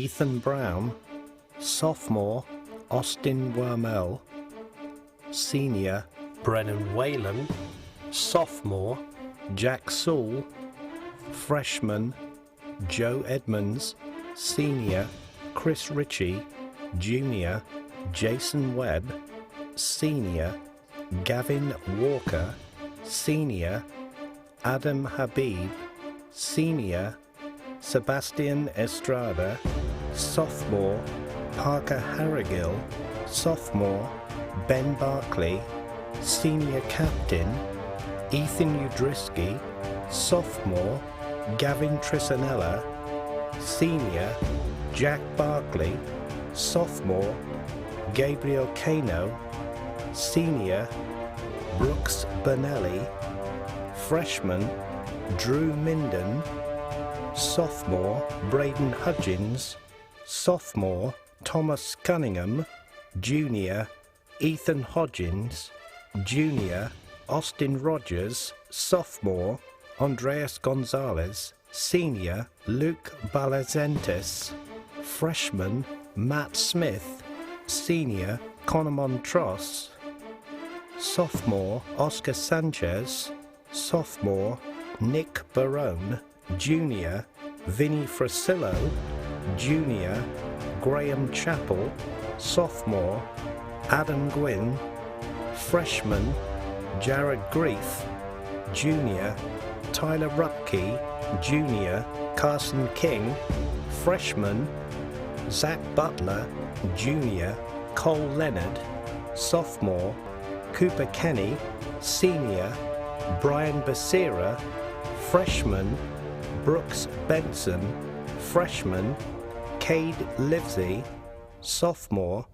Ethan Brown. Sophomore, Austin Wormel. Senior, Brennan Whalen. Sophomore, Jack Sewell. Freshman, Joe Edmonds. Senior, Chris Ritchie. Junior, Jason Webb. Senior, Gavin Walker. Senior, Adam Habib. Senior, Sebastian Estrada. Sophomore, Parker Harrigill. Sophomore, Ben Barkley. Senior Captain, Ethan Udrisky. Sophomore, Gavin Trisanella. Senior, Jack Barkley. Sophomore, Gabriel Kano. Senior, Brooks Bernelli. Freshman, Drew Minden. Sophomore, Braden Hudgins. Sophomore, Thomas Cunningham. Junior, Ethan Hodgins. Junior, Austin Rogers. Sophomore, Andreas Gonzalez. Senior, Luke Balazentis. Freshman, Matt Smith. Senior, Conor Montross. Sophomore, Oscar Sanchez. Sophomore, Nick Barone. Junior, Vinny Frasillo. Junior, Graham Chappell. Sophomore, Adam Gwynn. Freshman, Jared Grief. Junior, Tyler Rupke. Junior, Carson King. Freshman, Zach Butler. Junior, Cole Leonard. Sophomore, Cooper Kenny. Senior, Brian Becerra. Freshman, Brooks Benson. Freshman, Cade Livesey. Sophomore,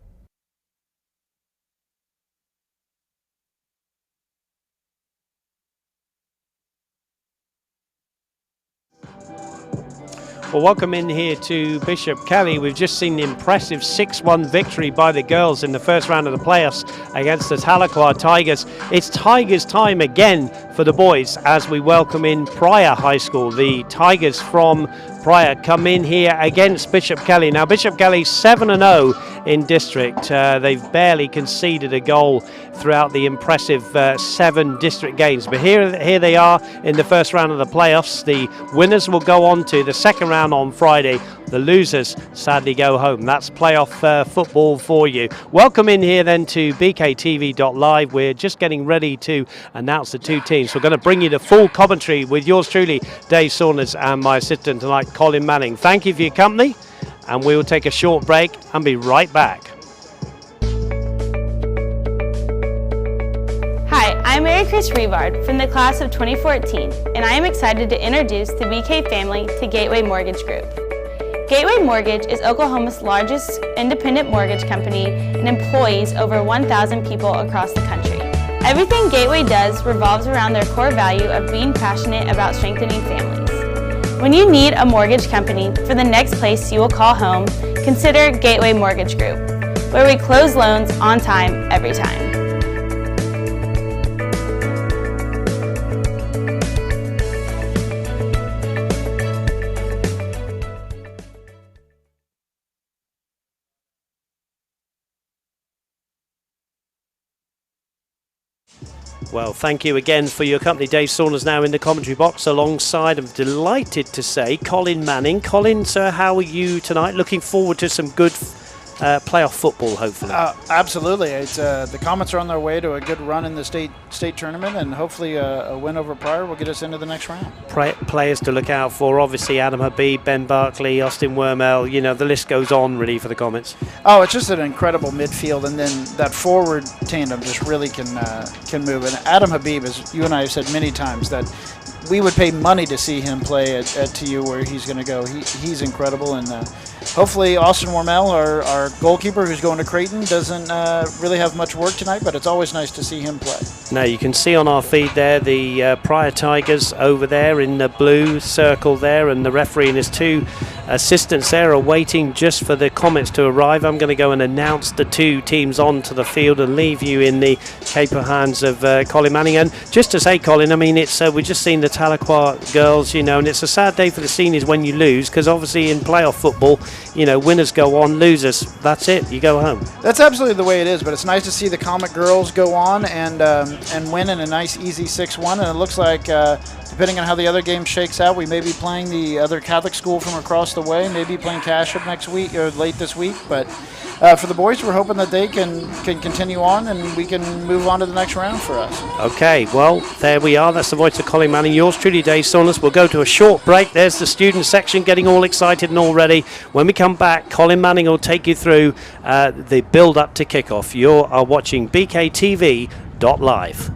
well, welcome in here to Bishop Kelly. We've just seen the impressive 6-1 victory by the girls in the first round of the playoffs against the Tahlequah Tigers. It's Tigers time again for the boys as we welcome in Pryor High School. The Tigers from Pryor come in here against Bishop Kelly. Now, Bishop Kelly 7-0 in district. They've barely conceded a goal throughout the impressive 7 district games. But here they are in the first round of the playoffs. The winners will go on to the second round on Friday. The losers sadly go home. That's playoff football for you. Welcome in here then to BKTV.live. We're just getting ready to announce the 2 teams. We're going to bring you the full commentary with yours truly, Dave Saunders, and my assistant tonight, Colin Manning. Thank you for your company, and we will take a short break and be right back. Hi, I'm Mary Chris Revard from the class of 2014, and I am excited to introduce the BK family to Gateway Mortgage Group. Gateway Mortgage is Oklahoma's largest independent mortgage company and employs over 1,000 people across the country. Everything Gateway does revolves around their core value of being passionate about strengthening families. When you need a mortgage company for the next place you will call home, consider Gateway Mortgage Group, where we close loans on time, every time. Well, thank you again for your company. Dave Saunders now in the commentary box alongside, I'm delighted to say, Colin Manning. Colin, sir, how are you tonight? Looking forward to some good playoff football, hopefully. Absolutely. It's, the Comets are on their way to a good run in the state tournament, and hopefully a win over Pryor will get us into the next round. Players to look out for, obviously Adam Habib, Ben Barkley, Austin Wormel, you know, the list goes on really for the Comets. Oh, it's just an incredible midfield, and then that forward tandem just really can move. And Adam Habib, as you and I have said many times, that we would pay money to see him play at TU where he's going to go. He's incredible, and hopefully Austin Wormel, our goalkeeper who's going to Creighton, doesn't really have much work tonight, but it's always nice to see him play. Now you can see on our feed there the Pryor Tigers over there in the blue circle there, and the referee and his 2 assistants there are waiting just for the Comets to arrive. I'm going to go and announce the 2 teams onto the field and leave you in the capable hands of Colin Manning. And just to say, Colin, I mean, it's we've just seen the Tahlequah girls, you know, and it's a sad day for the seniors when you lose, because obviously in playoff football you know, winners go on, losers, that's it, you go home. That's absolutely the way it is, but it's nice to see the Comet girls go on and win in a nice, easy 6-1. And it looks like, depending on how the other game shakes out, we may be playing the other Catholic school from across the way, maybe playing Cashup next week or late this week. But for the boys, we're hoping that they can continue on and we can move on to the next round for us. Okay, well, there we are. That's the voice of Colin Manning. Yours truly, Dave Saunders. We'll go to a short break. There's the student section getting all excited and all ready. When we come back, Colin Manning will take you through the build-up to kickoff. You are watching BKTV.live.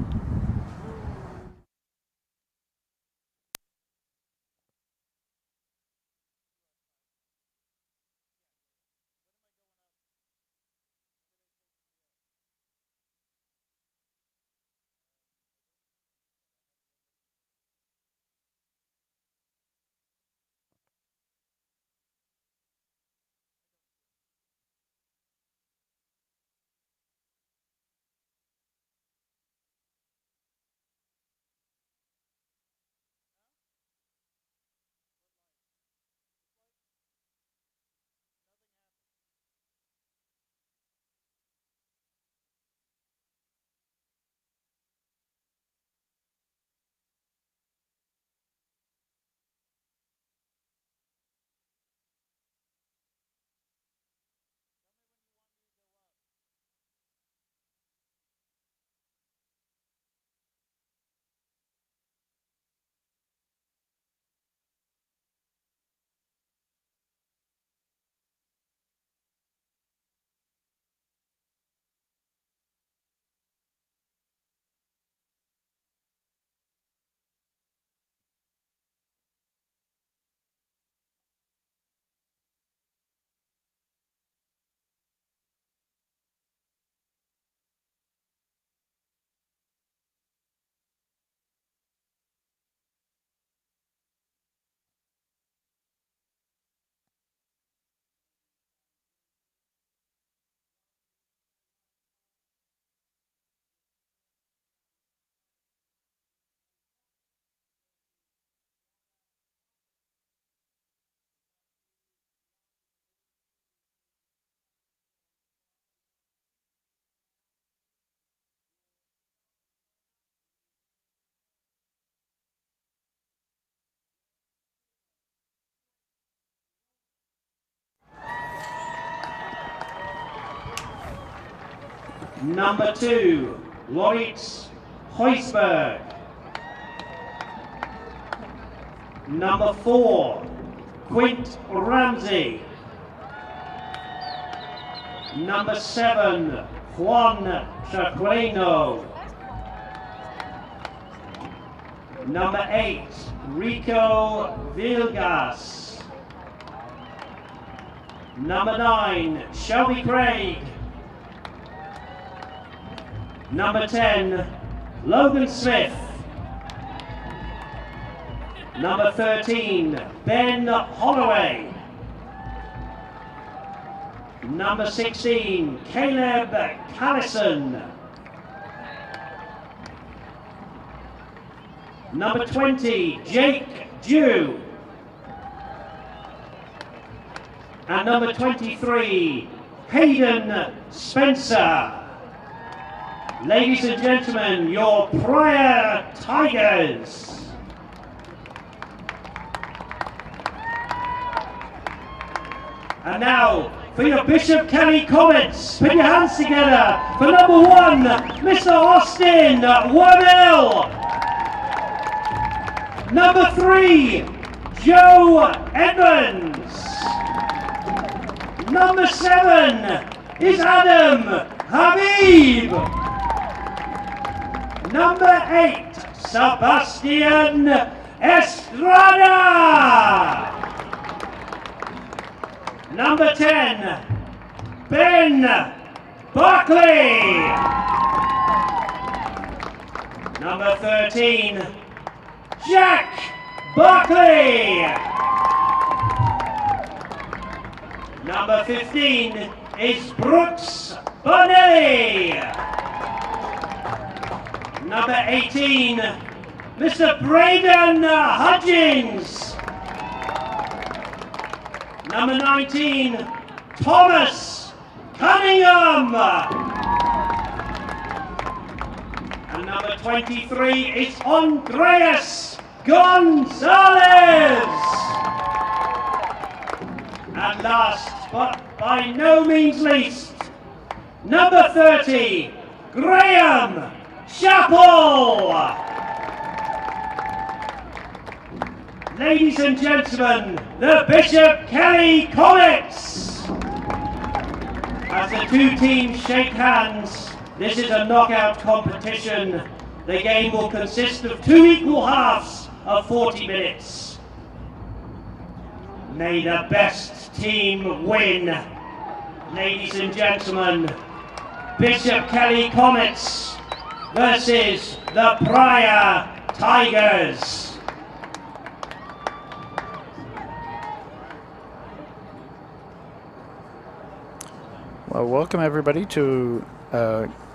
Number 2, Loritz Heusberg. Number 4, Quint Ramsey. Number 7, Juan Chacueno. Number 8, Rico Vilgas. Number 9, Shelby Craig. Number 10, Logan Smith. Number 13, Ben Holloway. Number 16, Caleb Callison. Number 20, Jake Dew. And number 23, Hayden Spencer. Ladies and gentlemen, your Pryor Tigers. And now, for your Bishop Kelly comments, put your hands together for number 1, Mr. Austin Wormel. Number 3, Joe Edmonds. Number 7 is Adam Habib. Number 8, Sebastian Estrada. Number 10, Ben Buckley. Number 13, Jack Buckley. Number 15 is Brooks Bonelli. Number 18, Mr. Braden Hudgins. Number 19, Thomas Cunningham. And number 23 is Andreas Gonzalez. And last, but by no means least, number 30, Graham Chappell. Ladies and gentlemen, the Bishop Kelly Comets. As the two teams shake hands, this is a knockout competition. The game will consist of 2 equal halves of 40 minutes. May the best team win. Ladies and gentlemen, Bishop Kelly Comets versus the Pryor Tigers. Well, welcome everybody to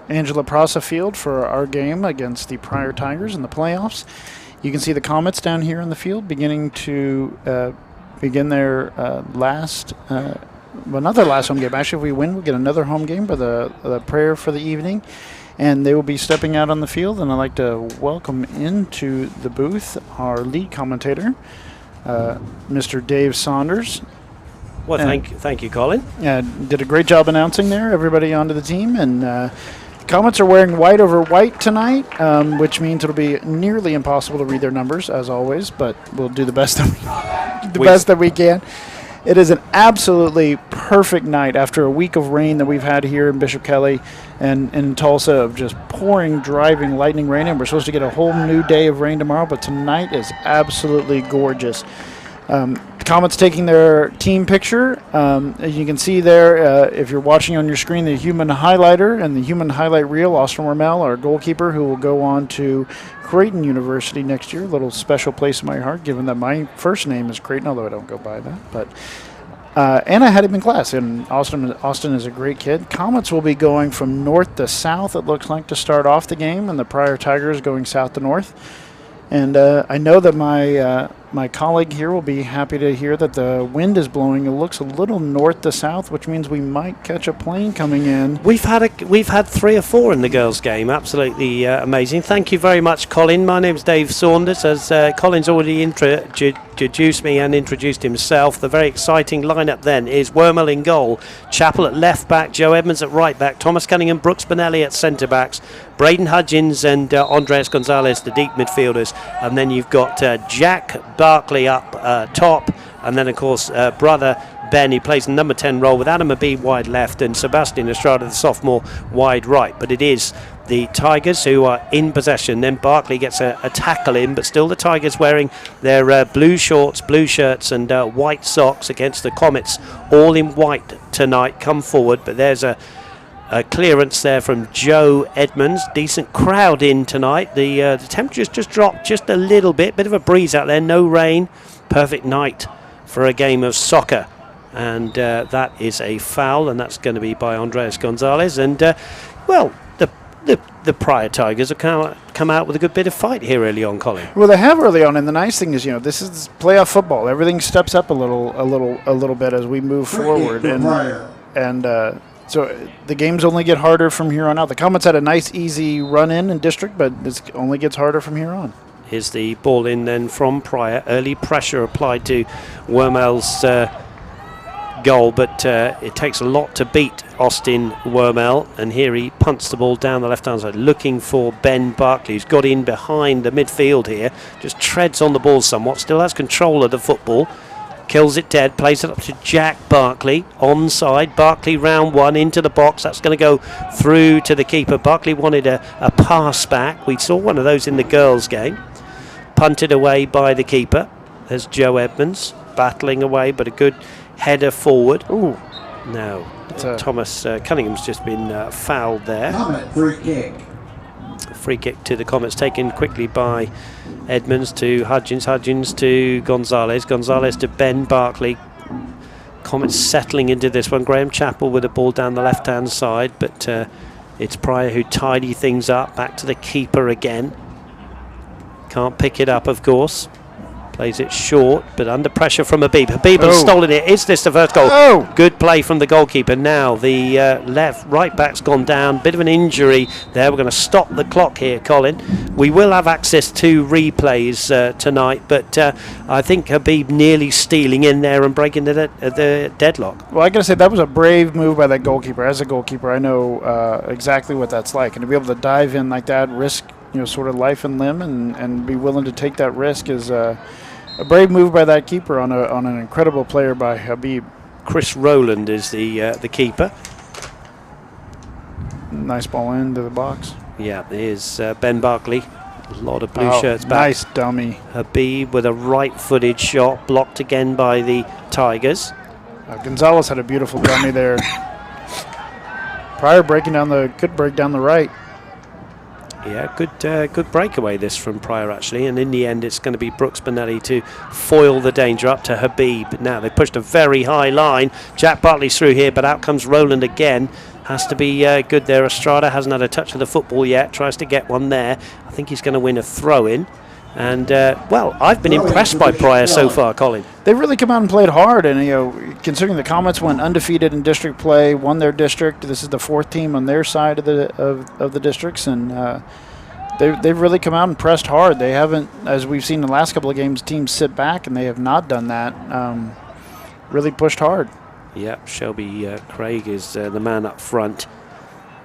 Angela Prasa Field for our game against the Pryor Tigers in the playoffs. You can see the Comets down here in the field beginning to begin their not their last home game. Actually, if we win, we'll get another home game for the prayer for the evening. And they will be stepping out on the field. And I'd like to welcome into the booth our lead commentator, Mr. Dave Saunders. Well, thank you, Colin. Did a great job announcing there, everybody onto the team. And Comets are wearing white over white tonight, which means it'll be nearly impossible to read their numbers, as always, but we'll do the best that we can. It is an absolutely perfect night after a week of rain that we've had here in Bishop Kelly and in Tulsa of just pouring, driving, lightning rain. And we're supposed to get a whole new day of rain tomorrow, but tonight is absolutely gorgeous. Comets taking their team picture. As you can see there, if you're watching on your screen, the human highlighter and the human highlight reel, Austin Wormel, our goalkeeper, who will go on to Creighton University next year. A little special place in my heart, given that my first name is Creighton, although I don't go by that. But and I had him in class, and Austin is a great kid. Comets will be going from north to south, it looks like, to start off the game, and the Pryor Tigers going south to north. And I know that my colleague here will be happy to hear that the wind is blowing. It looks a little north to south, which means we might catch a plane coming in. We've had 3 or 4 in the girls' game. Absolutely amazing. Thank you very much, Colin. My name's Dave Saunders. As Colin's already introduced me and introduced himself, the very exciting lineup then is Wormel in goal, Chappell at left back, Joe Edmonds at right back, Thomas Cunningham, Brooks Benelli at centre backs, Braden Hudgins and Andreas Gonzalez, the deep midfielders, and then you've got Jack Barkley up top, and then of course brother Ben, who plays the number 10 role with Adam Habib wide left and Sebastian Estrada, the sophomore, wide right. But it is the Tigers who are in possession. Then Barkley gets a tackle in, but still the Tigers wearing their blue shorts, blue shirts and white socks against the Comets, all in white tonight. Come forward, but there's a clearance there from Joe Edmonds. Decent crowd in tonight. The temperature's just dropped just a little bit of a breeze out there, no rain. Perfect night for a game of soccer, and that is a foul, and that's going to be by Andreas Gonzalez. And the Pryor Tigers have come out with a good bit of fight here early on, Colin. Well, they have early on, and the nice thing is, this is playoff football. Everything steps up a little bit as we move forward, and so the games only get harder from here on out. The Comets had a nice, easy run in district, but it only gets harder from here on. Here's the ball in then from Pryor. Early pressure applied to Wormel's goal, but it takes a lot to beat Austin Wormel, and here he punts the ball down the left-hand side, looking for Ben Barkley, who's got in behind the midfield here, just treads on the ball somewhat, still has control of the football, kills it dead, plays it up to Jack Barkley, onside. Barkley round one into the box, that's going to go through to the keeper. Barkley wanted a pass back, we saw one of those in the girls' game, punted away by the keeper. There's Joe Edmonds battling away, but a good header forward. Ooh. No, Thomas Cunningham's just been fouled there. Free kick. Free kick to the Comets, taken quickly by Edmonds to Hudgins to Gonzalez to Ben Barkley. Comets settling into this one. Graham Chappell with the ball down the left hand side, but it's Pryor who tidy things up. Back to the keeper again. Can't pick it up, of course. Plays it short, but under pressure from Habib. Habib has stolen it. Is this the first goal? Oh. Good play from the goalkeeper. Now the right back's gone down. Bit of an injury there. We're going to stop the clock here, Colin. We will have access to replays tonight, but I think Habib nearly stealing in there and breaking the deadlock. Well, I got to say, that was a brave move by that goalkeeper. As a goalkeeper, I know exactly what that's like. And to be able to dive in like that, risk sort of life and limb, and be willing to take that risk is a brave move by that keeper on an incredible player by Habib. Chris Rowland is the keeper. Nice ball into the box. Yeah, here's Ben Barkley. A lot of blue shirts back. Nice dummy. Habib with a right-footed shot, blocked again by the Tigers. Gonzalez had a beautiful dummy there. Pryor could break down the right. Yeah, good breakaway this from Pryor actually, and in the end it's going to be Brooks Benelli to foil the danger up to Habib. Now they pushed a very high line. Jack Bartley's through here, but out comes Rowland again. Has to be good there. Estrada hasn't had a touch of the football yet. Tries to get one there. I think he's going to win a throw-in. And, well, I've been impressed by Pryor so far, Colin. They've really come out and played hard. And, considering the Comets went undefeated in district play, won their district. This is the 4th team on their side of the districts. And they've really come out and pressed hard. They haven't, as we've seen in the last couple of games, teams sit back, and they have not done that. Really pushed hard. Yep, Shelby Craig is the man up front,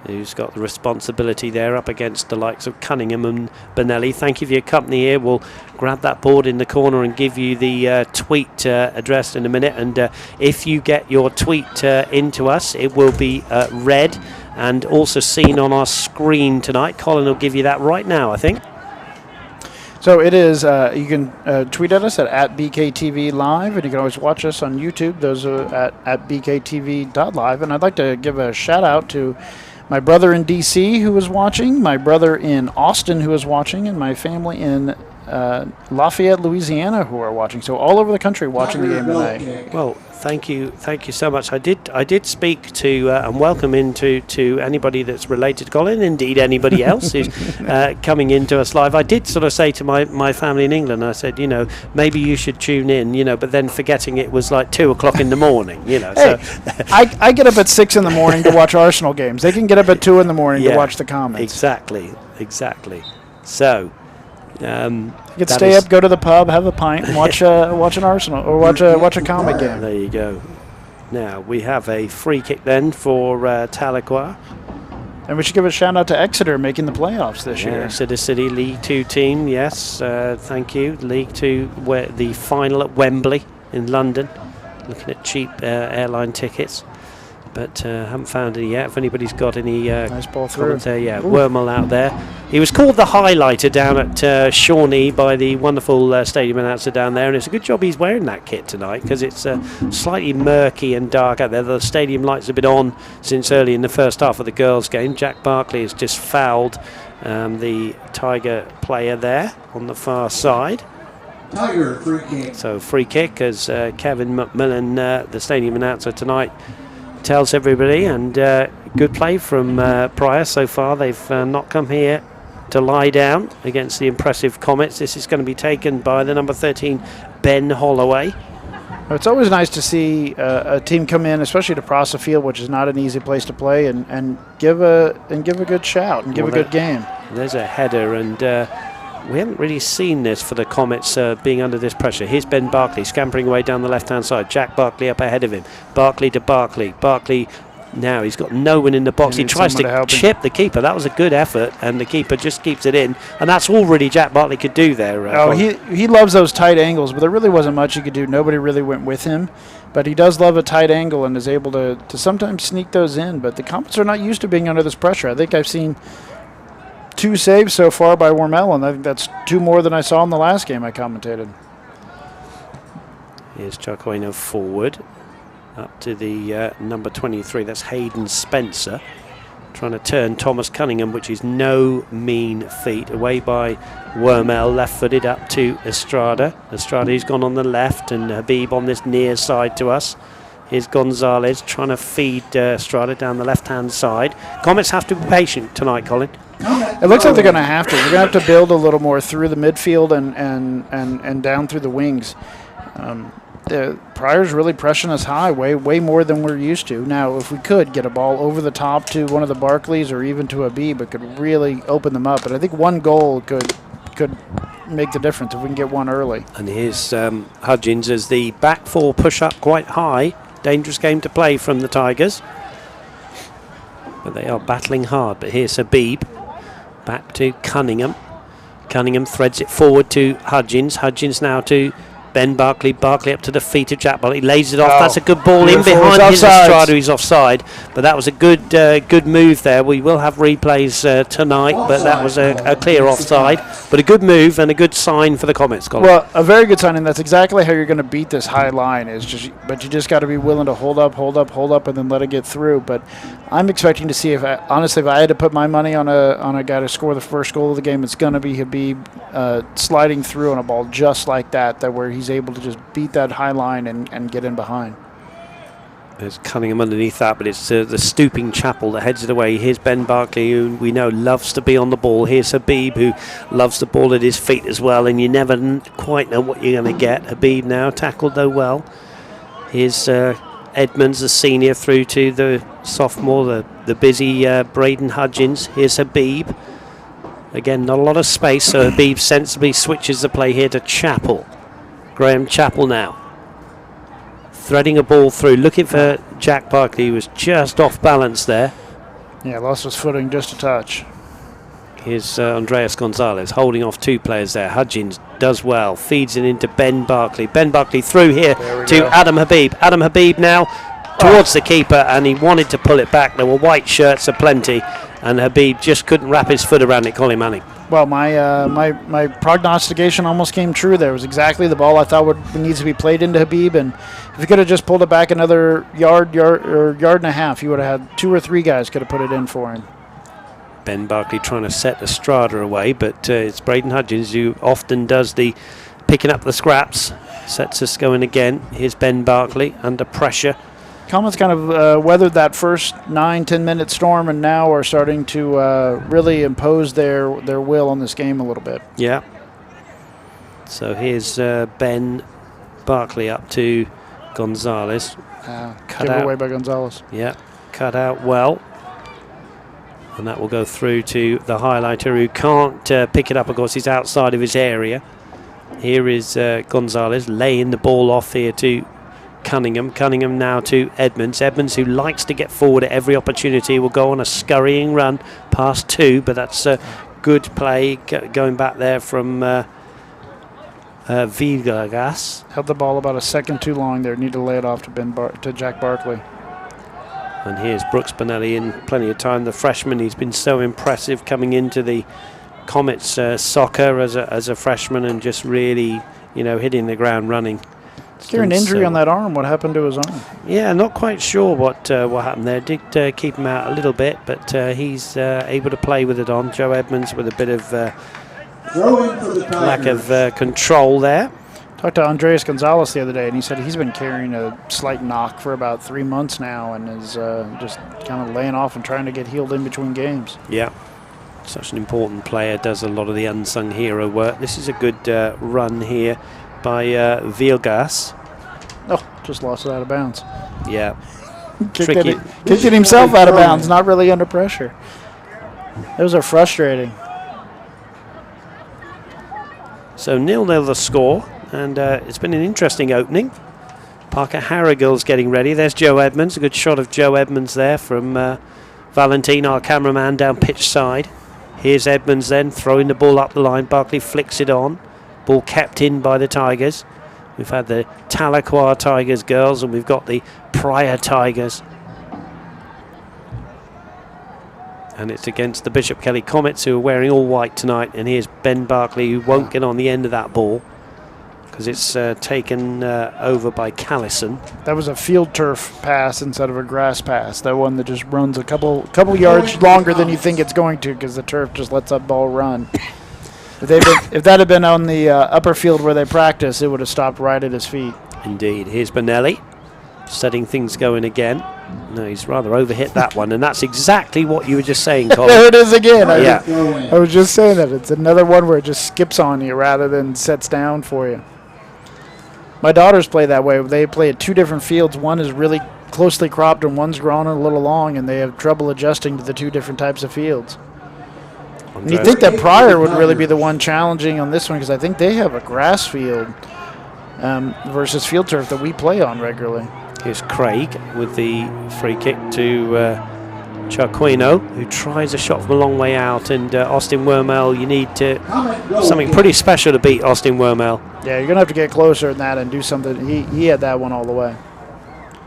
who's got the responsibility there up against the likes of Cunningham and Benelli. Thank you for your company here. We'll grab that board in the corner and give you the tweet address in a minute. And if you get your tweet into us, it will be read and also seen on our screen tonight. Colin will give you that right now, I think. So it is, you can tweet at us at BKTV Live, and you can always watch us on YouTube. Those are at BKTV.live. And I'd like to give a shout out to my brother in D.C. who was watching, my brother in Austin who was watching, and my family in Lafayette, Louisiana who are watching. So all over the country watching the game tonight. Well, thank you so much. I did speak to and welcome into anybody that's related to Colin, indeed anybody else who's coming into us live. I did sort of say to my family in England, I said, maybe you should tune in, but then forgetting it was like 2 o'clock in the morning, Hey, so I get up at 6 in the morning to watch Arsenal games. They can get up at 2 in the morning to watch the Comets. Exactly. So you could stay up, go to the pub, have a pint, and watch an Arsenal or watch a Comet game. There you go. Now we have a free kick then for Tahlequah. And we should give a shout out to Exeter making the playoffs this year. Exeter City League 2 team, yes. Thank you. League 2, where the final at Wembley in London. Looking at cheap airline tickets. But haven't found any yet. If anybody's got any nice ball through. Wormel out there. He was called the highlighter down at Shawnee by the wonderful stadium announcer down there, and it's a good job he's wearing that kit tonight because it's slightly murky and dark out there. The stadium lights have been on since early in the first half of the girls' game. Jack Barkley has just fouled the Tiger player there on the far side. Tiger free kick. So free kick as Kevin McMillan, the stadium announcer tonight, tells everybody, and good play from Pryor so far. They've not come here to lie down against the impressive Comets. This is going to be taken by the number 13 Ben Holloway. It's always nice to see a team come in, especially to Prossa Field, which is not an easy place to play, and give a good shout and give a good game. There's a header, and we haven't really seen this for the Comets being under this pressure. Here's Ben Barkley scampering away down the left-hand side. Jack Barkley up ahead of him. Barkley to Barkley. Barkley now, he's got no one in the box. He tries to chip the keeper. That was a good effort, and the keeper just keeps it in. And that's all really Jack Barkley could do there. He loves those tight angles, but there really wasn't much he could do. Nobody really went with him. But he does love a tight angle and is able to sometimes sneak those in. But the Comets are not used to being under this pressure. I think I've seen 2 saves so far by Wormel, and I think that's 2 more than I saw in the last game I commentated. Here's Chacoino forward up to the number 23. That's Hayden Spencer trying to turn Thomas Cunningham, which is no mean feat. Away by Wormel, left-footed up to Estrada. Estrada's gone on the left, and Habib on this near side to us. Here's Gonzalez trying to feed Estrada down the left-hand side. Comets have to be patient tonight, Colin. It looks like they're going to have to. They're going to have to build a little more through the midfield and down through the wings. Pryor's really pressing us high, way more than we're used to. Now, if we could get a ball over the top to one of the Barclays or even to a Beeb, it could really open them up. But I think one goal could make the difference if we can get one early. And here's Hudgens as the back four push up quite high. Dangerous game to play from the Tigers. But they are battling hard. But here's Habib. Back to Cunningham. Cunningham threads it forward to Hudgens. Hudgens now to Ben Barkley. Barkley up to the feet of Jack Barkley. Lays it off. That's a good ball in behind his Estrada. He's offside. But that was a good move there. We will have replays tonight, but that was a clear offside. But a good move and a good sign for the Comets, Colin. Well, a very good sign, and that's exactly how you're going to beat this high line. But you just got to be willing to hold up, and then let it get through. But I'm expecting to see if I had to put my money on a guy to score the first goal of the game, it's going to be Habib sliding through on a ball just like that where he's able to just beat that high line and get in behind. There's Cunningham underneath that, but it's the stooping Chappell that heads it away. Here's Ben Barkley, who we know loves to be on the ball. Here's Habib, who loves the ball at his feet as well, and you never quite know what you're going to get. Habib now tackled though well. Here's Edmonds, the senior, through to the sophomore, the busy Braden Hudgens. Here's Habib. Again, not a lot of space, so Habib sensibly switches the play here to Chappell. Graham Chappell now. Threading a ball through, looking for Jack Barkley, who was just off balance there. Yeah, lost his footing just a touch. Here's Andreas Gonzalez holding off two players there. Hudgens does well, feeds it into Ben Barkley. Ben Barkley through here to Adam Habib. Adam Habib now towards the keeper, and he wanted to pull it back. There were white shirts aplenty, and Habib just couldn't wrap his foot around it, Colin Manning. Well, my prognostication almost came true there. It was exactly the ball I thought needs to be played into Habib, and if he could have just pulled it back another yard and a half, you would have had 2 or 3 guys could have put it in for him. Ben Barkley trying to set Estrada away, but it's Braden Hudgens who often does the picking up the scraps. Sets us going again. Here's Ben Barkley under pressure. Comets kind of weathered that first 9-10 minute storm, and now are starting to really impose their will on this game a little bit. Yeah. So here's Ben Barkley up to Gonzalez. Cut away by Gonzalez. Yeah, cut out well. And that will go through to the highlighter, who can't pick it up. Of course, he's outside of his area. Here is Gonzalez laying the ball off here to Cunningham. Cunningham now to Edmonds. Edmonds, who likes to get forward at every opportunity, will go on a scurrying run past 2, but that's good play going back there from Vigas. Held the ball about a second too long there. Need to lay it off to Jack Barkley. And here's Brooks Benelli in plenty of time. The freshman, he's been so impressive coming into the Comets soccer as a freshman, and just really, hitting the ground running. Is there an injury on that arm? What happened to his arm? Yeah, not quite sure what happened there. Did keep him out a little bit, but he's able to play with it on. Joe Edmonds with a bit of lack of control there. Talked to Andreas Gonzalez the other day, and he said he's been carrying a slight knock for about 3 months now, and is just kind of laying off and trying to get healed in between games. Yeah, such an important player, does a lot of the unsung hero work. This is a good run here by Vilgas. Oh, just lost it out of bounds. Yeah. Kicked it himself out of bounds, not really under pressure. Those are frustrating. So 0-0 the score, and it's been an interesting opening. Parker Harrigill's getting ready. There's Joe Edmonds. A good shot of Joe Edmonds there from Valentin, our cameraman, down pitch side. Here's Edmonds then throwing the ball up the line. Barkley flicks it on. Ball kept in by the Tigers. We've had the Tahlequah Tigers girls, and we've got the Pryor Tigers. And it's against the Bishop Kelly Comets, who are wearing all white tonight. And here's Ben Barkley, who won't get on the end of that ball because it's taken over by Callison. That was a field turf pass instead of a grass pass. That one that just runs a couple yards longer than you think it's going to, because the turf just lets that ball run. If that had been on the upper field where they practice, it would have stopped right at his feet. Indeed. Here's Benelli. setting things going again. No, he's rather overhit that one, and that's exactly what you were just saying, Colin. There it is again. Yeah. I was just saying that. It's another one where it just skips on you rather than sets down for you. My daughters play that way. They play at 2 different fields. One is really closely cropped and one's grown a little long, and they have trouble adjusting to the 2 different types of fields. And you think that Pryor would really be the one challenging on this one, because I think they have a grass field versus field turf that we play on regularly. Here's Craig with the free kick to Charquino, who tries a shot from a long way out. And Austin Wormel, you need something pretty special to beat Austin Wormel. Yeah, you're going to have to get closer than that and do something. He had that one all the way.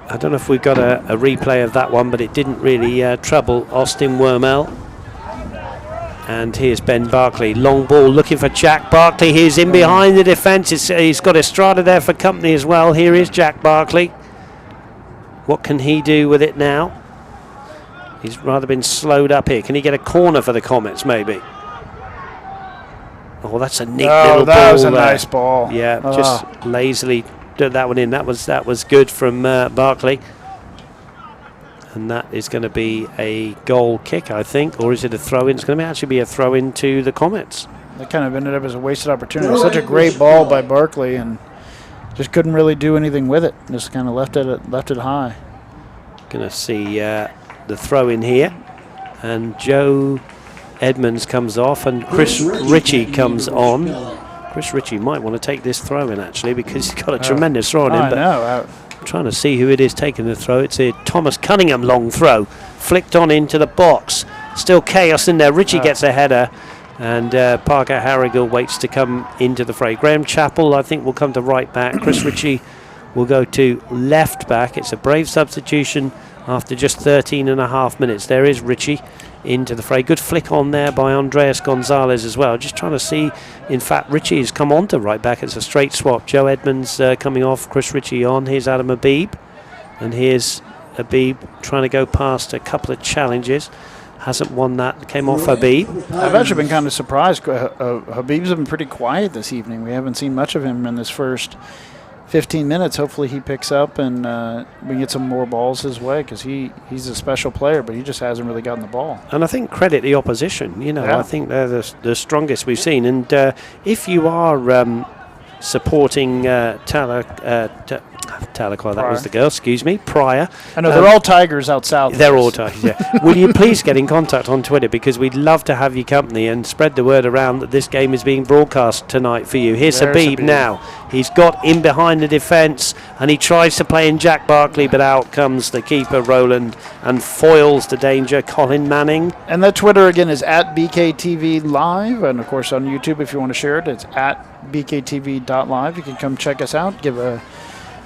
I don't know if we've got a replay of that one, but it didn't really trouble Austin Wormel. And here's Ben Barkley. Long ball looking for Jack Barkley. He's in behind the defence. He's got Estrada there for company as well. Here is Jack Barkley. What can he do with it now? He's rather been slowed up here. Can he get a corner for the Comets, maybe? Oh, that's a neat little ball. That was a nice ball. Yeah, just lazily did that one in. That was good from Barkley. And that is going to be a goal kick, I think. Or is it a throw-in? It's going to actually be a throw-in to the Comets. That kind of ended up as a wasted opportunity. Such a great ball by Barkley, and just couldn't really do anything with it. Just kind of left it high. Going to see the throw-in here. And Joe Edmonds comes off, and Chris Ritchie comes on. Chris Ritchie might want to take this throw-in, actually, because he's got a tremendous throw on him. I know. I'm trying to see who it is taking the throw. It's a Thomas Cunningham long throw. Flicked on into the box. Still chaos in there. Ritchie gets a header. And Parker Harrigal waits to come into the fray. Graham Chappell, I think, will come to right back. Chris Ritchie will go to left back. It's a brave substitution after just 13 and a half minutes. There is Ritchie into the fray. Good flick on there by Andreas Gonzalez as well. Just trying to see, in fact, Ritchie has come on to right back. It's a straight swap. Joe Edmonds coming off, Chris Ritchie on. Here's Adam Habib. And here's Habib trying to go past a couple of challenges. Hasn't won that. Came off Habib. I've actually been kind of surprised. Habib's been pretty quiet this evening. We haven't seen much of him in this first 15 minutes. Hopefully he picks up and we get some more balls his way, because he's a special player, but he just hasn't really gotten the ball. And I think credit the opposition. You know, Yeah. I think they're the strongest we've seen. And if you are supporting Tahlequah, that was the girl, excuse me, Pryor. I know they're all Tigers out south. They're all Tigers, yeah. Will you please get in contact on Twitter, because we'd love to have your company and spread the word around that this game is being broadcast tonight for you. Here's Habib now. He's got in behind the defence, and he tries to play in Jack Barkley, but out comes the keeper, Roland, and foils the danger, Colin Manning. And that Twitter, again, is at BKTV Live. And, of course, on YouTube, if you want to share it, it's at BKTV.live. You can come check us out. Give a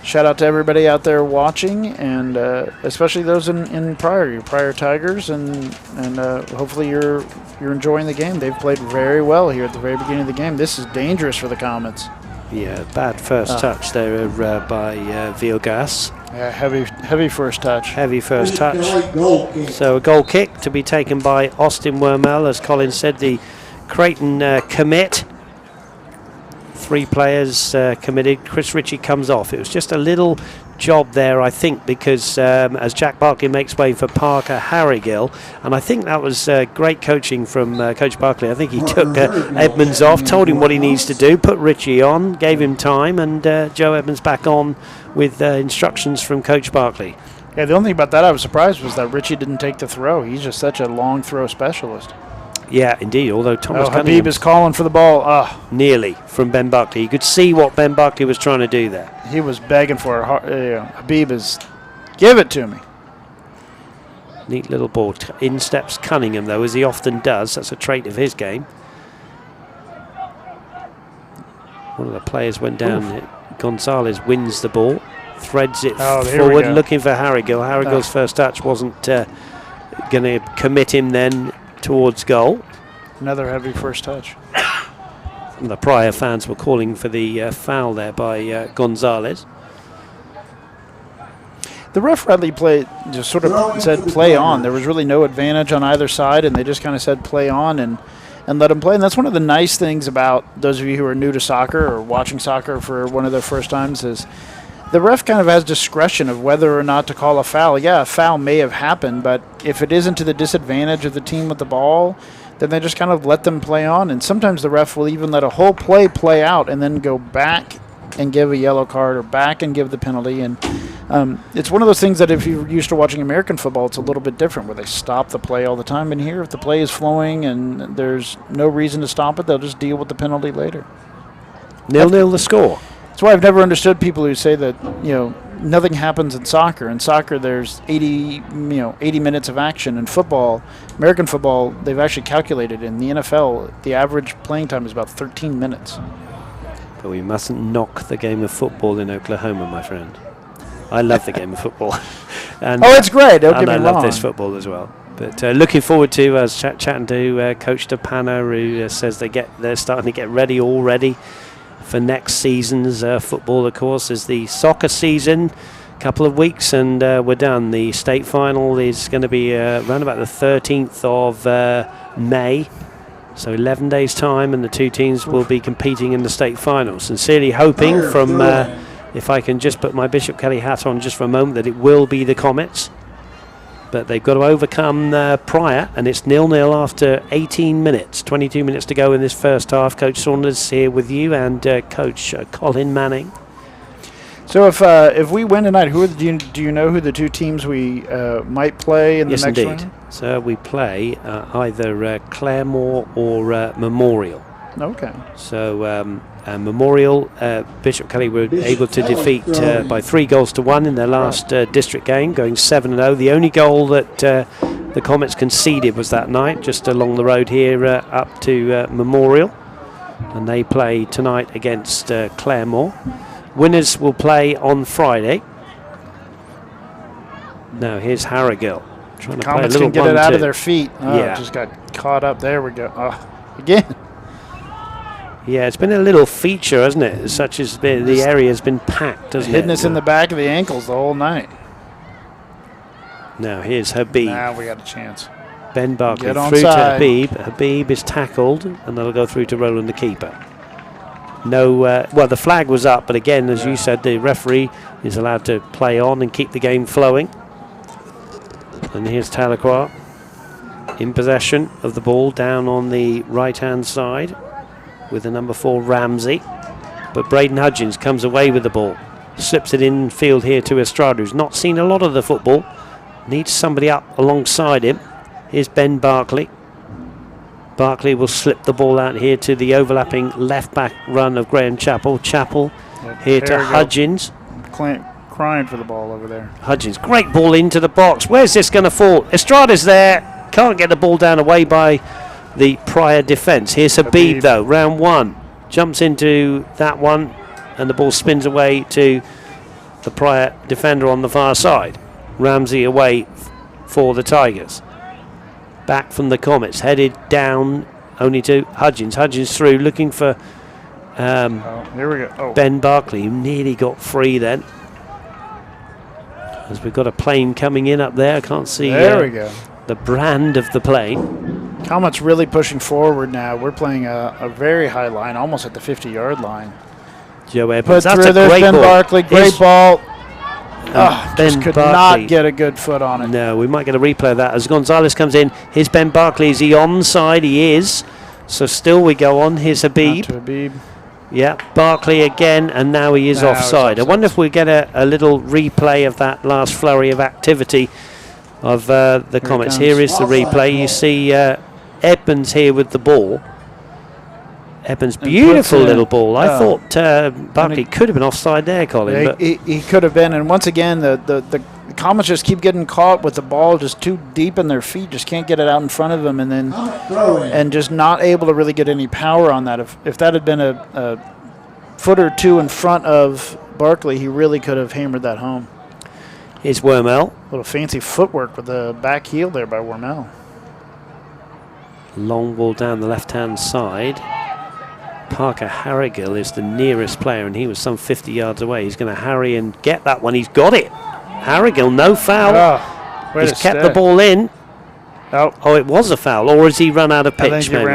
shout out to everybody out there watching, and especially those in Pryor, your Pryor Tigers, and hopefully you're enjoying the game. They've played very well here at the very beginning of the game. This is dangerous for the Comets. Yeah, bad first touch there by Villegas. Yeah, heavy first touch. Heavy first touch. So a goal kick to be taken by Austin Wormel, as Colin said, the Creighton commit. 3 players committed. Chris Ritchie comes off. It was just a little job there, I think, because as Jack Barkley makes way for Parker Harrigill, and I think that was great coaching from Coach Barkley. I think he took Edmonds off, told him what he needs to do, put Ritchie on, gave him time, and Joe Edmonds back on with instructions from Coach Barkley. Yeah, the only thing about that I was surprised was that Ritchie didn't take the throw. He's just such a long throw specialist. Yeah, indeed, although Thomas Habib Cunningham is calling for the ball. nearly from Ben Barkley. You could see what Ben Barkley was trying to do there. He was begging for it. Habib is, give it to me. Neat little ball. In steps Cunningham, though, as he often does. That's a trait of his game. One of the players went down. Gonzalez wins the ball, threads it forward, looking for Harrigill. Harrigill's first touch wasn't going to commit him then towards goal. Another heavy first touch. The Pryor fans were calling for the foul there by Gonzalez. The ref Radley just sort of said play on. There was really no advantage on either side, and they just kind of said play on and let him play. And that's one of the nice things about those of you who are new to soccer or watching soccer for one of their first times, is the ref kind of has discretion of whether or not to call a foul. Yeah, a foul may have happened, but if it isn't to the disadvantage of the team with the ball, then they just kind of let them play on. And sometimes the ref will even let a whole play out and then go back and give a yellow card or back and give the penalty. And it's one of those things that if you're used to watching American football, it's a little bit different where they stop the play all the time. And here, if the play is flowing and there's no reason to stop it, they'll just deal with the penalty later. 0-0 the score. That's why I've never understood people who say that, nothing happens in soccer. In soccer, there's 80 minutes of action. In football, American football, they've actually calculated in the NFL, the average playing time is about 13 minutes. But we mustn't knock the game of football in Oklahoma, my friend. I love the game of football. And, it's great. Don't get me I wrong. love this football as well. But looking forward to, I was chatting to Coach DePana, who says they're starting to get ready already for next season's football. Of course, is the soccer season. Couple of weeks and we're done. The state final is going to be around about the 13th of May. So 11 days' time, and the two teams will be competing in the state final. Sincerely hoping from, if I can just put my Bishop Kelly hat on just for a moment, that it will be the Comets. But they've got to overcome Pryor, and it's 0-0 after 18 minutes. 22 minutes to go in this first half. Coach Saunders here with you, and Coach Colin Manning. So if we win tonight, do you know who the two teams we might play in the next indeed. one? So we play either Claremore or Memorial. Okay. So Memorial, Bishop Kelly were able to defeat by 3-1 in their last district game, going 7-0. The only goal that the Comets conceded was that night, just along the road here up to Memorial. And they play tonight against Claremore. Winners will play on Friday. Now here's Harrigill trying to play a Comets little can get it out 1-2. of their feet. Oh, Yeah. Just got caught up. There we go. Again. Yeah, it's been a little feature, hasn't it? Such as the area's been packed, hasn't it? Hitting us in the back of the ankles the whole night. Now here's Habib. Now we got a chance. Ben Barkley Get through to onside. Habib. Habib is tackled, and that'll go through to Roland, the keeper. No, well, the flag was up, but again, as you said, the referee is allowed to play on and keep the game flowing. And here's Tahlequah in possession of the ball down on the right-hand side with the number 4 Ramsey. But Braden Hudgens comes away with the ball, slips it in field here to Estrada, who's not seen a lot of the football, needs somebody up alongside him. Here's Ben Barkley. Barkley will slip the ball out here to the overlapping left back run of Graham Chappell. Chappell here to Hudgens. Crying for the ball over there. Hudgens, great ball into the box. Where's this going to fall? Estrada's there. Can't get the ball down away by the Pryor defence. Here's Habib though, round 1. Jumps into that one and the ball spins away to the Pryor defender on the far side. Ramsey away for the Tigers. Back from the Comets, headed down only to Hudgens. Hudgens through, looking for Here we go. Ben Barkley, who nearly got free then. As we've got a plane coming in up there, I can't see There we go. the brand of the plane. Comets really pushing forward now. We're playing a very high line, almost at the 50-yard line. Joe Edmonds, Put that's through, a there's great Ben ball. Barkley, great Here's- ball. Ben Just could Barkley. not get a good foot on it. No, we might get a replay of that as Gonzalez comes in. Here's Ben Barkley. Is he onside? He is. So still we go on. Here's Habib. Not to Habib. Yeah, Barkley again, and now he is Now he's offside. I offside. wonder if we get a little replay of that last flurry of activity of the Comets. comes. Here is the replay. You see Edmonds here with the ball. Edmonds, beautiful puts, little ball. I oh. thought Barkley could have been offside there, Colin. Yeah, But he could have been. And once again, the Comets just keep getting caught with the ball just too deep in their feet. Just can't get it out in front of them, and then and just not able to really get any power on that. If that had been a foot or two in front of Barkley, he really could have hammered that home. here's Wormel. Little fancy footwork with the back heel there by Wormel. Long ball down the left-hand side. Parker Harrigill is the nearest player, and he was some 50 yards away. He's going to harry and get that one. He's got it. Harrigill, no foul. Way He's to kept stay. the ball in. Oh, Oh, it was a foul, or has he run out of pitch? I think he maybe?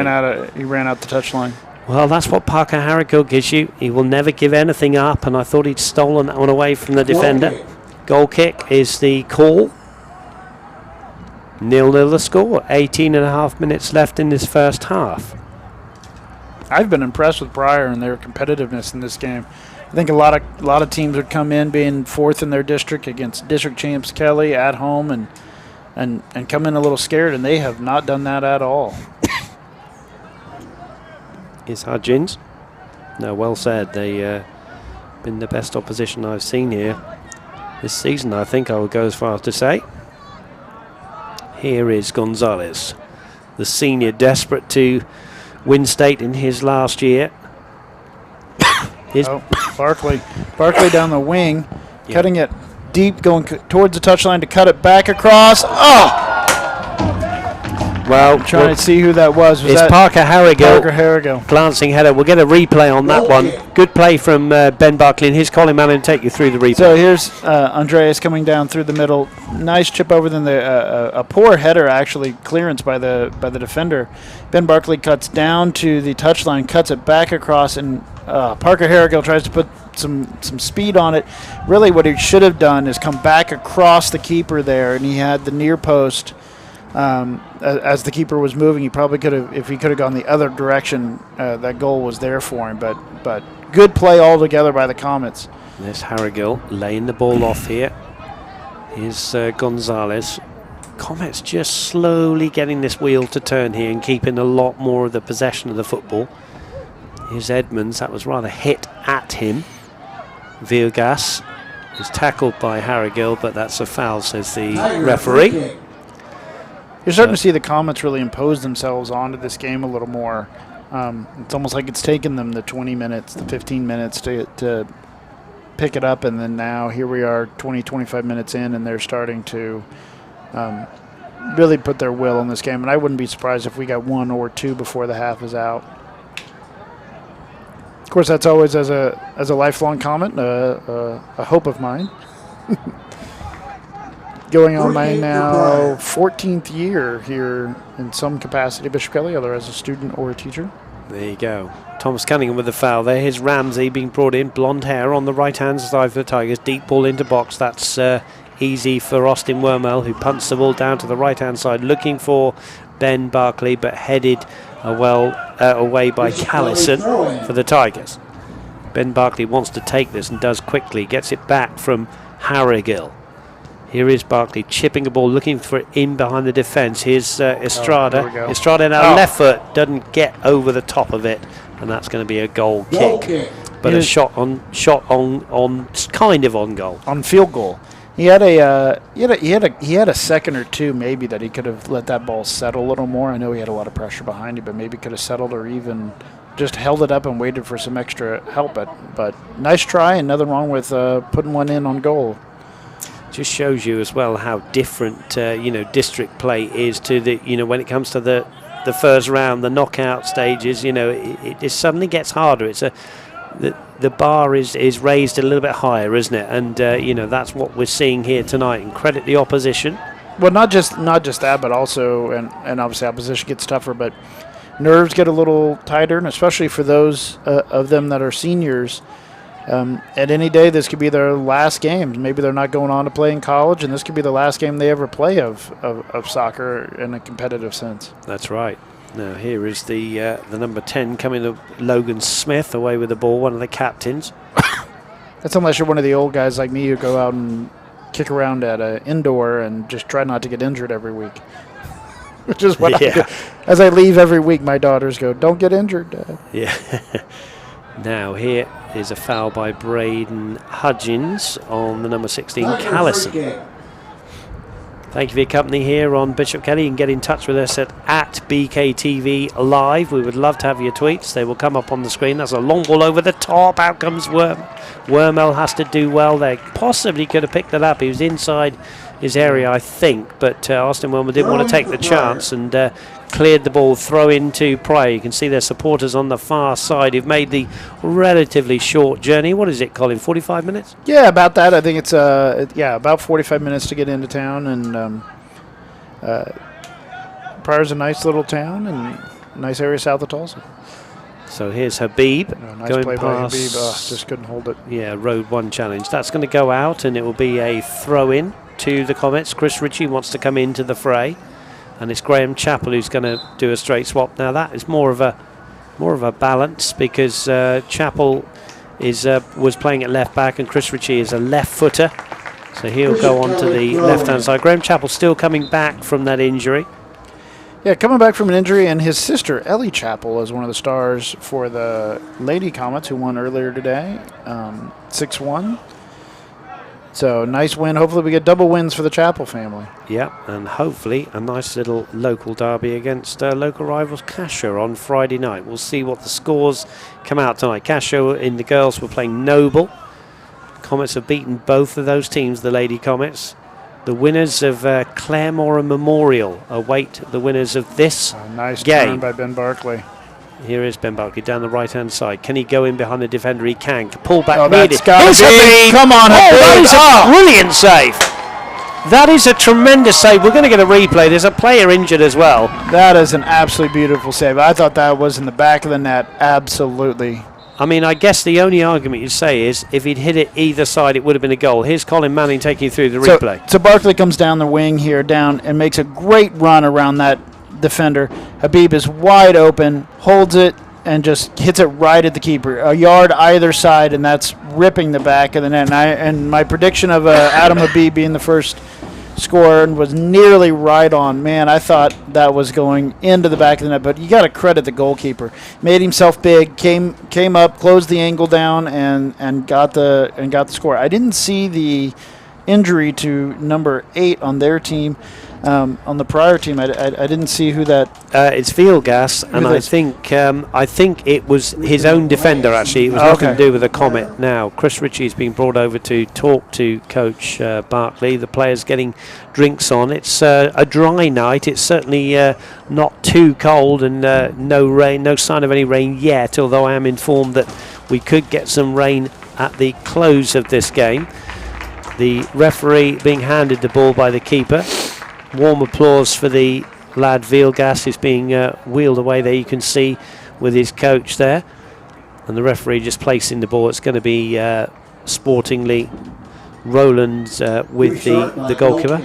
ran out the touchline. Well, that's what Parker Harrigill gives you. He will never give anything up, and I thought he'd stolen that one away from the defender. Goal kick is the call. 0-0 the score. 18.5 minutes left in this first half. I've been impressed with Pryor and their competitiveness in this game. I think a lot of teams would come in being fourth in their district against district champs Kelly at home and come in a little scared, and they have not done that at all. Is Hudgens? No, well said. They been the best opposition I've seen here this season, I think I would go as far as to say. Here is Gonzalez, the senior, desperate to win state in his last year. Barkley down the wing, Yeah. cutting it deep, going towards the touchline to cut it back across. Oh! Well, Trying to see who that was. Was it's that Parker Harrigill. Parker Harrigill. Glancing header. We'll get a replay on that one. Good play from Ben Barkley and his Colin Manning take you through the replay. So here's Andreas coming down through the middle. Nice chip over then a poor header, actually, clearance by the defender. Ben Barkley cuts down to the touchline, cuts it back across, and Parker Harrigill tries to put some speed on it. Really what he should have done is come back across the keeper there, and he had the near post. As the keeper was moving, he probably could have, if he could have gone the other direction, that goal was there for him. But good play altogether by the Comets. There's Harrigill laying the ball off here. Here's Gonzalez. Comets just slowly getting this wheel to turn here and keeping a lot more of the possession of the football. Here's Edmonds. That was rather hit at him. Villegas is tackled by Harrigill, but that's a foul, says the referee. You're starting to see the Comets really impose themselves onto this game a little more. It's almost like it's taken them the 20 minutes, the 15 minutes to pick it up, and then now here we are 20, 25 minutes in, and they're starting to really put their will on this game. And I wouldn't be surprised if we got one or two before the half is out. Of course, that's always as a lifelong comment, a hope of mine. Going on my now 14th year here in some capacity, Bishop Kelly, either as a student or a teacher. There you go. Thomas Cunningham with the foul there. Here's Ramsey being brought in. Blonde hair on the right-hand side for the Tigers. Deep ball into box. That's easy for Austin Wormel, who punts the ball down to the right-hand side, looking for Ben Barkley, but headed away by Callison for the Tigers. Ben Barkley wants to take this and does quickly. Gets it back from Harrigill. Here is Barkley chipping a ball, looking for it in behind the defence. Here's Estrada. Estrada now left foot, doesn't get over the top of it, and that's going to be a goal kick. But a shot on kind of on goal. On field goal. He had a second or two maybe that he could have let that ball settle a little more. I know he had a lot of pressure behind him, but maybe could have settled or even just held it up and waited for some extra help. But nice try, and nothing wrong with putting one in on goal. Just shows you as well how different district play is to the when it comes to the first round, the knockout stages. It suddenly gets harder. It's the bar is raised a little bit higher, isn't it? And that's what we're seeing here tonight. And credit the opposition. Well, not just that, but also and obviously opposition gets tougher, but nerves get a little tighter, and especially for those of them that are seniors. At any day, this could be their last game. Maybe they're not going on to play in college, and this could be the last game they ever play of soccer in a competitive sense. That's right. Now here is the number 10 coming to Logan Smith away with the ball, one of the captains. That's unless you're one of the old guys like me who go out and kick around at an indoor and just try not to get injured every week. Which is what I do. As I leave every week, my daughters go, "Don't get injured, Dad." Yeah. Now here is a foul by Braden Hudgens on the number 16, Callison. Thank you for your company here on Bishop Kelly. You can get in touch with us at BKTV Live. We would love to have your tweets. They will come up on the screen. That's a long ball over the top. Out comes Wormel has to do well there. Possibly could have picked it up. He was inside his area, I think, but Austin Wormel didn't want to take the chance and cleared the ball, throw into Pryor. You can see their supporters on the far side who've made the relatively short journey. What is it, Colin, 45 minutes? Yeah, about that. I think it's about 45 minutes to get into town, and Pryor's a nice little town and nice area south of Tulsa. So here's Habib Nice going play by past. Habib. Just couldn't hold it. Yeah, road 1 challenge. That's going to go out, and it will be a throw-in to the Comets. Chris Ritchie wants to come into the fray, and it's Graham Chappell who's going to do a straight swap. Now that is more of a balance, because Chappell was playing at left back, and Chris Ritchie is a left footer, so he'll go on to the left-hand side. Graham Chappell still coming back from that injury. Yeah, coming back from an injury, and his sister, Ellie Chappell, is one of the stars for the Lady Comets, who won earlier today, 6-1. So, nice win. Hopefully we get double wins for the Chappell family. Yeah, and hopefully a nice little local derby against local rivals Casher on Friday night. We'll see what the scores come out tonight. Casher in the girls were playing Noble. Comets have beaten both of those teams, the Lady Comets. The winners of Claremore and Memorial await the winners of this Nice game. turn by Ben Barkley. Here is Ben Barkley down the right-hand side. Can he go in behind the defender? He can. Pull back. Oh, needed. that's gotta Here's be. Habib. Come on, That Habib. is a brilliant save. That is a tremendous save. We're going to get a replay. There's a player injured as well. That is an absolutely beautiful save. I thought that was in the back of the net. Absolutely. I mean, I guess the only argument you'd say is if he'd hit it either side, it would have been a goal. Here's Colin Manning taking you through the replay. So Barkley comes down the wing here, down, and makes a great run around that defender. Habib is wide open, holds it, and just hits it right at the keeper. A yard either side, and that's ripping the back of the net. And my prediction of Adam Habib being the first scorer was nearly right on. Man, I thought that was going into the back of the net, but you got to credit the goalkeeper. Made himself big, came up, closed the angle down, and got the score. I didn't see the injury to number 8 on their team. On the Pryor team, I didn't see who that. It's Vielgas, and I think it was his own defender. Actually, it was nothing to do with the Comet. Now, Chris Ritchie is being brought over to talk to Coach Barkley. The players getting drinks on. It's a dry night. It's certainly not too cold, and no rain, no sign of any rain yet. Although I am informed that we could get some rain at the close of this game. The referee being handed the ball by the keeper. Warm applause for the lad Vielgas, who's being wheeled away there. You can see with his coach there. And the referee just placing the ball. It's going to be sportingly Roland with the goalkeeper.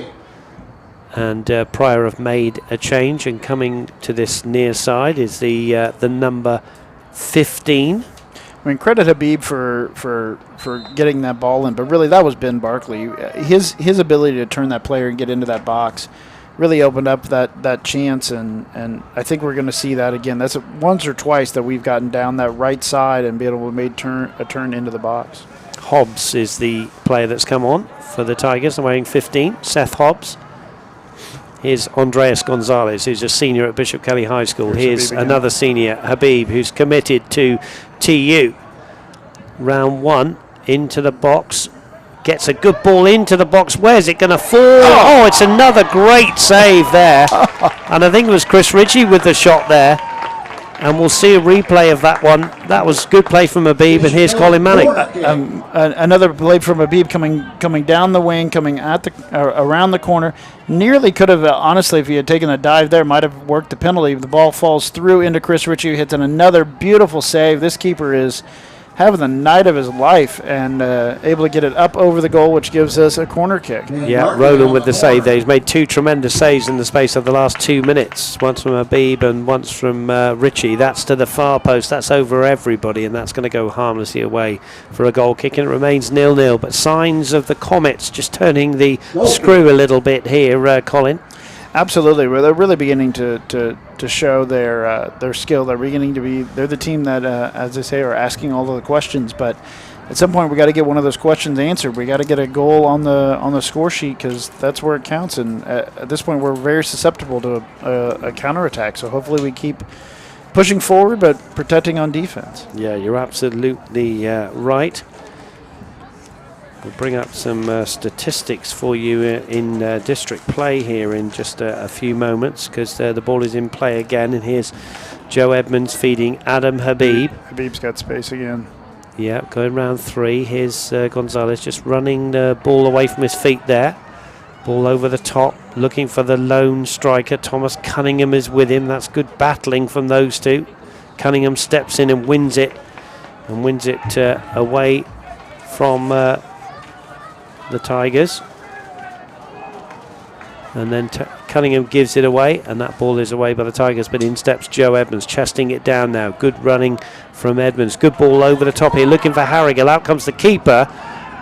And Pryor have made a change, and coming to this near side is the number 15. I mean, credit Habib for getting that ball in, but really that was Ben Barkley. His ability to turn that player and get into that box really opened up that chance, and I think we're going to see that again. That's once or twice that we've gotten down that right side and been able to make a turn into the box. Hobbs is the player that's come on for the Tigers, wearing 15, Seth Hobbs. Here's Andreas Gonzalez, who's a senior at Bishop Kelly High School. Here's another senior, Habib, who's committed to TU. Round 1, into the box. Gets a good ball into the box. Where's it going to fall? Oh, it's another great save there. And I think it was Chris Ritchie with the shot there. And we'll see a replay of that one. That was good play from Habib, and here's Colin Manning. Another play from Habib coming down the wing, coming at around the corner. Nearly could have, honestly, if he had taken a dive there, might have worked the penalty. The ball falls through into Chris Ritchie, who hits another beautiful save. This keeper is having the night of his life and able to get it up over the goal, which gives us a corner kick. Yeah, Roland with the save there. He's made 2 tremendous saves in the space of the last 2 minutes. Once from Habib and once from Ritchie. That's to the far post. That's over everybody, and that's going to go harmlessly away for a goal kick, and it remains 0-0. But signs of the Comets just turning the screw a little bit here, Colin. Absolutely, well, they're really beginning to show their skill. They're beginning to be. They're the team that, as they say, are asking all of the questions. But at some point, we got to get one of those questions answered. We got to get a goal on the score sheet, because that's where it counts. And at this point, we're very susceptible to a counterattack. So hopefully, we keep pushing forward, but protecting on defense. Yeah, you're absolutely right. We'll bring up some statistics for you in district play here in just a few moments, because the ball is in play again. And here's Joe Edmonds feeding Adam Habib. Habib's got space again. Yeah, going round 3. Here's Gonzalez just running the ball away from his feet there. Ball over the top, looking for the lone striker. Thomas Cunningham is with him. That's good battling from those two. Cunningham steps in and wins it away from the Tigers. And then Cunningham gives it away, and that ball is away by the Tigers, but in steps Joe Edmonds, chesting it down now. Good running from Edmonds. Good ball over the top here, looking for Harrigill. Out comes the keeper,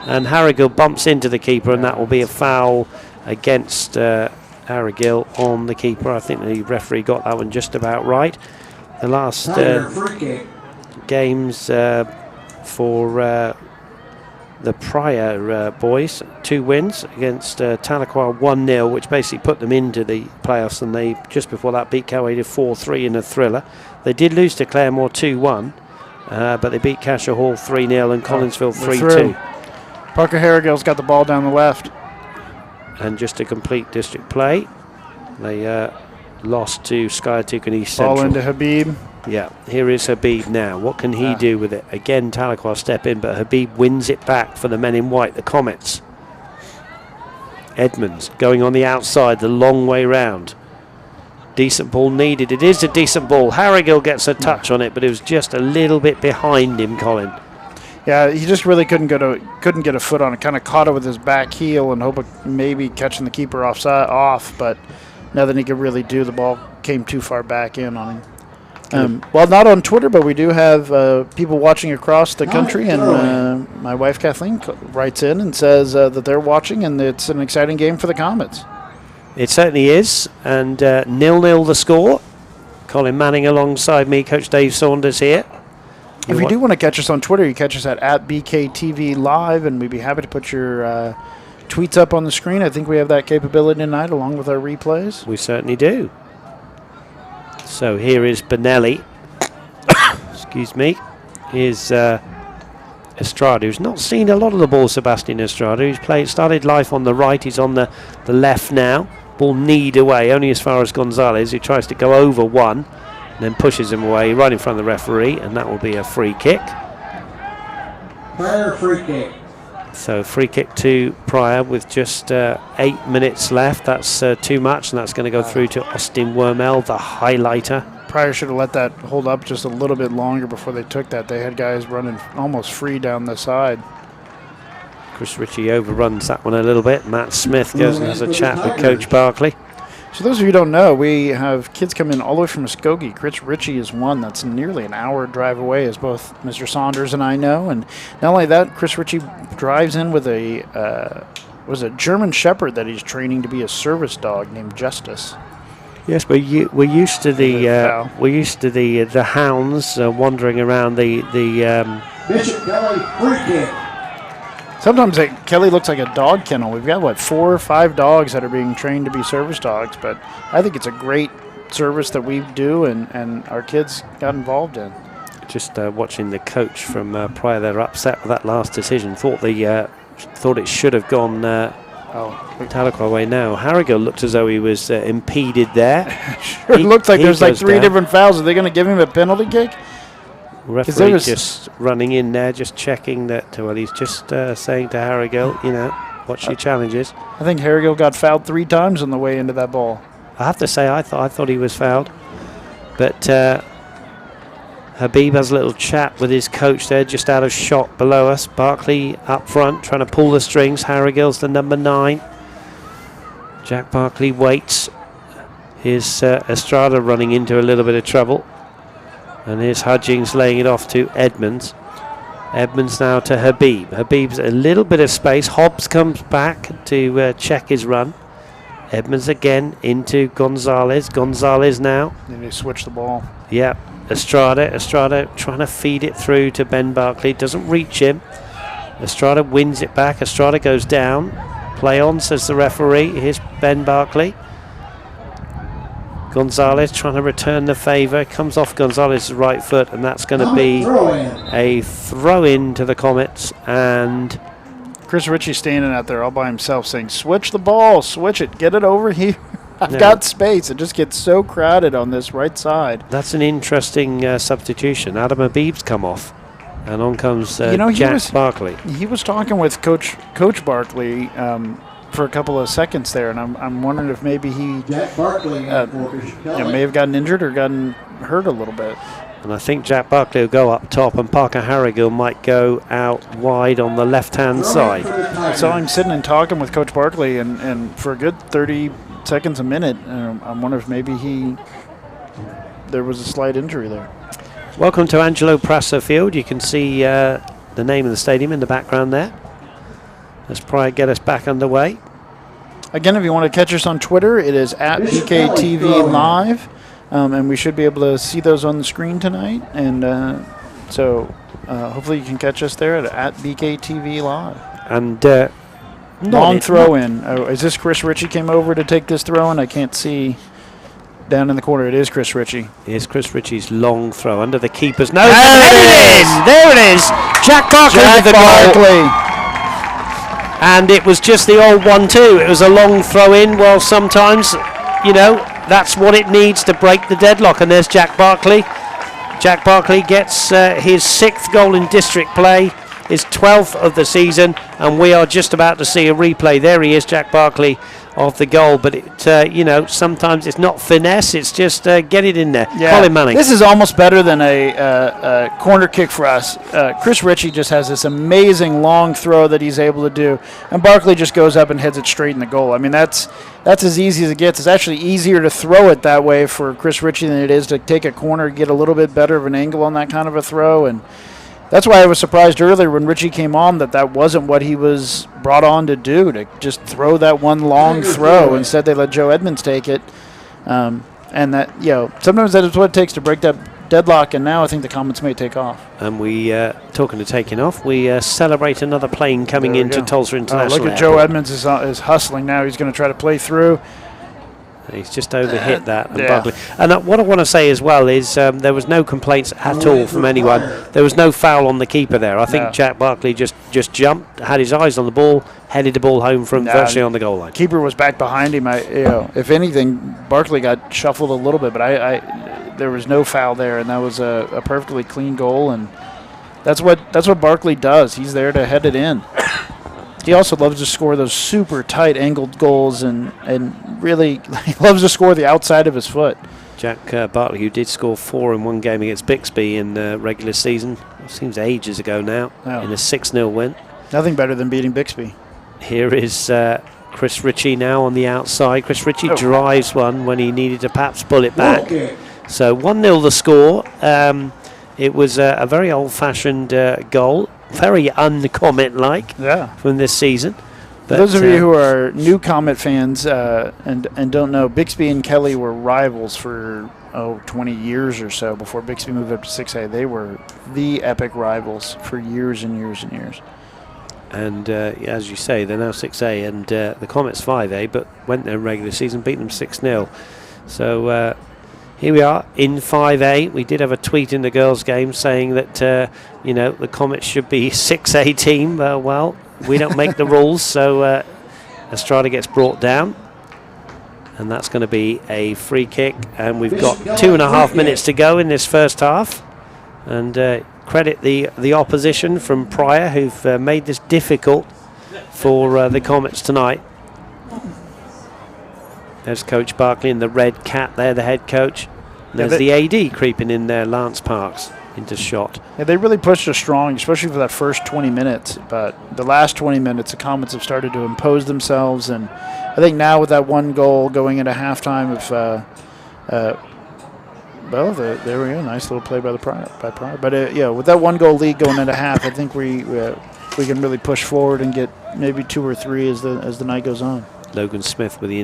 and Harrigill bumps into the keeper, and that will be a foul against Harrigill on the keeper. I think the referee got that one just about right. The last games for the Pryor boys, 2 wins against Tahlequah 1-0, which basically put them into the playoffs, and they just before that beat Coway 4-3 in a thriller. They did lose to Claremore 2-1, but they beat Cashel Hall 3-0 and Collinsville 3-2. Parker Harrigill's got the ball down the left. And just a complete district play. They lost to Skiatook and East Central. Ball into Habib. Yeah, here is Habib now. What can he do with it? Again, Tahlequah step in, but Habib wins it back for the men in white, the Comets. Edmonds going on the outside, the long way round. Decent ball needed. It is a decent ball. Harrigill gets a touch on it, but it was just a little bit behind him, Colin. Yeah, he just really couldn't get a foot on it. Kind of caught it with his back heel and hope of maybe catching the keeper off, but nothing he could really do. The ball came too far back in on him. Well, not on Twitter, but we do have people watching across the country, and my wife Kathleen writes in and says that they're watching, and it's an exciting game for the Comets. It certainly is, and 0-0 the score. Colin Manning alongside me, Coach Dave Saunders here. If you do want to catch us on Twitter, you catch us at BKTV Live, and we'd be happy to put your tweets up on the screen. I think we have that capability tonight, along with our replays. We certainly do. So here is Benelli. Excuse me. Here's Estrada, who's not seen a lot of the ball, Sebastian Estrada. He's started life on the right. He's on the left now. Ball kneed away, only as far as Gonzalez, who tries to go over one, and then pushes him away right in front of the referee, and that will be a free kick. Pryor free kick. So free kick to Pryor with just 8 minutes left. That's too much, and that's going to go through to Austin Wormel, the highlighter. Pryor should have let that hold up just a little bit longer before they took that. They had guys running almost free down the side. Chris Ritchie overruns that one a little bit. Matt Smith goes and has a chat with Coach Barkley. So those of you who don't know, we have kids come in all the way from Muskogee. Chris Ritchie is one that's nearly an hour drive away, as both Mr. Saunders and I know. And not only that, Chris Ritchie drives in with a German Shepherd that he's training to be a service dog named Justice. Yes, we're used to the hounds wandering around the Bishop Kelly free kick. Sometimes Kelly looks like a dog kennel. We've got, 4 or 5 dogs that are being trained to be service dogs, but I think it's a great service that we do and our kids got involved in. Just watching the coach from Pryor, they're upset with that last decision. Thought it should have gone Tahlequah way now. Harrigill looked as though he was impeded there. Sure, it looked like there's 3 different fouls. Are they going to give him a penalty kick? Referee just running in there, just checking that. Well, he's just saying to Harrigill, watch your challenges. I think Harrigill got fouled 3 times on the way into that ball. I have to say, I thought he was fouled, but Habib has a little chat with his coach there, just out of shot below us. Barkley up front, trying to pull the strings. Harrigill's the number 9. Jack Barkley waits. Here's Estrada running into a little bit of trouble. And here's Hudgings laying it off to Edmonds. Edmonds now to Habib. Habib's a little bit of space. Hobbs comes back to check his run. Edmonds again into Gonzalez. Gonzalez now. Then they switch the ball. Yeah. Estrada trying to feed it through to Ben Barkley. Doesn't reach him. Estrada wins it back. Estrada goes down. Play on, says the referee. Here's Ben Barkley. Gonzalez trying to return the favour. Comes off Gonzalez's right foot, and that's going to be a throw-in to the Comets. And Chris Ritchie standing out there all by himself saying, switch the ball, switch it, get it over here. I've got space. It just gets so crowded on this right side. That's an interesting substitution. Adam Habib's come off, and on comes Jack Barkley. He was talking with Coach Barkley for a couple of seconds there, and I'm wondering if maybe he Jack Barkley may have gotten injured or gotten hurt a little bit. And I think Jack Barkley will go up top, and Parker Harrigill might go out wide on the left-hand side. So I'm sitting and talking with Coach Barkley, and for a good 30 seconds a minute, I wonder if maybe there was a slight injury there. Welcome to Angelo Prasso Field. You can see the name of the stadium in the background there. Let's Pryor get us back underway. Again, if you want to catch us on Twitter, it is at BKTV Live. And we should be able to see those on the screen tonight. And so hopefully you can catch us there at BKTV Live. And long throw in. Oh, is this Chris Ritchie came over to take this throw in? I can't see down in the corner. It is Chris Ritchie. Here's Chris Ritchie's long throw under the keeper's nose. There it is. Jack Barkley with the goal. And it was just the old 1-2. It was a long throw in. Well, sometimes, that's what it needs to break the deadlock. And there's Jack Barkley. Jack Barkley gets his 6th goal in district play, his 12th of the season, and we are just about to see a replay. There he is, Jack Barkley, of the goal. But it, sometimes it's not finesse; it's just get it in there. Yeah. Colin Manning. This is almost better than a corner kick for us. Chris Ritchie just has this amazing long throw that he's able to do, and Barkley just goes up and heads it straight in the goal. I mean, that's as easy as it gets. It's actually easier to throw it that way for Chris Ritchie than it is to take a corner, get a little bit better of an angle on that kind of a throw. And that's why I was surprised earlier when Ritchie came on that wasn't what he was brought on to do, to just throw that one long throw. Instead, they let Joe Edmonds take it. And that, sometimes that is what it takes to break that deadlock, and now I think the Comets may take off. And we, talking to taking off, we celebrate another plane coming into Tulsa International Look at Airport. Joe Edmonds is hustling now. He's going to try to play through. He's just overhit that. And what I want to say as well is there was no complaints at all from anyone. There was no foul on the keeper there. I think Jack Barkley just jumped, had his eyes on the ball, headed the ball home from virtually on the goal line. Keeper was back behind him. If anything, Barkley got shuffled a little bit, but there was no foul there, and that was a perfectly clean goal. And that's what Barkley does. He's there to head it in. He also loves to score those super tight angled goals, and really he loves to score the outside of his foot. Jack Barkley, who did score 4 in one game against Bixby in the regular season, it seems ages ago now, in a 6-0 win. Nothing better than beating Bixby. Here is Chris Ritchie now on the outside. Chris Ritchie drives one when he needed to perhaps pull it back. So 1-0 the score. It was a very old-fashioned goal. Very un-Comet-like from this season. For those of you who are new Comet fans and don't know, Bixby and Kelly were rivals for 20 years or so before Bixby moved up to 6A. They were the epic rivals for years and years and years. And as you say, they're now 6A, and the Comets 5A, but went there in regular season, beat them 6-0. So here we are in 5A. We did have a tweet in the girls' game saying that the Comets should be 6A team. Well, we don't make the rules, so Estrada gets brought down, and that's going to be a free kick. And we've got 2.5 minutes to go in this first half. And credit the opposition from Pryor, who've made this difficult for the Comets tonight. There's Coach Barkley in the red cap there, the head coach. And there's the AD creeping in there, Lance Parks, into shot. Yeah, they really pushed us strong, especially for that first 20 minutes. But the last 20 minutes, the Comets have started to impose themselves. And I think now with that one goal going into halftime, there we go, nice little play by Pryor. But with that one goal lead going into half, I think we can really push forward and get maybe 2 or 3 as the night goes on. Logan Smith with the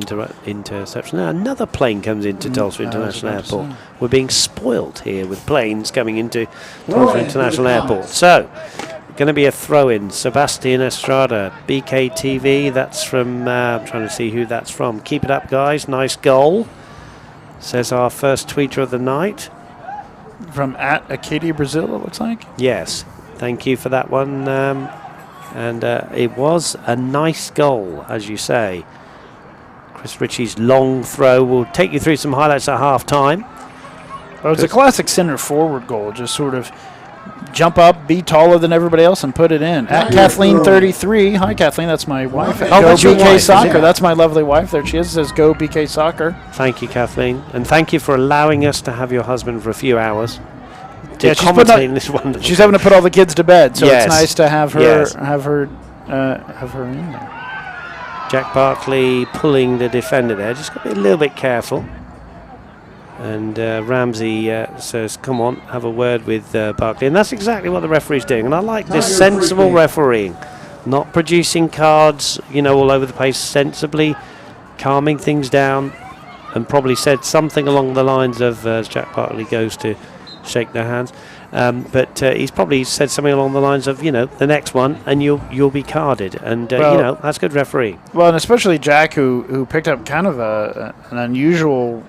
interception. Now another plane comes into Tulsa International Airport. We're being spoiled here with planes coming into Tulsa International Airport. So, going to be a throw-in. Sebastian Estrada, BKTV. That's from, I'm trying to see who that's from. Keep it up, guys. Nice goal, says our first tweeter of the night. From at Acadia, Brazil, it looks like. Yes. Thank you for that one. And it was a nice goal, as you say. Chris Ritchie's long throw. We'll take you through some highlights at half-time. Well, it was a classic center-forward goal, just sort of jump up, be taller than everybody else, and put it in. At Kathleen33. Hi, Kathleen. That's my wife. Go that's your BK wife, Soccer. That's my lovely wife. There she is. It says Go BK Soccer. Thank you, Kathleen. And thank you for allowing us to have your husband for a few hours. Yeah, she's having to put all the kids to bed, so it's nice to have her have her in there. Jack Barkley pulling the defender there. Just got to be a little bit careful. And Ramsey says, come on, have a word with Barkley. And that's exactly what the referee's doing. And I like this sensible refereeing. Not producing cards, all over the place, sensibly calming things down. And probably said something along the lines of, as Jack Barkley goes to shake their hands. But he's probably said something along the lines of, the next one, and you'll be carded. And, that's good refereeing. Well, and especially Jack, who picked up kind of an unusual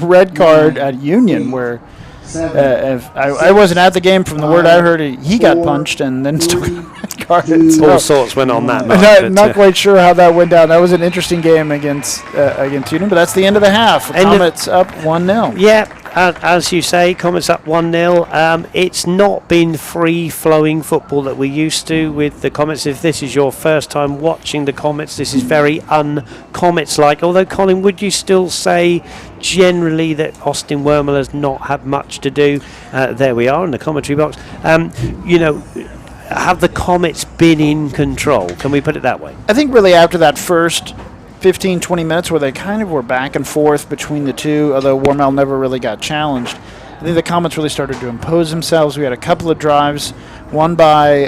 red card at Union, where if I wasn't at the game, from the word I heard, he got punched and then still red carded. So all sorts went on that night. Not quite sure how that went down. That was an interesting game against Union, but that's the end of the half. Comets up 1-0. Yeah. As you say, Comets up 1-0. It's not been free-flowing football that we're used to with the Comets. If this is your first time watching the Comets, this is very un-Comets-like. Although, Colin, would you still say generally that Austin Wormel has not had much to do? There we are in the commentary box. Have the Comets been in control? Can we put it that way? I think really after that first 15, 20 minutes where they kind of were back and forth between the two, although Wormel never really got challenged, I think the Comets really started to impose themselves. We had a couple of drives, one by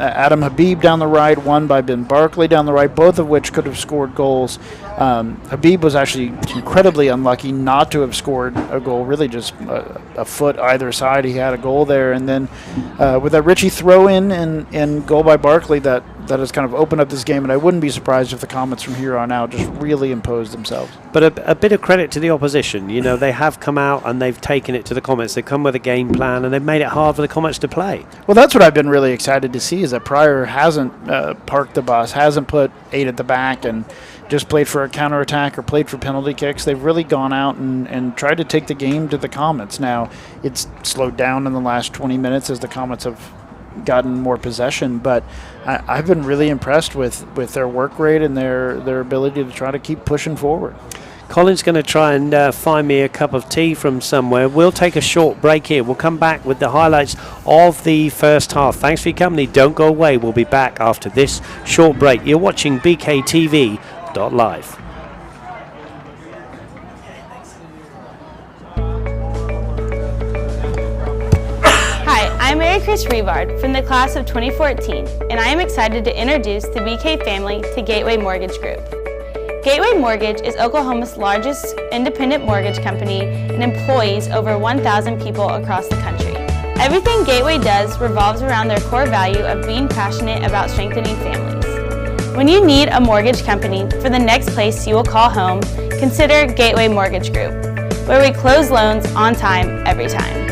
Adam Habib down the right, one by Ben Barkley down the right, both of which could have scored goals. Habib was actually incredibly unlucky not to have scored a goal, really just a foot either side. He had a goal there. And then with that Richie throw-in and goal by Barkley, that has kind of opened up this game, and I wouldn't be surprised if the Comets from here on out just really imposed themselves. But a bit of credit to the opposition. They have come out and they've taken it to the Comets. They've come with a game plan, and they've made it hard for the Comets to play. Well, that's what I've been really excited to see, is that Pryor hasn't parked the bus, hasn't put 8 at the back and just played for a counterattack or played for penalty kicks. They've really gone out and tried to take the game to the Comets. Now, it's slowed down in the last 20 minutes as the Comets have gotten more possession, but I've been really impressed with their work rate and their ability to try to keep pushing forward. Colin's going to try and find me a cup of tea from somewhere. We'll take a short break here. We'll come back with the highlights of the first half. Thanks for your company. Don't go away. We'll be back after this short break. You're watching BKTV.live. I'm Mary Chris Revard from the class of 2014, and I am excited to introduce the BK family to Gateway Mortgage Group. Gateway Mortgage is Oklahoma's largest independent mortgage company and employs over 1,000 people across the country. Everything Gateway does revolves around their core value of being passionate about strengthening families. When you need a mortgage company for the next place you will call home, consider Gateway Mortgage Group, where we close loans on time, every time.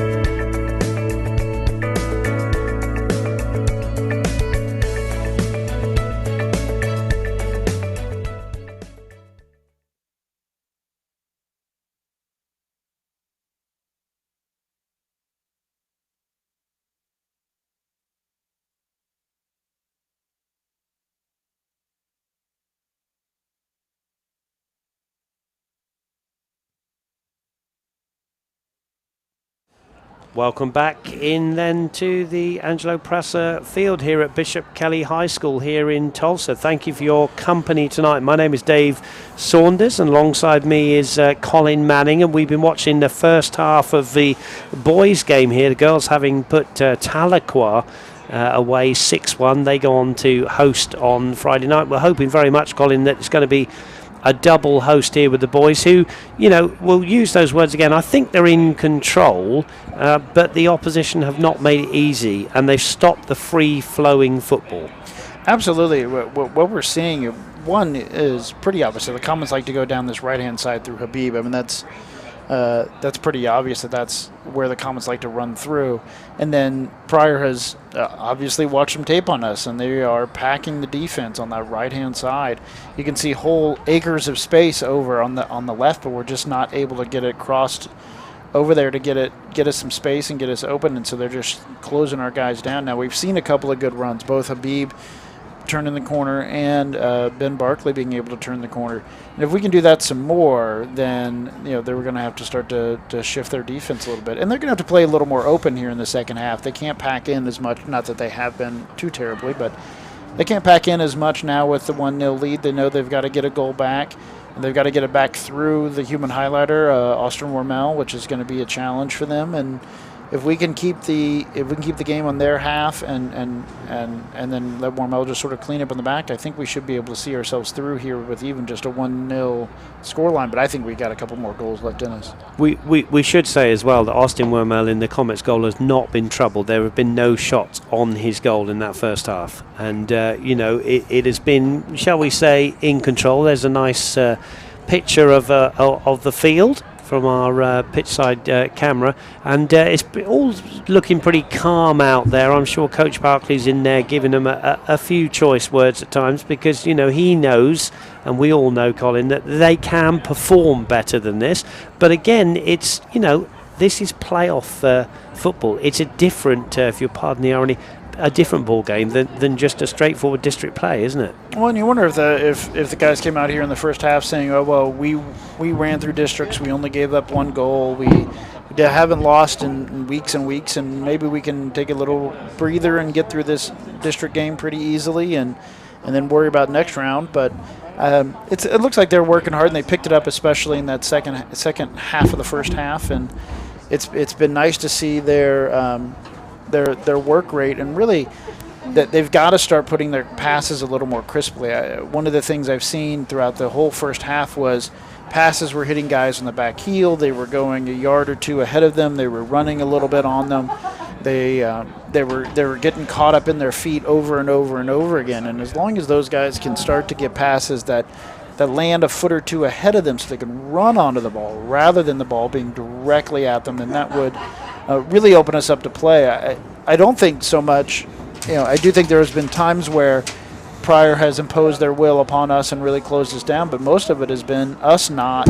Welcome back in then to the Angelo Prasser Field here at Bishop Kelly High School here in Tulsa. Thank you for your company tonight. My name is Dave Saunders, and alongside me is Colin Manning, and we've been watching the first half of the boys' game here. The girls having put Tahlequah away 6-1. They go on to host on Friday night. We're hoping very much, Colin, that it's going to be a double host here with the boys who, will use those words again. I think they're in control, but the opposition have not made it easy, and they've stopped the free-flowing football. Absolutely. What we're seeing, one is pretty obvious. The Comets like to go down this right-hand side through Habib. I mean, that's pretty obvious that's where the Comets like to run through. And then Pryor has obviously watched some tape on us, and they are packing the defense on that right-hand side. You can see whole acres of space over on the left, but we're just not able to get it crossed over there to get us some space and get us open, and so they're just closing our guys down. Now we've seen a couple of good runs, both Habib turning the corner and Ben Barkley being able to turn the corner. And if we can do that some more, then they're going to have to start to shift their defense a little bit, and they're going to have to play a little more open here in the second half. They can't pack in as much, not that they have been too terribly, but they can't pack in as much now with the 1-0 lead. They know they've got to get a goal back, and they've got to get it back through the human highlighter, Austin Wormel, which is going to be a challenge for them. And if we can keep the game on their half and then let Wormel just sort of clean up in the back, I think we should be able to see ourselves through here with even just a 1-0 scoreline. But I think we got a couple more goals left in us. We should say as well that Austin Wormel in the Comets goal has not been troubled. There have been no shots on his goal in that first half, and it has been, shall we say, in control. There's a nice picture of the field from our pitch side camera, and it's all looking pretty calm out there. I'm sure Coach Barkley's in there giving them a few choice words at times, because he knows, and we all know, Colin, that they can perform better than this. But again, it's this is playoff football. It's a different, if you'll pardon the irony, a different ball game than just a straightforward district play, isn't it? Well, and you wonder if the guys came out here in the first half saying, "Oh well, we ran through districts. We only gave up one goal. We haven't lost in weeks and weeks, and maybe we can take a little breather and get through this district game pretty easily, and then worry about next round." But it looks like they're working hard, and they picked it up, especially in that second half of the first half, and it's been nice to see their work rate, and really that they've got to start putting their passes a little more crisply. One of the things I've seen throughout the whole first half was passes were hitting guys on the back heel. They were going a yard or two ahead of them. They were running a little bit on them. They were getting caught up in their feet over and over and over again. And as long as those guys can start to get passes that land a foot or two ahead of them so they can run onto the ball rather than the ball being directly at them, then that would really open us up to play. I don't think so much. I do think there has been times where Pryor has imposed their will upon us and really closed us down, but most of it has been us not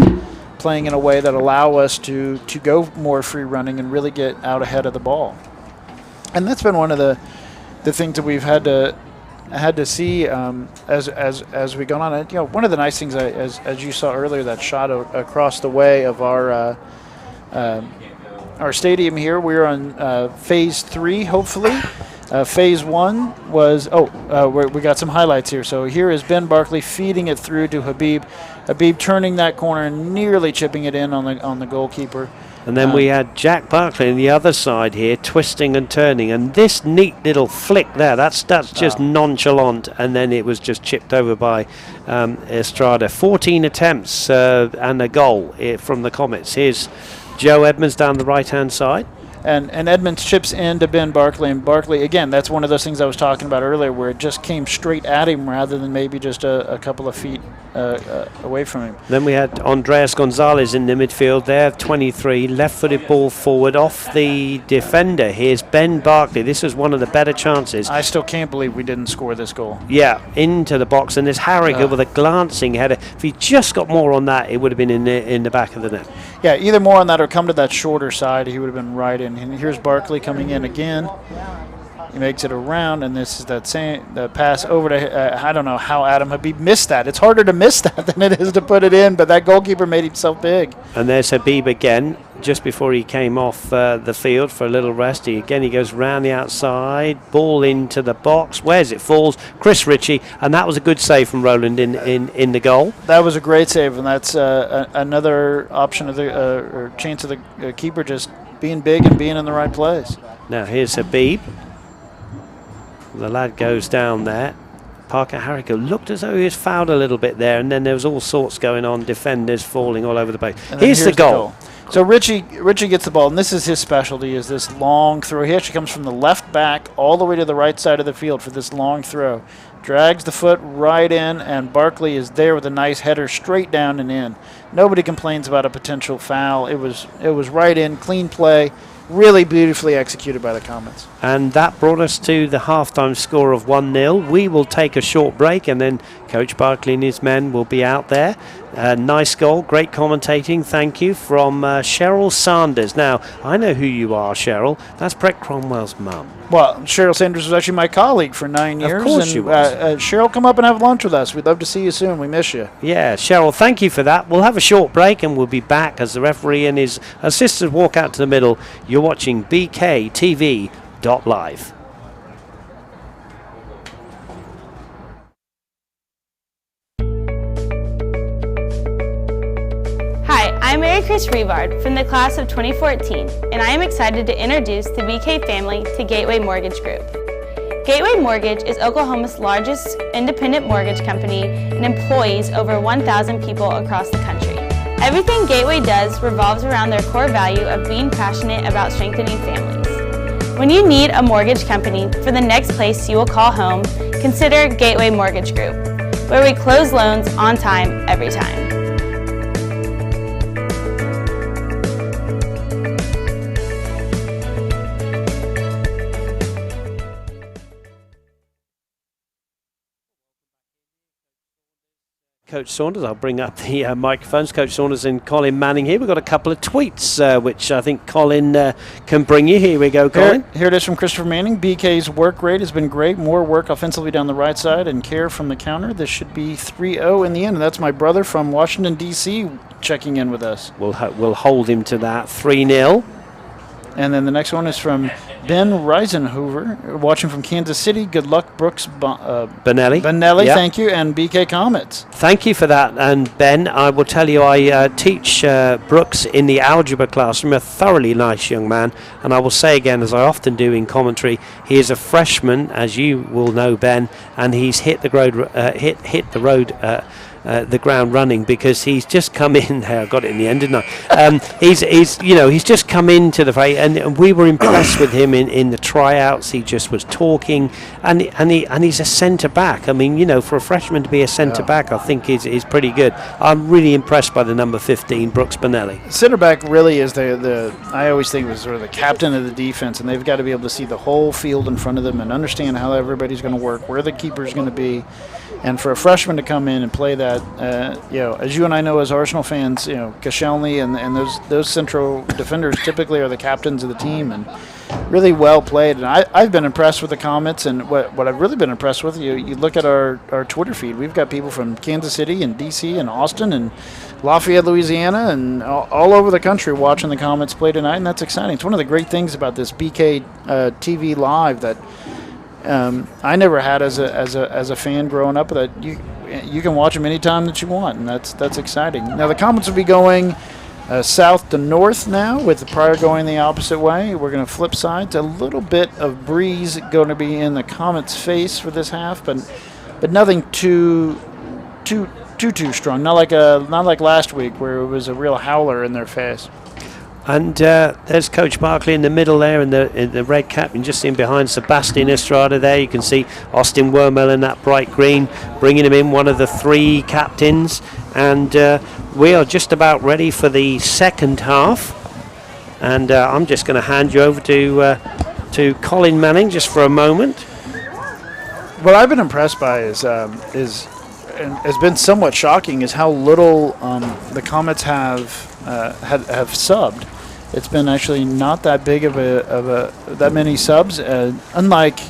playing in a way that allow us to go more free running and really get out ahead of the ball. And that's been one of the things that we've had to see as we go on. One of the nice things, as you saw earlier, that shot across the way of our stadium here. We're on phase 3, hopefully. Phase 1 was, we got some highlights here. So here is Ben Barkley feeding it through to Habib. Habib turning that corner and nearly chipping it in on the goalkeeper. And then we had Jack Barkley on the other side here, twisting and turning. And this neat little flick there, that's just nonchalant. And then it was just chipped over by Estrada. 14 attempts and a goal from the Comets. Here's Joe Edmonds down the right-hand side. And Edmonds chips into Ben Barkley. And Barkley, again, that's one of those things I was talking about earlier, where it just came straight at him rather than maybe just a couple of feet away from him. Then we had Andreas Gonzalez in the midfield there, 23, left-footed ball forward off the defender. Here's Ben Barkley. This was one of the better chances. I still can't believe we didn't score this goal. Yeah, into the box, and there's Harrigan with a glancing header. If he just got more on that, it would have been in the back of the net. Yeah, either more on that or come to that shorter side. He would have been right in. And here's Barkley coming in again. He makes it around, and this is the pass over to, I don't know how Adam Habib missed that. It's harder to miss that than it is to put it in, but that goalkeeper made himself big. And there's Habib again, just before he came off the field for a little rest. He goes round the outside, ball into the box. Where's it falls? Chris Ritchie, and that was a good save from Roland in the goal. That was a great save, and that's another option of or chance of the keeper just being big and being in the right place. Now here's Habib. The lad goes down there. Parker Harrigan looked as though he was fouled a little bit there, and then there was all sorts going on, defenders falling all over the place. Here's the goal. So Ritchie gets the ball, and this is his specialty, is this long throw. He actually comes from the left back all the way to the right side of the field for this long throw. Drags the foot right in, and Barkley is there with a nice header straight down and in. Nobody complains about a potential foul. It was right in, clean play. Really beautifully executed by the Comets. And that brought us to the halftime score of 1-0. We will take a short break, and then Coach Barkley and his men will be out there Nice goal, great commentating, thank you, from Cheryl Sanders. Now, I know who you are, Cheryl. That's Brett Cromwell's mum. Well, Cheryl Sanders was actually my colleague for 9 years. Of course she was. Cheryl, come up and have lunch with us. We'd love to see you soon. We miss you. Yeah, Cheryl, thank you for that. We'll have a short break and we'll be back as the referee and his assistants walk out to the middle. You're watching BKTV.live. Hi, I'm Mary Chris Revard from the class of 2014, and I am excited to introduce the BK family to Gateway Mortgage Group. Gateway Mortgage is Oklahoma's largest independent mortgage company and employs over 1,000 people across the country. Everything Gateway does revolves around their core value of being passionate about strengthening families. When you need a mortgage company for the next place you will call home, consider Gateway Mortgage Group, where we close loans on time, every time. Coach Saunders, I'll bring up the microphones. Coach Saunders and Colin Manning here. We've got a couple of tweets, which I think Colin can bring you. Here we go, Colin. Here it is from Christopher Manning. BK's work rate has been great. More work offensively down the right side and care from the counter. This should be 3-0 in the end. And that's my brother from Washington, D.C. checking in with us. We'll hold him to that. 3-0. And then the next one is from Ben Reisenhover, watching from Kansas City. Good luck, Brooks. Benelli. Benelli, Yep. Thank you, and BK Comets. Thank you for that. And Ben, I will tell you, I teach Brooks in the algebra classroom, a thoroughly nice young man. And I will say again, as I often do in commentary, he is a freshman, as you will know, Ben, and he's hit the ground running, because he's just come in. I got it in the end, didn't I? He's just come into the fight, and we were impressed with him in the tryouts. He just was talking, and he's a centre back. I mean, for a freshman to be a centre back, I think is pretty good. I'm really impressed by the number 15, Brooks Benelli. Centre back really is the I always think was sort of the captain of the defense, and they've got to be able to see the whole field in front of them and understand how everybody's going to work, where the keeper's going to be. And for a freshman to come in and play that, as you and I know as Arsenal fans, Koscielny and those central defenders typically are the captains of the team, and really well played. And I've been impressed with the Comets, and what I've really been impressed with, you look at our Twitter feed, we've got people from Kansas City and D.C. and Austin and Lafayette, Louisiana, and all over the country watching the Comets play tonight, and that's exciting. It's one of the great things about this BK TV Live that I never had as a fan growing up, that you can watch them anytime that you want, and that's exciting. Now the Comets will be going south to north now, with the Pryor going the opposite way. We're going to flip sides. A little bit of breeze going to be in the Comets' face for this half, but nothing too strong. Not like last week, where it was a real howler in their face. And there's Coach Barkley in the middle there in the red cap. You can just see him behind Sebastian Estrada there. You can see Austin Wormel in that bright green, bringing him in, one of the three captains. And we are just about ready for the second half. And I'm just going to hand you over to Colin Manning just for a moment. What I've been impressed by is and has been somewhat shocking, is how little the Comets have subbed. It's been actually not that big of that many subs. Unlike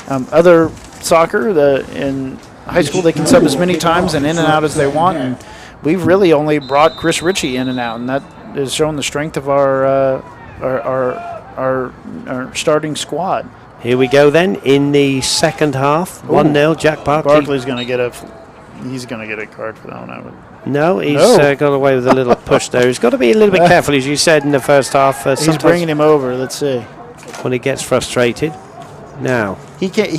other soccer, in high school they can sub as many times and in and out as they want. And we've really only brought Chris Ritchie in and out, and that is showing the strength of our starting squad. Here we go then in the second half. 1-0. Jack Barkley. Barkley's going to get a card for that one, I would. No, he's got away with a little push there. He's got to be a little bit careful, as you said in the first half. He's bringing him over. Let's see. When he gets frustrated. Now he can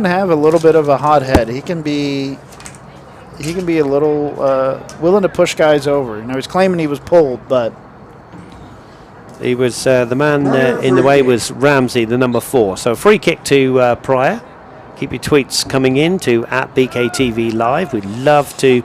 have a little bit of a hot head. He can be a little willing to push guys over. He's claiming he was pulled, but he was the man in the way was Ramsey, the number 4. So free kick to Pryor. Keep your tweets coming in to @BKTV Live. We'd love to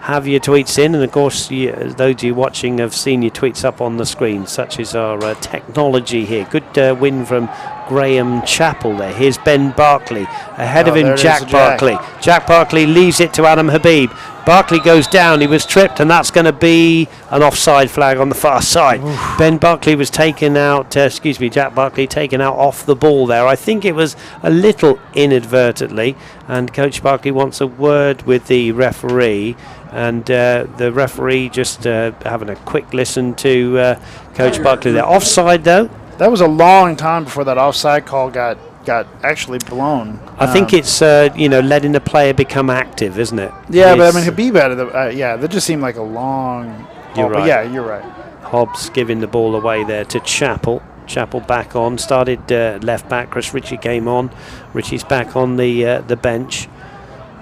have your tweets in, and of course those of you watching have seen your tweets up on the screen. Such is our technology here. Good win from Graham Chappell there. Here's Ben Barkley. Ahead of him, there it is, Jack Barkley. Jack Barkley leaves it to Adam Habib. Barkley goes down. He was tripped, and that's going to be an offside flag on the far side. Oof. Ben Barkley was taken out, Jack Barkley taken out off the ball there. I think it was a little inadvertently, and Coach Barkley wants a word with the referee. And the referee just having a quick listen to Coach Barkley there. Offside, though. That was a long time before that offside call got actually blown. I think it's letting the player become active, isn't it? Yeah, but I mean Habib out of the that just seemed like a long. You're right. Yeah, you're right. Hobbs giving the ball away there to Chappell. Chappell back on. Started left back. Chris Ritchie came on. Ritchie's back on the bench.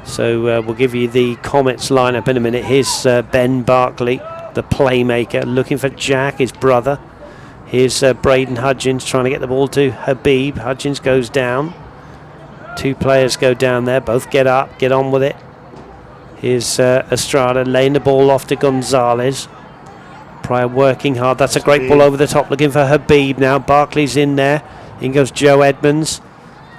So we'll give you the Comets lineup in a minute. Here's Ben Barkley, the playmaker, looking for Jack, his brother. Here's Braden Hudgens trying to get the ball to Habib. Hudgens goes down. Two players go down there. Both get up, get on with it. Here's Estrada laying the ball off to Gonzalez. Pryor working hard. That's a great ball over the top, looking for Habib now. Barkley's in there. In goes Joe Edmonds.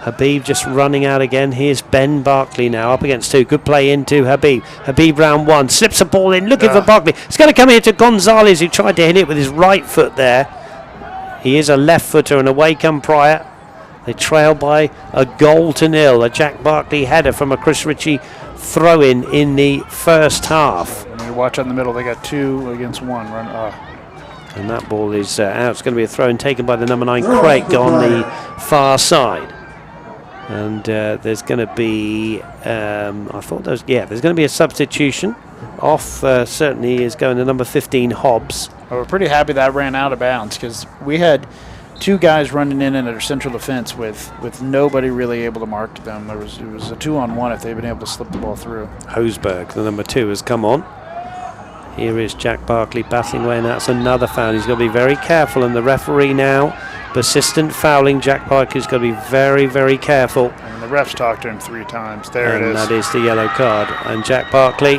Habib just running out again. Here's Ben Barkley now up against two. Good play into Habib. Habib round one. Slips the ball in, looking for Barkley. It's going to come here to Gonzalez, who tried to hit it with his right foot there. He is a left footer, and away come Pryor. They trail by a goal to nil. A Jack Barkley header from a Chris Ritchie throw in the first half. And you watch on the middle, they got 2 against 1. And that ball is out. It's going to be a throw in taken by the number 9 Craig on the far side. And there's going to be, there's going to be a substitution. Off certainly is going to number 15 Hobbs. Well, we're pretty happy that ran out of bounds because we had 2 guys running in our central defense with nobody really able to mark them. It was a 2-on-1 if they'd been able to slip the ball through. Hosberg, the number 2, has come on. Here is Jack Barkley battling away, and that's another foul. He's got to be very careful, and the referee now, persistent fouling. Jack Barkley's got to be very, very careful. And the refs talked to him 3 times. There it is. That is the yellow card. And Jack Barkley,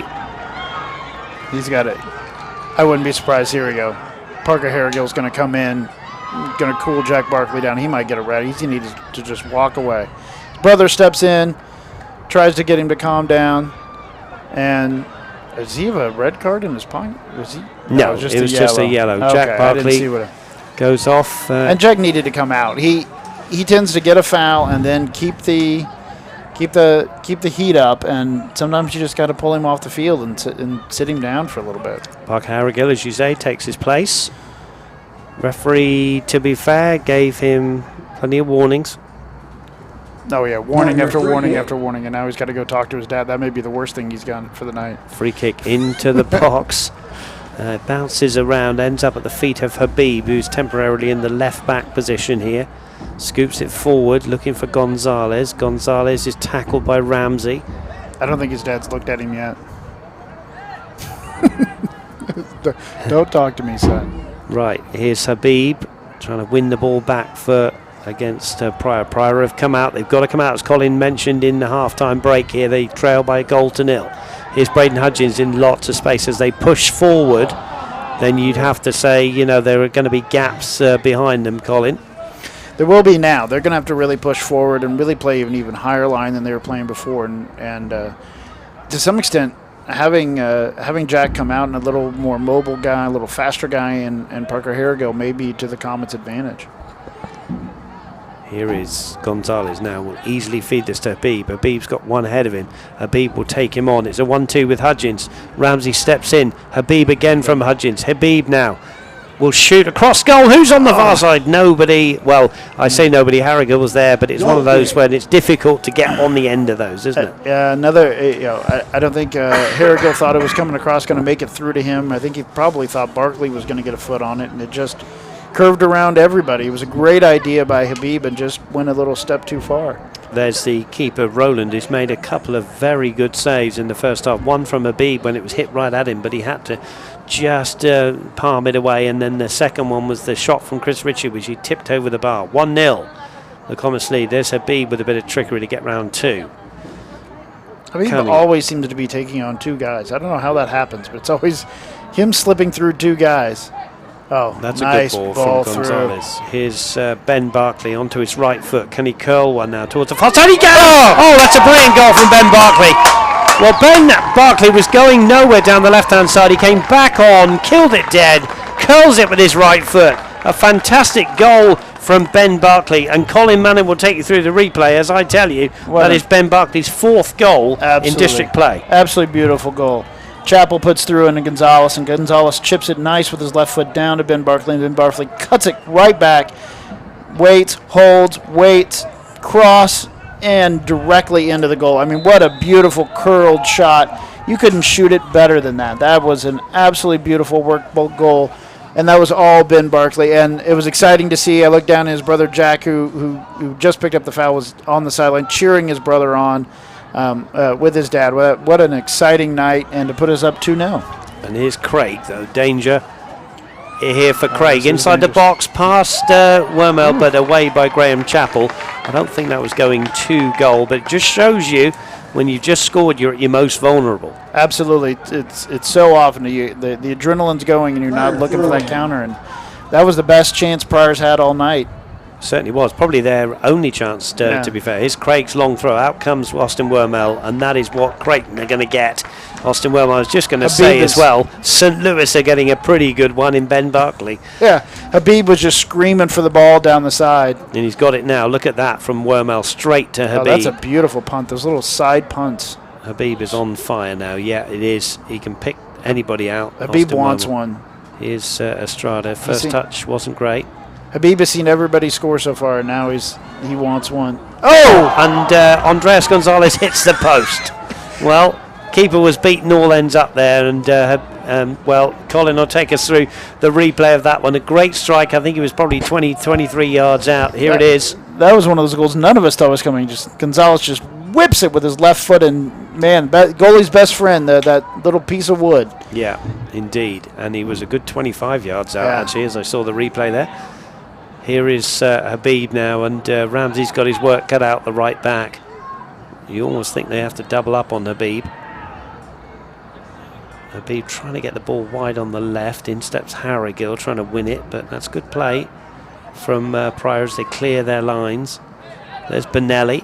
he's got it. I wouldn't be surprised. Here we go. Parker Harrigill's going to come in, going to cool Jack Barkley down. He might get a red. He needs to just walk away. His brother steps in, tries to get him to calm down, and does he have a red card in his pocket? Was he? No, it was just a yellow. Okay, Jack Barkley goes off. And Jack needed to come out. He tends to get a foul and then keep the heat up, and sometimes you just got to pull him off the field and sit him down for a little bit. Parker Harrigill, as you say, takes his place. Referee, to be fair, gave him plenty of warnings. Oh, yeah, warning after warning after warning, and now he's got to go talk to his dad. That may be the worst thing he's done for the night. Free kick into the box. Bounces around, ends up at the feet of Habib, who's temporarily in the left-back position here. Scoops it forward, looking for Gonzalez. Gonzalez is tackled by Ramsey. I don't think his dad's looked at him yet. Don't talk to me, son. Right, here's Habib trying to win the ball back against Pryor. Pryor have come out. They've got to come out, as Colin mentioned in the half-time break here. They trail by a goal to nil. Here's Braden Hudgens in lots of space. As they push forward, then you'd have to say, there are going to be gaps behind them, Colin. There will be now. They're going to have to really push forward and really play an even higher line than they were playing before. And to some extent, having Jack come out and a little more mobile guy, a little faster guy, and Parker Harrigill may be to the Comets' advantage. Here is Gonzalez now, will easily feed this to Habib. Habib's got one ahead of him. Habib will take him on. It's a 1-2 with Hudgens. Ramsey steps in. Habib again from Hudgens. Habib now will shoot across goal. Who's on the far side? Nobody. Well, I say nobody. Harrigill was there, but it's one of those when it's difficult to get on the end of those, isn't it? I don't think Harrigill thought it was coming across, going to make it through to him. I think he probably thought Barkley was going to get a foot on it, and it just curved around everybody. It was a great idea by Habib and just went a little step too far. There's the keeper, Roland, who's made a couple of very good saves in the first half. One from Habib when it was hit right at him, but he had to just palm it away. And then the second one was the shot from Chris Ritchie, which he tipped over the bar. 1-0, the Comets lead. There's Habib with a bit of trickery to get round 2. Habib always seems to be taking on 2 guys. I don't know how that happens, but it's always him slipping through 2 guys. Oh, That's nice a good ball from through. Gonzalez. Here's Ben Barkley onto his right foot. Can he curl one now towards the far side? He can! Oh, that's a brilliant goal from Ben Barkley. Well, Ben Barkley was going nowhere down the left-hand side. He came back on, killed it dead, curls it with his right foot. A fantastic goal from Ben Barkley. And Colin Manning will take you through the replay. As I tell you, that is Ben Barkley's 4th goal in district play. Absolutely beautiful goal. Chappell puts through into Gonzalez, and Gonzalez chips it nice with his left foot down to Ben Barkley, and Ben Barkley cuts it right back, waits, holds, waits, cross, and directly into the goal. I mean, what a beautiful curled shot. You couldn't shoot it better than that. That was an absolutely beautiful workable goal, and that was all Ben Barkley, and it was exciting to see. I looked down at his brother Jack, who just picked up the foul, was on the sideline cheering his brother on. With his dad. What an exciting night, and to put us up 2-0. And here's Craig, though. Danger here for Craig. Inside the box, past Wormel, but away by Graham Chappell. I don't think that was going to goal, but it just shows you when you've just scored, you're at your most vulnerable. Absolutely. It's so often the adrenaline's going, and you're not looking for that counter, and that was the best chance Pryor's had all night. Certainly was. Probably their only chance, to be fair. Here's Craig's long throw. Out comes Austin Wormel, and that is what Creighton are going to get. Austin Wormel, I was just going to say as well, St. Louis are getting a pretty good one in Ben Barkley. Yeah, Habib was just screaming for the ball down the side. And he's got it now. Look at that from Wormel straight to Habib. Oh, that's a beautiful punt. Those little side punts. Habib is on fire now. Yeah, it is. He can pick anybody out. Habib Austin wants Wormel. one. Here's Estrada. First touch wasn't great. Habib has seen everybody score so far, and now he wants one. Oh! And Andreas Gonzalez hits the post. Well, keeper was beaten all ends up there, and Colin will take us through the replay of that one. A great strike. I think he was probably 23 yards out. Here it is. That was one of those goals none of us thought was coming. Just Gonzalez just whips it with his left foot, and man, goalie's best friend, that little piece of wood. Yeah, indeed. And he was a good 25 yards out, actually, as I saw the replay there. Here is Habib now, and Ramsey's got his work cut out the right back. You almost think they have to double up on Habib. Habib trying to get the ball wide on the left. In steps Harrigill trying to win it, but that's good play from Pryor as they clear their lines. There's Benelli.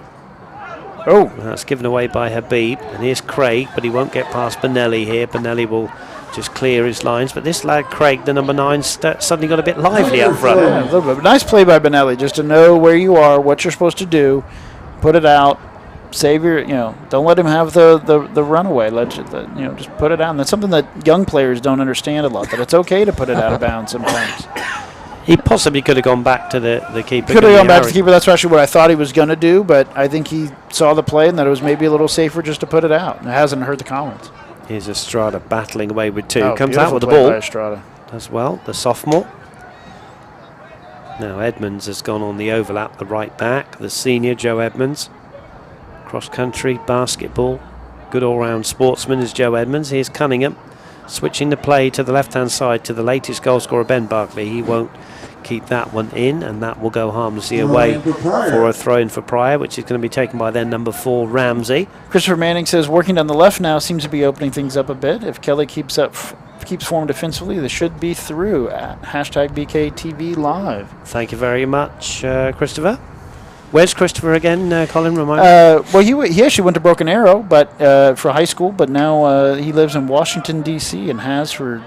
Oh, that's given away by Habib. And here's Craig, but he won't get past Benelli here. Benelli will just clear his lines. But this lad, Craig, the number 9, suddenly got a bit lively up front. Yeah, a little bit. Nice play by Benelli, just to know where you are, what you're supposed to do, put it out, save your, don't let him have the runaway. Just put it out. And that's something that young players don't understand a lot, that it's okay to put it out of bounds sometimes. He possibly could have gone back to the keeper. Could have gone back to the keeper. That's actually what I thought he was going to do, but I think he saw the play and that it was maybe a little safer just to put it out. And it hasn't hurt the Collins. Here's Estrada battling away with 2. Oh, comes out with the play ball by Estrada as well, the sophomore. Now Edmonds has gone on the overlap, the right back, the senior Joe Edmonds. Cross country, basketball, good all-round sportsman is Joe Edmonds. Here's Cunningham switching the play to the left-hand side to the latest goal scorer Ben Barkley. He won't keep that one in, and that will go harmlessly away for a throw-in for Pryor, which is going to be taken by their number 4 Ramsey. Christopher Manning says working down the left now seems to be opening things up a bit. If Kelly keeps form defensively, they should be through at #BKTV Live. Thank you very much, Christopher. Where's Christopher again, Colin? Remind me. Well, he actually went to Broken Arrow, but for high school, but now he lives in Washington D.C. and has for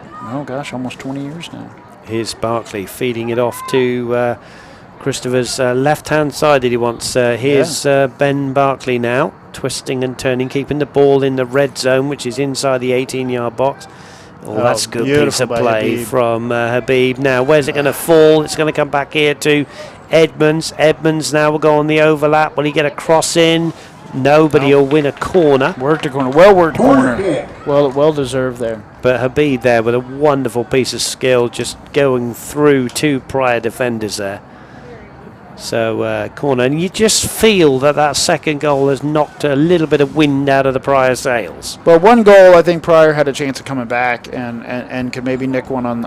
almost 20 years now. Here's Barkley feeding it off to Christopher's left-hand side that he wants. Here's Ben Barkley now, twisting and turning, keeping the ball in the red zone, which is inside the 18-yard box. Oh, that's a good piece of play Habib. from Habib. Now, where's it going to fall? It's going to come back here to Edmonds. Edmonds now will go on the overlap. Will he get a cross in? No, but he'll win a corner. Worked a corner. Well-worked corner. Well deserved there. But Habib there with a wonderful piece of skill, just going through 2 Pryor defenders there. So corner, and you just feel that second goal has knocked a little bit of wind out of the Pryor sails. Well, one goal, I think Pryor had a chance of coming back and could maybe nick one on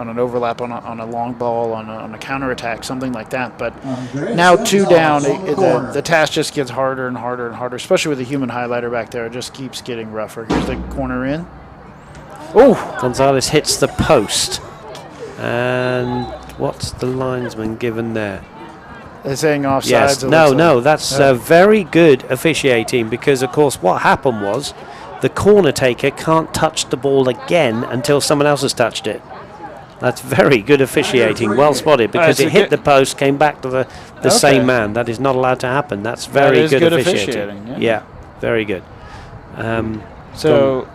an overlap, on a long ball, on a counterattack, something like that. But now 2 down, the task just gets harder and harder and harder, especially with the human highlighter back there. It just keeps getting rougher. Here's the corner in. Oh, Gonzalez hits the post. And what's the linesman given there? they're saying offsides. Yes, no, that's very good officiating, because, of course, what happened was the corner taker can't touch the ball again until someone else has touched it. That's very good officiating, well spotted, because it hit the post, came back to the same man. That is not allowed to happen. That's very good officiating. Yeah, very good. So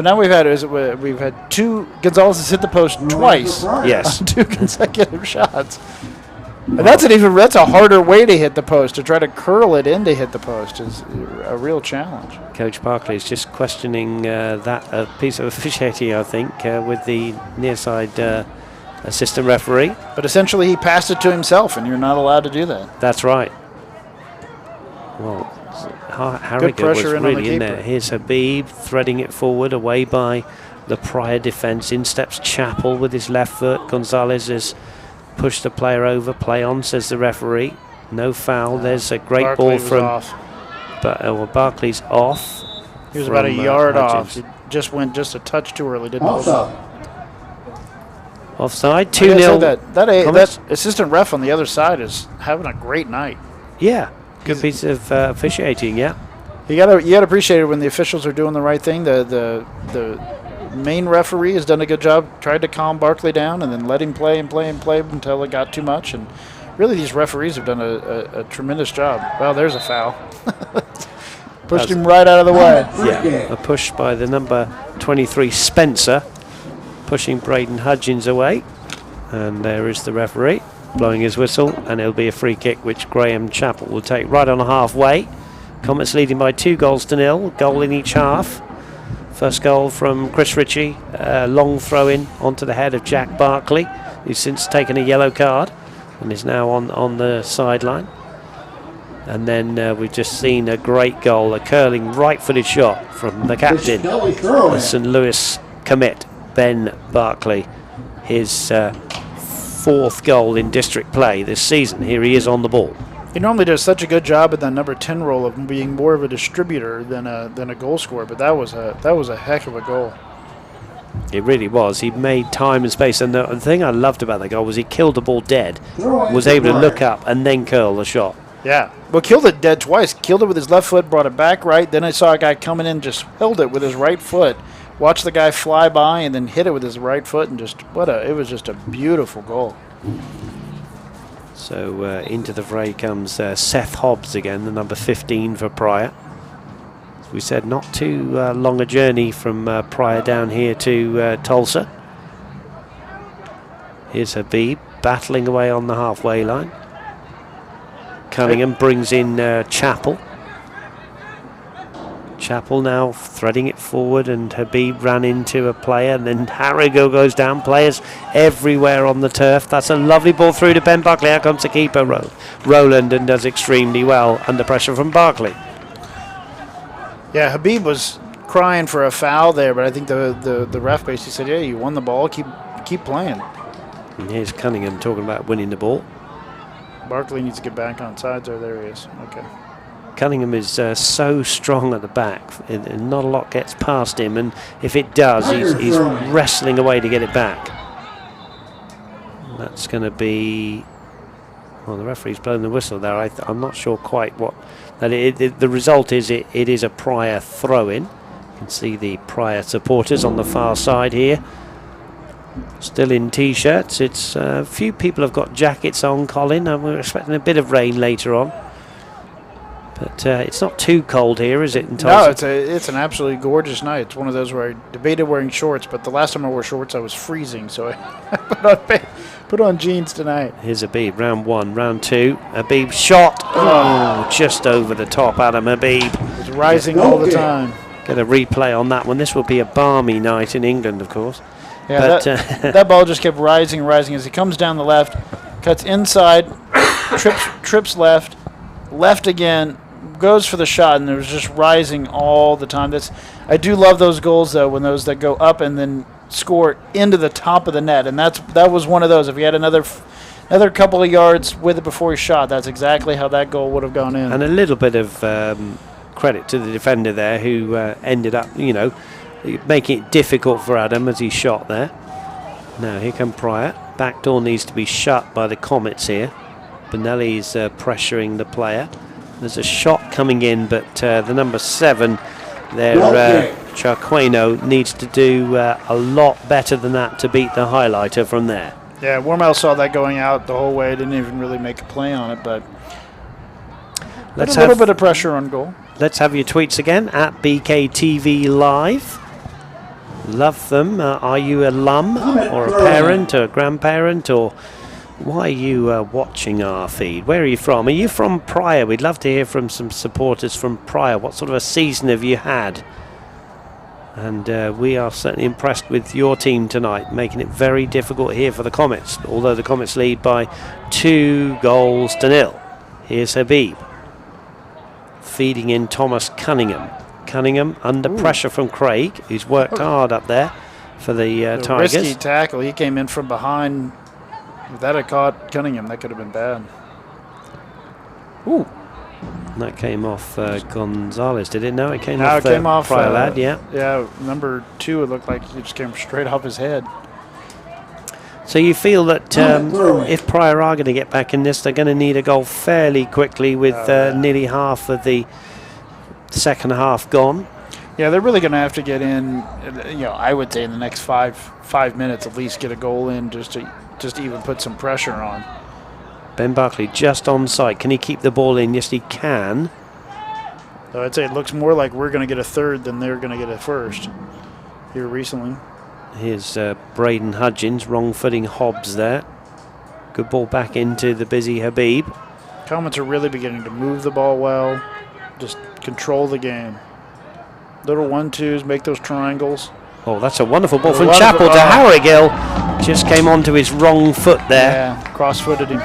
now we've had two. Gonzalez has hit the post twice. Yes, on 2 consecutive shots. And that's a harder way to hit the post. To try to curl it in to hit the post is a real challenge. Coach Barkley is just questioning that piece of officiating, I think, with the near side assistant referee. But essentially, he passed it to himself, and you're not allowed to do that. That's right. Well, Harrigan was really in there. Here's Habib threading it forward, away by the Pryor defence. In steps Chappell with his left foot. Gonzalez has pushed the player over. Play on, says the referee. No foul. There's a great Barkley ball from. Off. But Barkley's off. He was about a yard off. He just went just a touch too early. Didn't Offside. 2-0. That assistant ref on the other side is having a great night. Yeah. Good piece of officiating, yeah. You gotta appreciate it when the officials are doing the right thing. The main referee has done a good job, tried to calm Barkley down, and then let him play until it got too much. And really, these referees have done a tremendous job. Well, there's a foul. Pushed him right out of the way. Yeah, a push by the number 23 Spencer, pushing Braden Hudgens away. And there is the referee blowing his whistle, and it'll be a free kick which Graham Chappell will take right on halfway. Comets leading by 2-0, goal in each half. First goal from Chris Ritchie, long throw in onto the head of Jack Barkley, who's since taken a yellow card and is now on the sideline. And then we've just seen a great goal, a curling right-footed shot from the captain, the St. Louis commit, Ben Barkley. His fourth goal in district play this season. Here he is on the ball. He normally does such a good job at the number 10 role of being more of a distributor than a goal scorer, but that was a heck of a goal. It really was. He made time and space, and the thing I loved about that goal was he killed the ball dead, was able to look up and then curl the shot. Yeah, well, killed it dead twice. Killed it with his left foot, brought it back right. Then I saw a guy coming in, just held it with his right foot. Watched the guy fly by and then hit it with his right foot, and it was just a beautiful goal. So into the fray comes Seth Hobbs again, the number 15 for Pryor. As we said, not too long a journey from Pryor down here to Tulsa. Here's Habib battling away on the halfway line. Cunningham brings in Chappell. Chappell now threading it forward, and Habib ran into a player, and then Harrigo goes down. Players everywhere on the turf. That's a lovely ball through to Ben Barkley. Out comes the keeper, Roland, and does extremely well under pressure from Barkley. Yeah, Habib was crying for a foul there, but I think the ref basically said, "Yeah, you won the ball. Keep playing." And here's Cunningham talking about winning the ball. Barkley needs to get back on sides. There he is. Okay. Cunningham is so strong at the back, and not a lot gets past him, and if it does, he's wrestling away to get it back. That's going to be... Well, the referee's blown the whistle there. I'm not sure quite what... the result is it is a Pryor throw-in. You can see the Pryor supporters on the far side here. Still in T-shirts. It's a few people have got jackets on, Colin, and we're expecting a bit of rain later on. But it's not too cold here, is it, in Tulsa? No, it's an absolutely gorgeous night. It's one of those where I debated wearing shorts, but the last time I wore shorts, I was freezing, so I put on jeans tonight. Here's Habib, round one. Round two, Habib shot. Oh, just over the top, Adam Habib. It's rising all the time. Get a replay on that one. This will be a balmy night in England, of course. Yeah, but that ball just kept rising as he comes down the left, cuts inside, trips left again, goes for the shot, and it was just rising all the time. I do love those goals though, when those that go up and then score into the top of the net, and that was one of those. If he had another couple of yards with it before he shot, that's exactly how that goal would have gone in. And a little bit of credit to the defender there, who ended up, making it difficult for Adam as he shot there. Now here come Pryor. Back door needs to be shut by the Comets here. Benelli's pressuring the player. There's a shot coming in, but the number 7 there, Charqueno, needs to do a lot better than that to beat the highlighter from there. Yeah, Wormel saw that going out the whole way. Didn't even really make a play on it, but let's a little bit of pressure on goal. Let's have your tweets again at BKTV Live. Love them. Are you a alum or a parent or a grandparent, or why are you watching our feed? Where are you from? Are you from Pryor? We'd love to hear from some supporters from Pryor. What sort of a season have you had? And we are certainly impressed with your team tonight, making it very difficult here for the Comets, although the Comets lead by 2-0. Here's Habib. Feeding in Thomas Cunningham. Cunningham under pressure from Craig, who's worked hard up there for the Tigers. Risky tackle. He came in from behind. If that had caught Cunningham, that could have been bad. Ooh. And that came off Gonzalez, did it? No, it came off Pryor lad, yeah. Yeah, number 2, it looked like it just came straight off his head. So you feel that if Pryor are going to get back in this, they're going to need a goal fairly quickly with nearly half of the second half gone. Yeah, they're really going to have to get in, I would say in the next five minutes at least get a goal in just to even put some pressure on. Ben Barkley just on site. Can he keep the ball in? Yes, he can. So I'd say it looks more like we're going to get a third than they're going to get a first here recently. Here's Braden Hudgens, wrong footing Hobbs there. Good ball back into the busy Habib. Comets are really beginning to move the ball well, just control the game. Little 1-2s, make those triangles. Oh, that's a wonderful ball from Chappell to Harrigill. Just came onto his wrong foot there. Yeah, cross-footed him.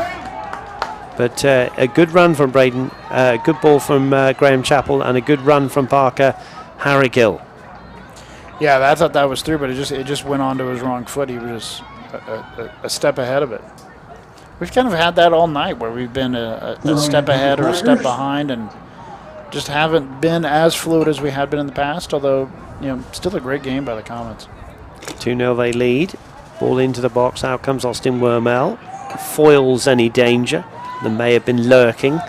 But a good run from Braden, a good ball from Graham Chappell, and a good run from Parker Harrigill. Yeah, I thought that was through, but it just went onto his wrong foot. He was just a step ahead of it. We've kind of had that all night, where we've been a step ahead or a step behind, and just haven't been as fluid as we had been in the past. Although, still a great game by the Comets. 2-0 they lead. Ball into the box. Out comes Austin Wormel. Foils any danger that may have been lurking.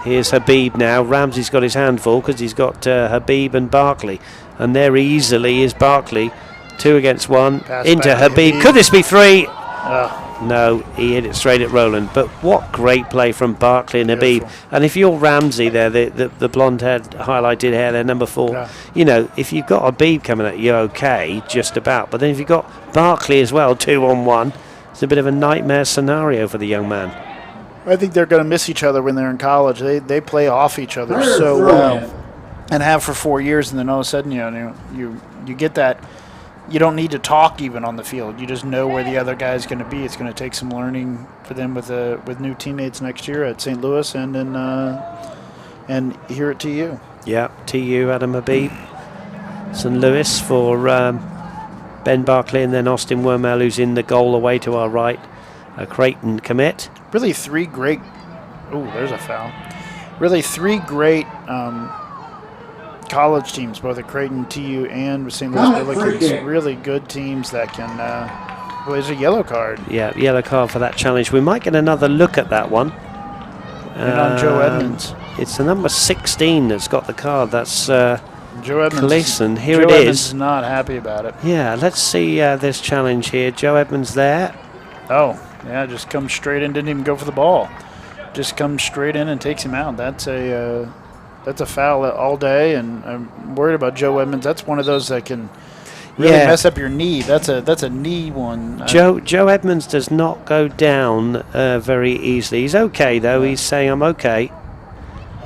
Here's Habib now. Ramsey's got his hand full because he's got Habib and Barkley. And there easily is Barkley. 2 against 1. Pass into Habib. Habib. Could this be 3? No, he hit it straight at Roland. But what great play from Barkley and Habib. And if you're Ramsey there, the blonde-haired, highlighted hair there, number 4, if you've got Habib coming at you, okay, just about. But then if you've got Barkley as well, 2-on-1, it's a bit of a nightmare scenario for the young man. I think they're going to miss each other when they're in college. They play off each other so well, and have for 4 years, and then all of a sudden, you get that. You don't need to talk even on the field. You just know where the other guy's going to be. It's going to take some learning for them with new teammates next year at St. Louis and here at TU. Yeah, TU, Adam Habib. St. Louis for Ben Barkley, and then Austin Wormel, who's in the goal away to our right. A Creighton commit. Really 3 great. Oh, there's a foul. Really 3 great college teams, both at Creighton, TU, and St. Louis Billikens. Really good teams that can. Well, there's a yellow card. Yeah, yellow card for that challenge. We might get another look at that one. And on Joe Edmonds. It's the number 16 that's got the card. That's Joe Edmonds. Gleason. Here Joe it Edmonds is. Not happy about it. Yeah, let's see this challenge here. Joe Edmonds there. Oh, yeah, just comes straight in. Didn't even go for the ball. Just comes straight in and takes him out. That's a foul all day, and I'm worried about Joe Edmonds. That's one of those that can really mess up your knee. That's a knee one. Joe Edmonds does not go down very easily. He's okay though. He's saying I'm okay.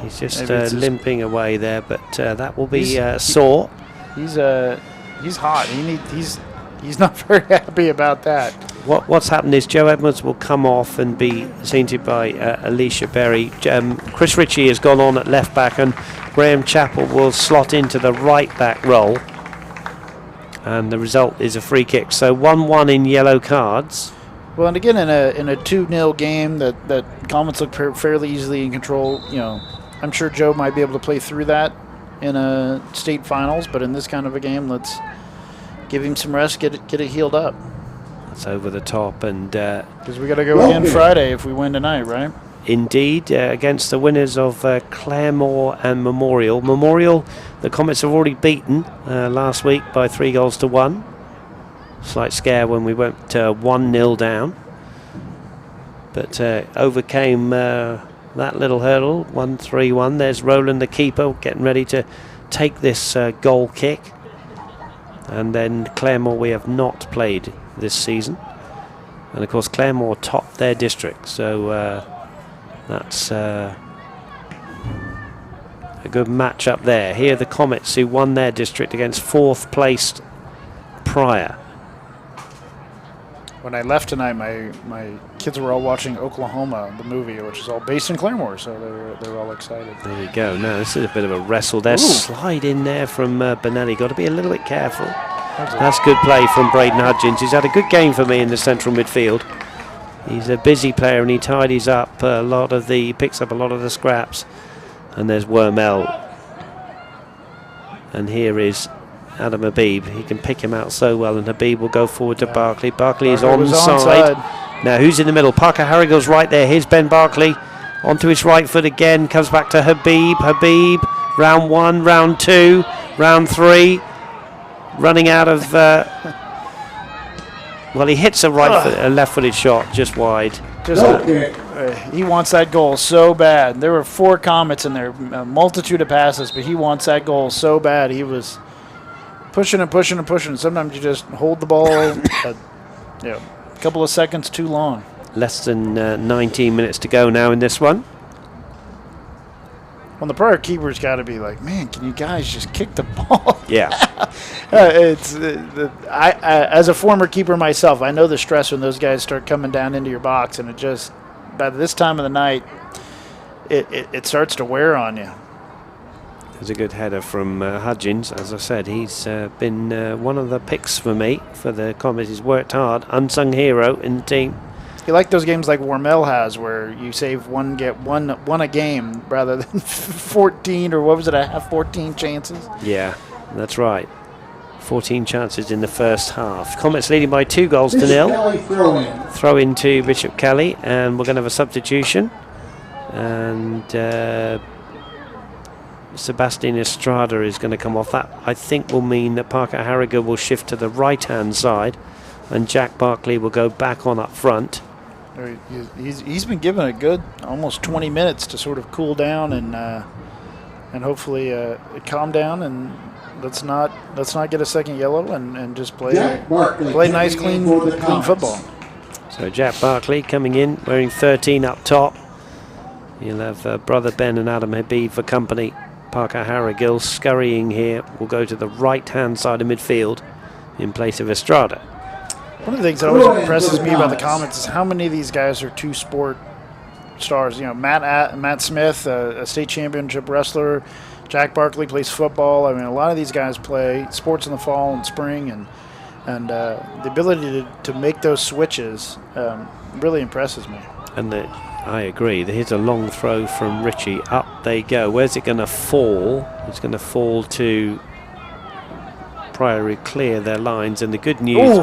He's just limping away there, but that will be sore. He's hot. He's not very happy about that. What's happened is Joe Edmonds will come off and be seen to by Alicia Berry. Chris Ritchie has gone on at left back, and Graham Chappell will slot into the right back role. And the result is a free kick. So 1-1 in yellow cards. Well, and again in a 2-0 game that Comets look fairly easily in control. I'm sure Joe might be able to play through that in a state finals, but in this kind of a game, let's give him some rest, get it healed up. That's over the top, and Because we got to go again Friday if we win tonight, right? indeed, against the winners of Claremore and Memorial. Memorial, the Comets have already beaten last week by 3-1. Slight scare when we went 1-0 down, but overcame that little hurdle. 1-3-1. There's Roland, the keeper, getting ready to take this goal kick. And then Claremore we have not played this season, and of course Claremore topped their district, so that's a good match up there. Here are the Comets, who won their district against 4th placed Pryor. When I left tonight, my kids were all watching Oklahoma, the movie, which is all based in Claremore, so they were all excited. There you go. Now this is a bit of a wrestle. There's slide in there from Benelli. Got to be a little bit careful. That's good play from Braden Hudgens. He's had a good game for me in the central midfield. He's a busy player, and he tidies up picks up a lot of the scraps. And there's Wormel. And here is Adam Habib. He can pick him out so well, and Habib will go forward to Barkley. Barkley is onside. Now who's in the middle? Parker Harrigal's right there. Here's Ben Barkley onto his right foot again. Comes back to Habib. Habib, round 1, round 2, round 3. Running out of... well, he hits a left-footed shot just wide. He wants that goal so bad. There were 4 Comets in there, a multitude of passes, but he wants that goal so bad. He was pushing and pushing and pushing. Sometimes you just hold the ball a couple of seconds too long. Less than 19 minutes to go now in this one. Well, the Pryor keeper's got to be like, man, can you guys just kick the ball? Yeah. As a former keeper myself, I know the stress when those guys start coming down into your box, and it just, by this time of the night, it starts to wear on you. There's a good header from Hudgens. As I said, he's been one of the picks for me for the Comets. He's worked hard, unsung hero in the team. You like those games like Wormel has, where you save one a game rather than 14 or what was it, 14 chances? Yeah, that's right. 14 chances in the first half. Comets leading by 2-0. Throw in to Bishop Kelly, and we're going to have a substitution. And Sebastian Estrada is going to come off. That, I think, will mean that Parker Harrigan will shift to the right-hand side, and Jack Barkley will go back on up front. He's been given a good almost 20 minutes to sort of cool down and hopefully calm down, and let's not get a second yellow and just play nice clean football. So Jack Barkley coming in wearing 13 up top. You'll have Brother Ben and Adam Habib for company. Parker Harrigill scurrying here will go to the right hand side of midfield in place of Estrada. One of the things that always impresses me about the Comets is how many of these guys are two-sport stars. You know, Matt Smith, a state championship wrestler. Jack Barkley plays football. I mean, a lot of these guys play sports in the fall and spring, and the ability to make those switches really impresses me. And I agree. Here's a long throw from Richie. Up they go. Where's it going to fall? It's going to fall to Priory, clear their lines. And the good news...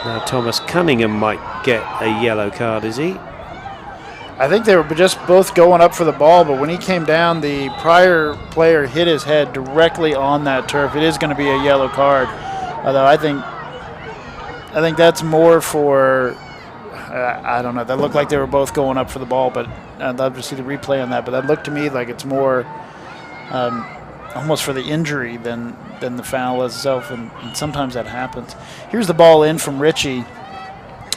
Now Thomas Cunningham might get a yellow card, is he? I think they were just both going up for the ball, but when he came down, the Pryor player hit his head directly on that turf. It is going to be a yellow card. Although I think that's more for... I don't know. That looked like they were both going up for the ball, but I'd love to see the replay on that. But that looked to me like it's more almost for the injury than the foul itself, and sometimes that happens. Here's the ball in from Richie,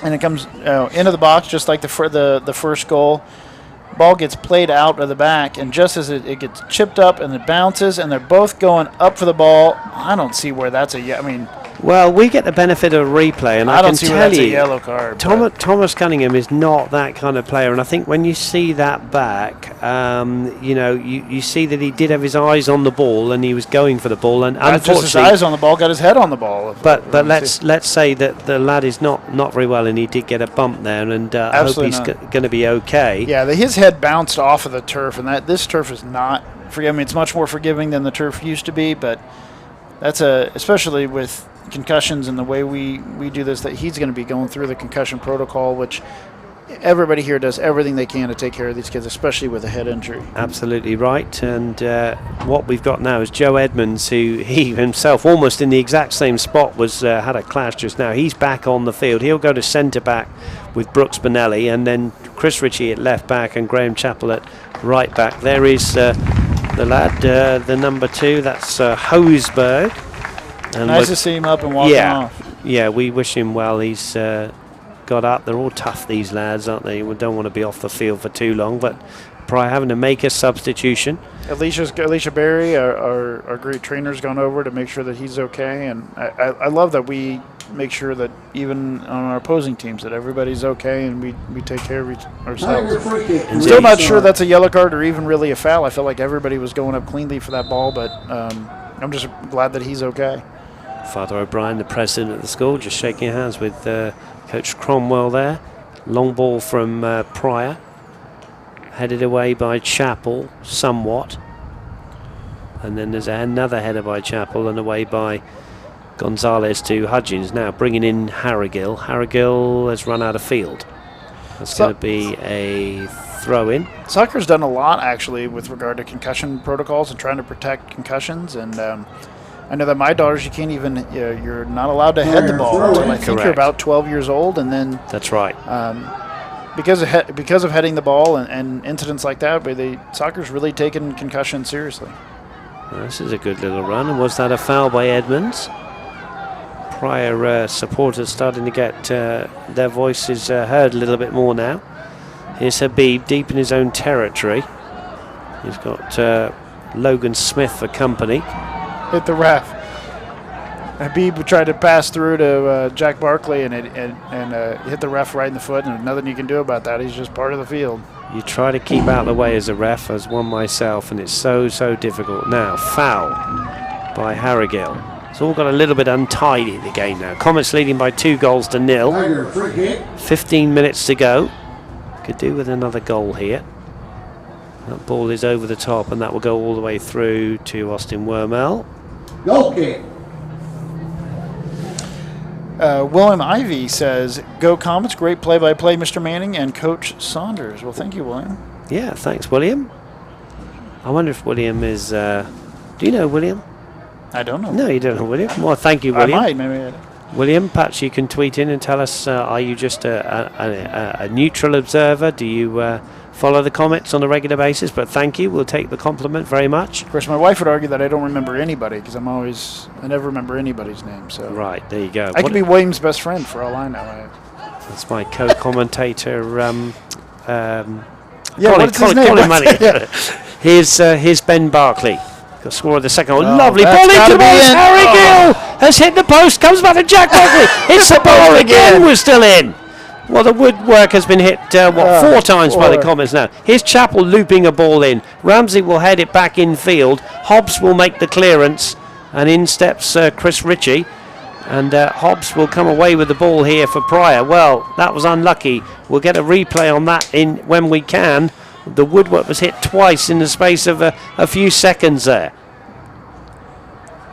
and it comes into the box just like the first goal. Ball gets played out of the back, and just as it gets chipped up and it bounces, and they're both going up for the ball, I don't see where that's I mean... Well, we get the benefit of a replay, and I don't can see tell where that's you, a yellow card. Thomas Cunningham is not that kind of player, and I think when you see that back, you see that he did have his eyes on the ball, and he was going for the ball, and unfortunately, just his eyes on the ball, got his head on the ball. But let's say that the lad is not very well, and he did get a bump there, and I hope he's going to be okay. Yeah, his head bounced off of the turf, and this turf is not. I mean, it's much more forgiving than the turf used to be, but that's especially with concussions and the way we do this, that he's going to be going through the concussion protocol, which everybody here does everything they can to take care of these kids, especially with a head injury. Absolutely right. And what we've got now is Joe Edmonds, who he himself, almost in the exact same spot, was had a clash just now. He's back on the field. He'll go to centre back with Brooks Benelli, and then Chris Ritchie at left back and Graham Chappell at right back. There is the lad, the number 2. That's Hosberg. And nice to see him up and walking off. Yeah, we wish him well. He's got up. They're all tough, these lads, aren't they? We don't want to be off the field for too long, but Pryor having to make a substitution. Alicia Berry, our great trainer's gone over to make sure that he's okay, and I love that we make sure that even on our opposing teams that everybody's okay and we take care of ourselves. Still not sure that's a yellow card or even really a foul. I felt like everybody was going up cleanly for that ball, but I'm just glad that he's okay. Father O'Brien, the president of the school, just shaking hands with Coach Cromwell there. Long ball from Pryor. Headed away by Chappell somewhat. And then there's another header by Chappell and away by Gonzalez to Hudgins. Now bringing in Harrigill. Harrigill has run out of field. That's going to be a throw-in. Soccer's done a lot, actually, with regard to concussion protocols and trying to protect concussions. And I know that my daughters, you can't even, you're not allowed to head the ball until I think you're about 12 years old. And then that's right. Because of heading the ball and incidents like that, soccer's really taken concussion seriously. This is a good little run. And was that a foul by Edmonds? Pryor supporters starting to get their voices heard a little bit more now. Here's Habib deep in his own territory. He's got Logan Smith for company. Hit the ref. Habib tried to pass through to Jack Barkley and hit the ref right in the foot, and there's nothing you can do about that. He's just part of the field. You try to keep out of the way as a ref, as one myself, and it's so difficult. Now, foul by Harrigill. It's all got a little bit untidy, the game now. Comets leading by 2-0. 15 minutes to go. Could do with another goal here. That ball is over the top, and that will go all the way through to Austin Wormel. Goal kick. William Ivey says, "Go Comets! Great play-by-play, Mr. Manning and Coach Saunders." Well, thank you, William. Yeah, thanks, William. I wonder if William is. Do you know William? I don't know. No, you don't know William. Well, thank you, William. I might, maybe. William, perhaps you can tweet in and tell us: are you just a neutral observer? Do you follow the Comets on a regular basis? But thank you. We'll take the compliment very much. Of course, my wife would argue that I don't remember anybody because I never remember anybody's name. So right, there you go. I could be William's best friend for all I know. That's my co-commentator. What's his name? Here's Ben Barkley. Got score of the second one. Oh, lovely ball into the post. Harrigill has hit the post. Comes back to Jack Barkley. Hits the ball again. We're still in. Well, the woodwork has been hit, 4 times by the Comets now. Here's Chappell looping a ball in. Ramsey will head it back in field. Hobbs will make the clearance. And in steps Chris Ritchie. And Hobbs will come away with the ball here for Pryor. Well, that was unlucky. We'll get a replay on that when we can. The woodwork was hit twice in the space of a few seconds there.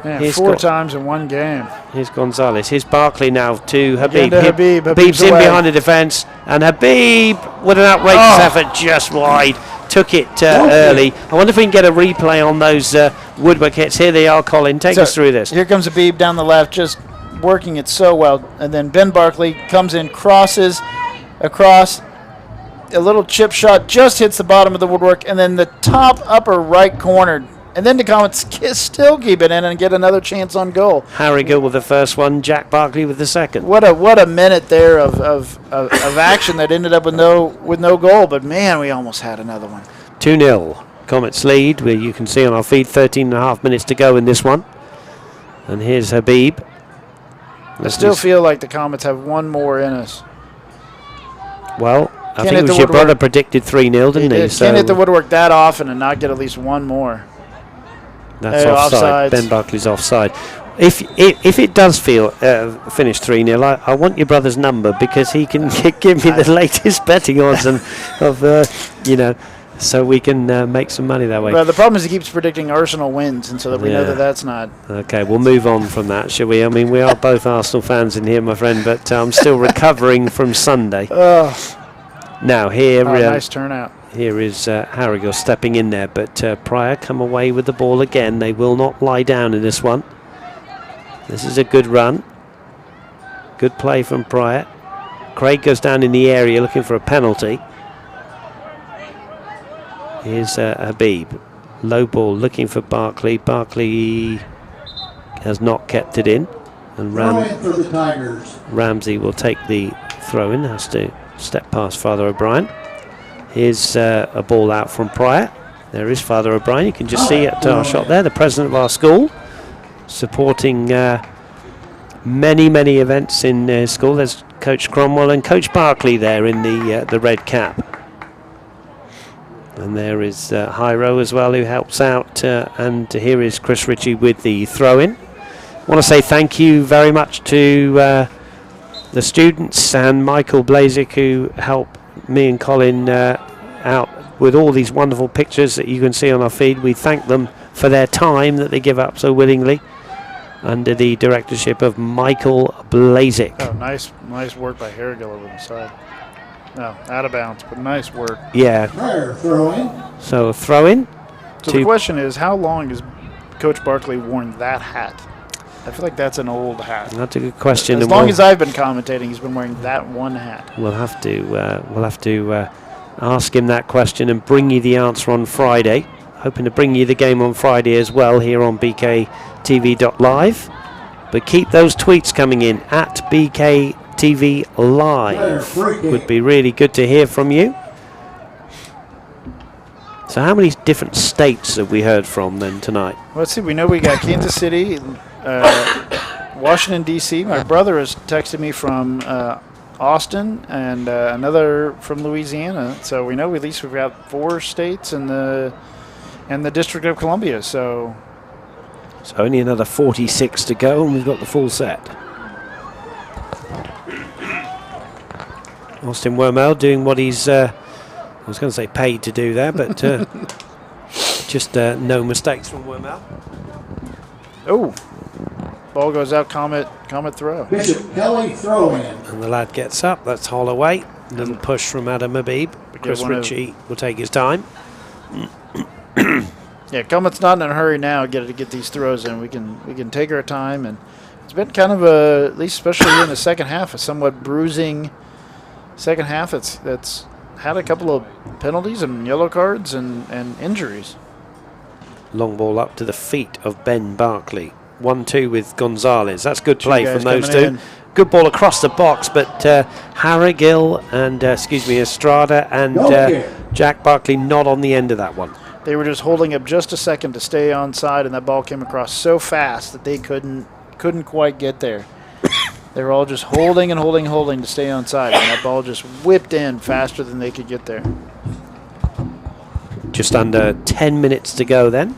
Man, 4 times in one game. Here's Gonzalez. Here's Barkley now to Habib. Habib's in behind the defence. And Habib, with an outrageous effort, just wide. Took it early. I wonder if we can get a replay on those woodwork hits. Here they are, Colin. Take us through this. Here comes Habib down the left, just working it so well. And then Ben Barkley comes in, crosses across. A little chip shot just hits the bottom of the woodwork. And then the top upper right corner. And then the Comets still keep it in and get another chance on goal. Harrigill with the first one, Jack Barkley with the second. What a minute there of action that ended up with no goal. But man, we almost had another one. 2-0. Comets lead, where you can see on our feed 13.5 minutes to go in this one. And here's Habib. I still feel like the Comets have one more in us. Well, I think it was your brother predicted 3-0, didn't he? Can't hit the woodwork that often and not get at least one more. That's offside. Ben Barkley's offside. If it does finish 3-0, I want your brother's number because he can give me the latest betting odds and of so we can make some money that way. Well, the problem is he keeps predicting Arsenal wins, and so that we know that that's not. Okay, we'll move on from that, shall we? I mean, we are both Arsenal fans in here, my friend, but I'm still recovering from Sunday. Now here, nice turnout. Here is Harrigal stepping in there, but Pryor come away with the ball again. They will not lie down in this one. This is a good run. Good play from Pryor. Craig goes down in the area looking for a penalty. Here's Habib. Low ball looking for Barkley. Barkley has not kept it in. And Ramsey will take the throw in. Has to step past Father O'Brien. Here's a ball out from Pryor. There is Father O'Brien. You can just see at our shot there, the president of our school, supporting many events in school. There's Coach Cromwell and Coach Barkley there in the red cap. And there is Hyro as well, who helps out. And here is Chris Ritchie with the throw-in. I want to say thank you very much to the students and Michael Blazik, who helped me and Colin out with all these wonderful pictures that you can see on our feed. We thank them for their time that they give up so willingly, under the directorship of Michael Blazik. Oh, nice work by Harrigal over the side. No, out of bounds, but nice work. Yeah. So a throw in. So the question is, how long has Coach Barkley worn that hat? I feel like that's an old hat. That's a good question. As long as I've been commentating, he's been wearing that one hat. We'll have to ask him that question and bring you the answer on Friday. Hoping to bring you the game on Friday as well here on BKTV.live. But keep those tweets coming in at BKTV Live. Would be really good to hear from you. So how many different states have we heard from then tonight? Let's see. We know we got Kansas City, Washington, D.C. My brother has texted me from Austin and another from Louisiana. So we know at least we've got 4 states in the District of Columbia. So only another 46 to go, and we've got the full set. Austin Wormel doing what he's, I was going to say paid to do there, but just no mistakes from Wormel. Oh, ball goes out, Comet throw. Bishop Kelly throw in. And the lad gets up, that's Holloway. Little push from Adam Habib. Chris Ritchie will take his time. Yeah, Comet's not in a hurry now to get these throws in. We can take our time, and it's been kind of at least especially in the second half, a somewhat bruising second half. That's had a couple of penalties and yellow cards and injuries. Long ball up to the feet of Ben Barkley. 1-2 with Gonzalez. That's good play from those two. In. Good ball across the box, but Harrigal and Estrada and Jack Barkley not on the end of that one. They were just holding up just a second to stay onside, and that ball came across so fast that they couldn't quite get there. They were all just holding to stay onside, and that ball just whipped in faster than they could get there. Just under 10 minutes to go then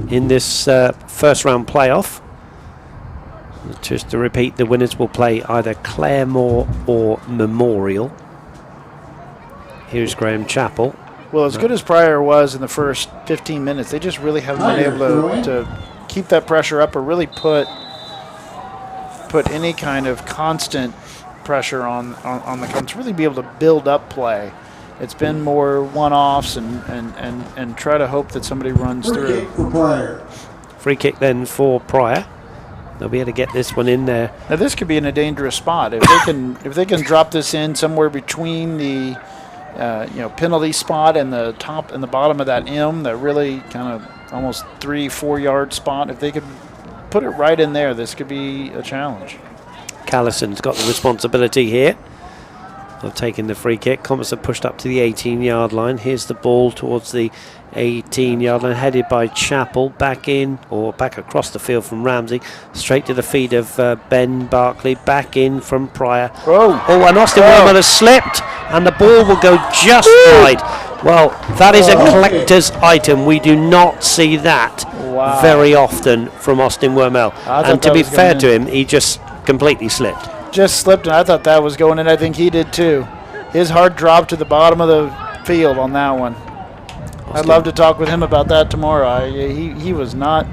in this first round playoff. Just to repeat, the winners will play either Claremore or Memorial. Here's Graham Chappell. Well, as good as Pryor was in the first 15 minutes, they just really haven't been able to keep that pressure up or really put any kind of constant pressure on the Cubs, really be able to build up play. It's been more one-offs and try to hope that somebody runs through. Free kick then for Pryor. They'll be able to get this one in there. Now this could be in a dangerous spot if they can drop this in somewhere between the penalty spot and the top and the bottom of that M, that really kind of almost 3-4 yard spot. If they could put it right in there, this could be a challenge. Callison's got the responsibility here of taking the free kick. Comets have pushed up to the 18-yard line. Here's the ball towards the 18-yard line, headed by Chappell, back across the field from Ramsey, straight to the feet of Ben Barkley, back in from Pryor. And Austin Wormel has slipped, and the ball will go just wide. Well, that is a collector's item. We do not see that very often from Austin Wormel. And to be fair to him, he just completely slipped. Just slipped, and I thought that was going in. I think he did too. His heart dropped to the bottom of the field on that one. I'd love to talk with him about that tomorrow. He was not.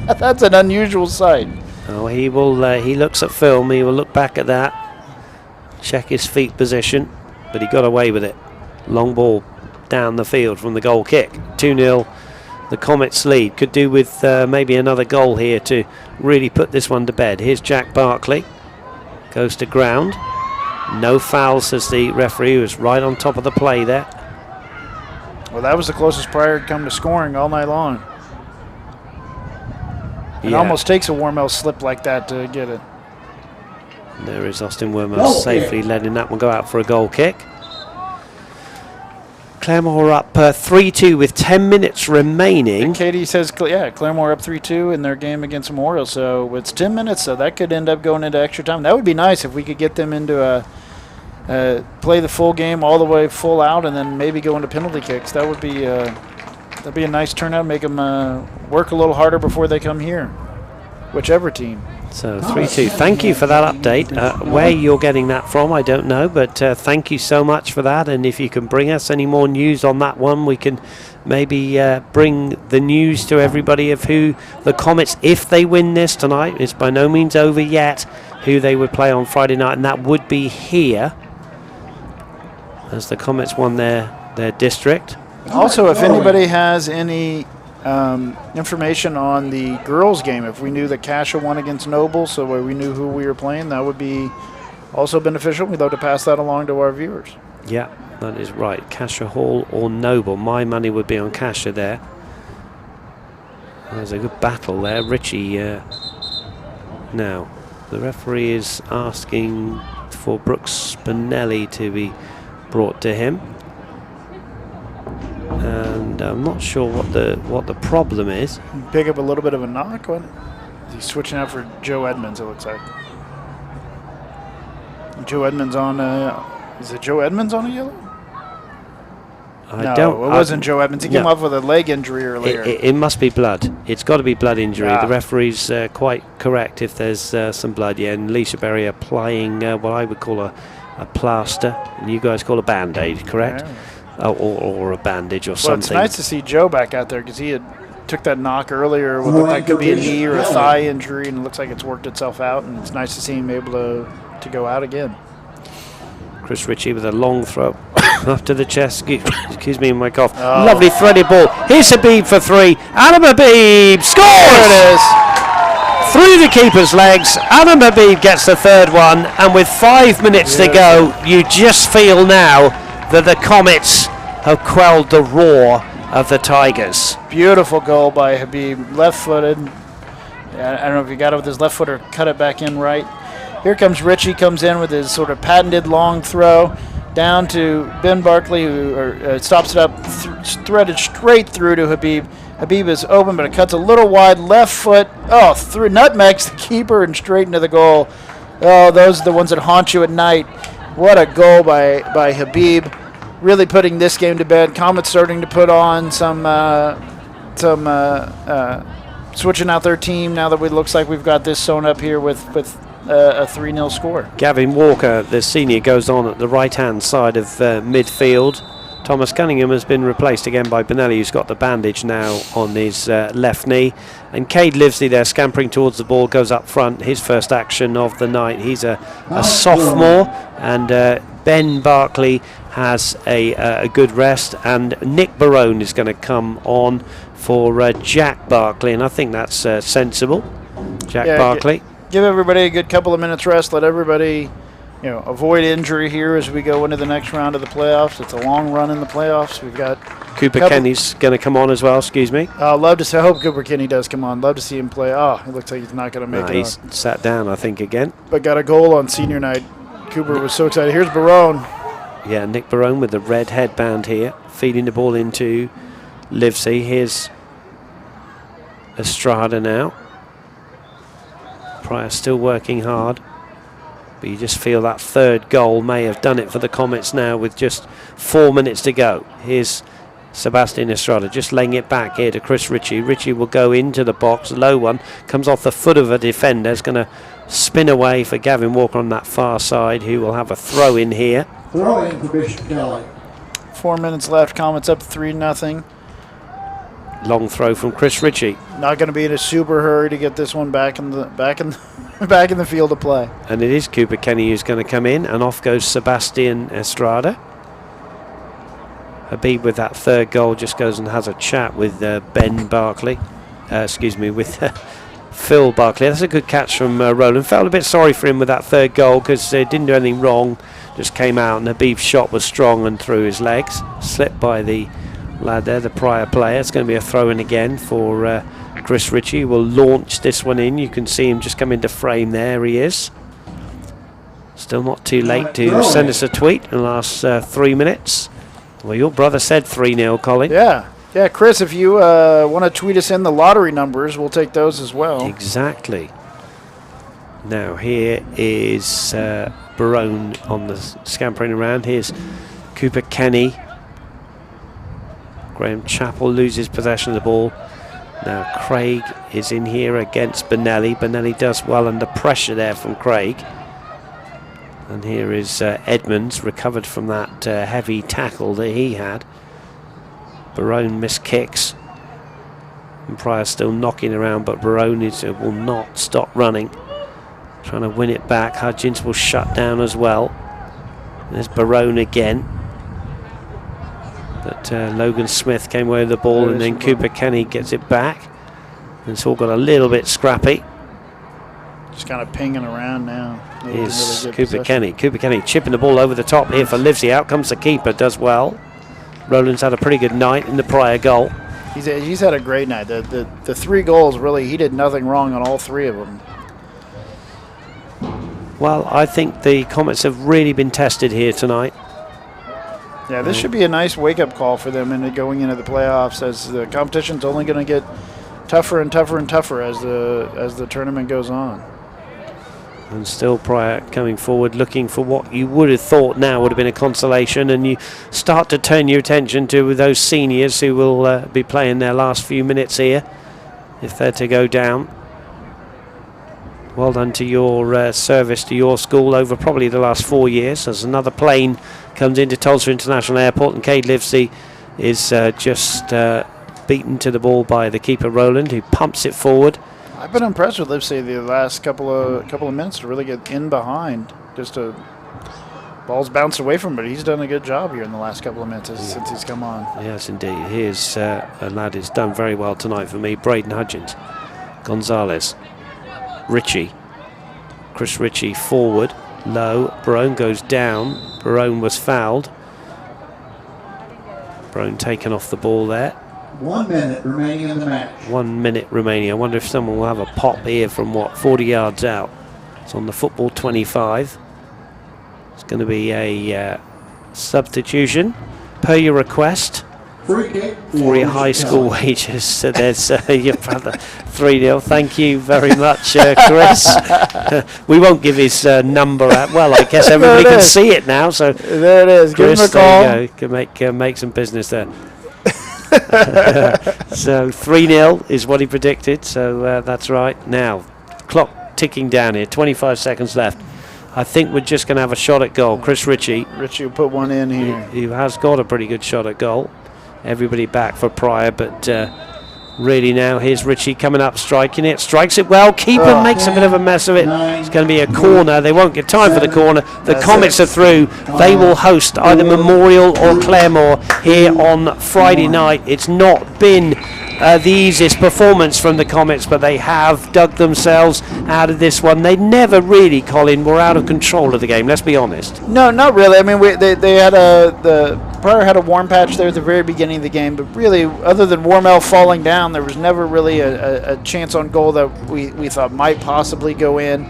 That's an unusual sight. Oh, he will. He looks at film. He will look back at that, check his feet position, but he got away with it. Long ball down the field from the goal kick. 2-0. The Comets lead. Could do with maybe another goal here to really put this one to bed. Here's Jack Barkley. Goes to ground. No foul, says the referee, who was right on top of the play there. Well, that was the closest Pryor had come to scoring all night long. It almost takes a Wormel slip like that to get it. There is Austin Wormel safely letting that one go out for a goal kick. Claremore up 3-2 with 10 minutes remaining. And Katie says, Claremore up 3-2 in their game against Memorial. So it's 10 minutes, so that could end up going into extra time. That would be nice if we could get them into play the full game all the way full out and then maybe go into penalty kicks. That would be that'd be a nice turnout. Make them work a little harder before they come here, whichever team. So 3-2. Thank you for that update. Where you're getting that from, I don't know, but thank you so much for that. And if you can bring us any more news on that one, we can maybe bring the news to everybody of who the Comets, if they win this tonight, it's by no means over yet, who they would play on Friday night, and that would be here, as the Comets won their district. Also, if anybody has any information on the girls' game, if we knew that Cassia won against Noble, so we knew who we were playing, that would be also beneficial. We'd love to pass that along to our viewers. Yeah, that is right. Cassia Hall or Noble. My money would be on Cassia there. There's a good battle there. Richie, now, the referee is asking for Brooks Spinelli to be brought to him. And I'm not sure what the problem is. Pick up a little bit of a knock. He's switching out for Joe Edmonds, it looks like. Joe Edmonds on is it Joe Edmonds on a yellow? It wasn't Joe Edmonds. He came off with a leg injury earlier. It must be blood. It's got to be blood injury. The referee's quite correct if there's some blood. Yeah, and Alicia Berry applying what I would call a plaster, and you guys call a band-aid, correct? Yeah. Or a bandage or something. Well, it's nice to see Joe back out there because he had took that knock earlier with that could be a knee or a thigh injury, and it looks like it's worked itself out, and it's nice to see him able to go out again. Chris Ritchie with a long throw up to the chest. Excuse me, my cough. Oh. Lovely threaded ball. Here's Habib for 3. Adam Habib scores! There it is. Through the keeper's legs, Adam Habib gets the third one, and with 5 minutes to go, you just feel now that the Comets have quelled the roar of the Tigers. Beautiful goal by Habib, left-footed. I don't know if he got it with his left foot or cut it back in right. Here comes Richie, comes in with his sort of patented long throw down to Ben Barkley, who stops it up, threaded straight through to Habib. Habib is open, but it cuts a little wide, left foot. Oh, through nutmegs the keeper and straight into the goal. Oh, those are the ones that haunt you at night. What a goal by Habib. Really putting this game to bed. Comets starting to put on some switching out their team now that it looks like we've got this sewn up here with a 3-0 score. Gavin Walker, the senior, goes on at the right-hand side of midfield. Thomas Cunningham has been replaced again by Benelli, who's got the bandage now on his left knee. And Cade Livesey there scampering towards the ball, goes up front. His first action of the night. He's a sophomore, and Ben Barkley has a good rest, and Nick Barone is going to come on for Jack Barkley, and I think that's sensible. Jack Barkley. Give everybody a good couple of minutes rest. Let everybody, avoid injury here as we go into the next round of the playoffs. It's a long run in the playoffs. We've got Cooper Kenny's going to come on as well. Excuse me. Love to see. I hope Cooper Kenny does come on. Love to see him play. It looks like he's not going to make it. He's sat down, I think, again. But got a goal on senior night. Cooper was so excited. Here's Barone. Yeah, Nick Barone with the red headband here, feeding the ball into Livesey. Here's Estrada now. Pryor still working hard, but you just feel that third goal may have done it for the Comets now with just 4 minutes to go. Here's Sebastian Estrada just laying it back here to Chris Ritchie. Ritchie will go into the box, low one, comes off the foot of a defender, is going to spin away for Gavin Walker on that far side, who will have a throw in here. Throw in for Bishop Kelly. 4 minutes left, Comets up 3-0. Long throw from Chris Ritchie. Not going to be in a super hurry to get this one back in the field of play. And it is Cooper Kenny who's going to come in, and off goes Sebastian Estrada. Habib with that third goal just goes and has a chat with Ben Barkley. With Phil Barkley. That's a good catch from Roland. Felt a bit sorry for him with that third goal because he didn't do anything wrong. Just came out, and Habib's shot was strong and through his legs. Slipped by the lad there, the Pryor player. It's going to be a throw in again for Chris Ritchie. Will launch this one in. You can see him just come into frame. There he is. Still not too late to send us a tweet in the last 3 minutes. Well, your brother said 3-0, Colin. Yeah, Chris, if you want to tweet us in the lottery numbers, we'll take those as well. Exactly. Now here is Barone on the scampering around. Here's Cooper Kenny. Graham Chappell loses possession of the ball. Now Craig is in here against Benelli. Benelli does well under pressure there from Craig. And here is Edmonds, recovered from that heavy tackle that he had. Barone missed kicks. And Pryor still knocking around, but Barone will not stop running. Trying to win it back. Hudgens will shut down as well. There's Barone again. But Logan Smith came away with the ball, and then Cooper Kenny gets it back. And it's all got a little bit scrappy. Just kind of pinging around now. Here's really Cooper Kenny. Cooper Kenny chipping the ball over the top here for Livesey. Out comes the keeper, does well. Roland's had a pretty good night in the Pryor goal. He's had a great night. The 3 goals, really, he did nothing wrong on all 3 of them. Well, I think the Comets have really been tested here tonight. Yeah, this should be a nice wake-up call for them into going into the playoffs, as the competition's only going to get tougher and tougher and tougher as the tournament goes on. And still Pryor coming forward, looking for what you would have thought now would have been a consolation, and you start to turn your attention to those seniors who will be playing their last few minutes here if they're to go down. Well done to your service to your school over probably the last 4 years. As another plane comes into Tulsa International Airport, and Cade Livesey is just beaten to the ball by the keeper Roland, who pumps it forward. I've been impressed with Livesey the last couple of minutes to really get in behind. Ball's bounced away from him, but he's done a good job here in the last couple of minutes since he's come on. Yes, indeed. Here's a lad who's done very well tonight for me, Braden Hudgens. Gonzalez. Ritchie. Chris Ritchie forward. Low. Barone goes down. Barone was fouled. Barone taken off the ball there. 1 minute remaining in the match. 1 minute remaining. I wonder if someone will have a pop here from 40 yards out. It's on the football 25. It's going to be a substitution per your request Free kick for your high school wages. So there's your brother 3-0. Thank you very much, Chris. We won't give his number out. Well, I guess everybody can see it now. So there it is. Chris, give him a call. There you go. Can make some business there. So 3-0 is what he predicted. So that's right. Now, clock ticking down here. 25 seconds left. I think we're just going to have a shot at goal. Chris Ritchie. Ritchie will put one in here. He has got a pretty good shot at goal. Everybody back for Pryor, but really now here's Ritchie coming up, striking it. Strikes it well. Keeper makes a bit of a mess of it. It's going to be a corner. They won't get time for the corner. The Comets are through. They will host either Memorial or Claremore here on Friday night. It's not been the easiest performance from the Comets, but they have dug themselves out of this one. They never really, Colin, were out of control of the game, let's be honest. No, not really. I mean, they had Pryor had a warm patch there at the very beginning of the game, but really, other than Warmell falling down, there was never really a chance on goal that we thought might possibly go in.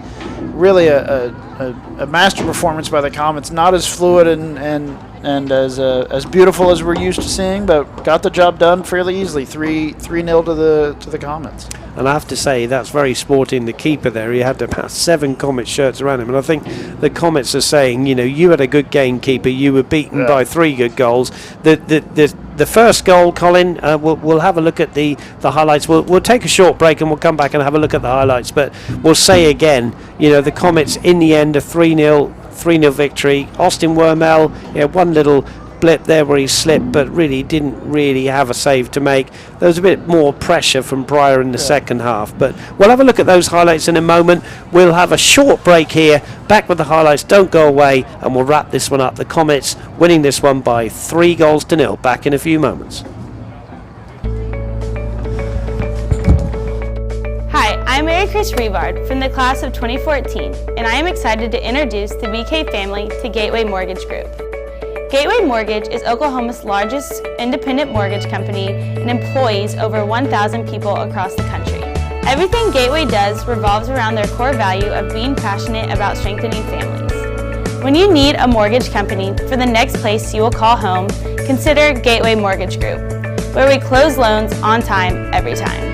Really a master performance by the Comets, not as fluid and as beautiful as we're used to seeing, but got the job done fairly easily. 3-0 to the Comets. And I have to say, that's very sporting. The keeper there, he had about 7 Comets shirts around him. And I think the Comets are saying, you had a good game, keeper. You were beaten by 3 good goals. The first goal, Colin, we'll have a look at the highlights. We'll take a short break and we'll come back and have a look at the highlights. But we'll say again, the Comets in the end a 3-0 victory. Austin Wormel, one little blip there where he slipped, but really didn't really have a save to make. There was a bit more pressure from Pryor in the second half, but we'll have a look at those highlights in a moment. We'll have a short break here, back with the highlights, don't go away, and we'll wrap this one up. The Comets winning this one by 3-0. Back in a few moments. Hi, I'm Mary Chris Revard from the class of 2014, and I am excited to introduce the BK family to Gateway Mortgage Group. Gateway Mortgage is Oklahoma's largest independent mortgage company and employs over 1,000 people across the country. Everything Gateway does revolves around their core value of being passionate about strengthening families. When you need a mortgage company for the next place you will call home, consider Gateway Mortgage Group, where we close loans on time, every time.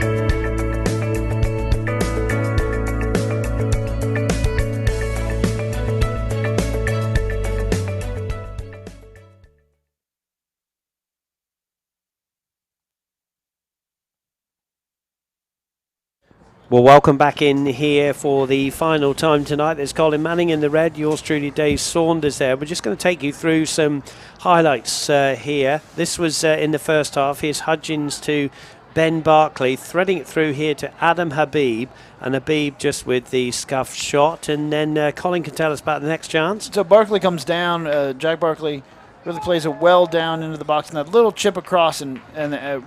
Well, welcome back in here for the final time tonight. There's Colin Manning in the red, yours truly Dave Saunders there. We're just going to take you through some highlights here. This was in the first half. Here's Hudgens to Ben Barkley, threading it through here to Adam Habib, and Habib just with the scuffed shot. And then Colin can tell us about the next chance. So Barkley comes down, Jack Barkley really plays it well down into the box, and that little chip across and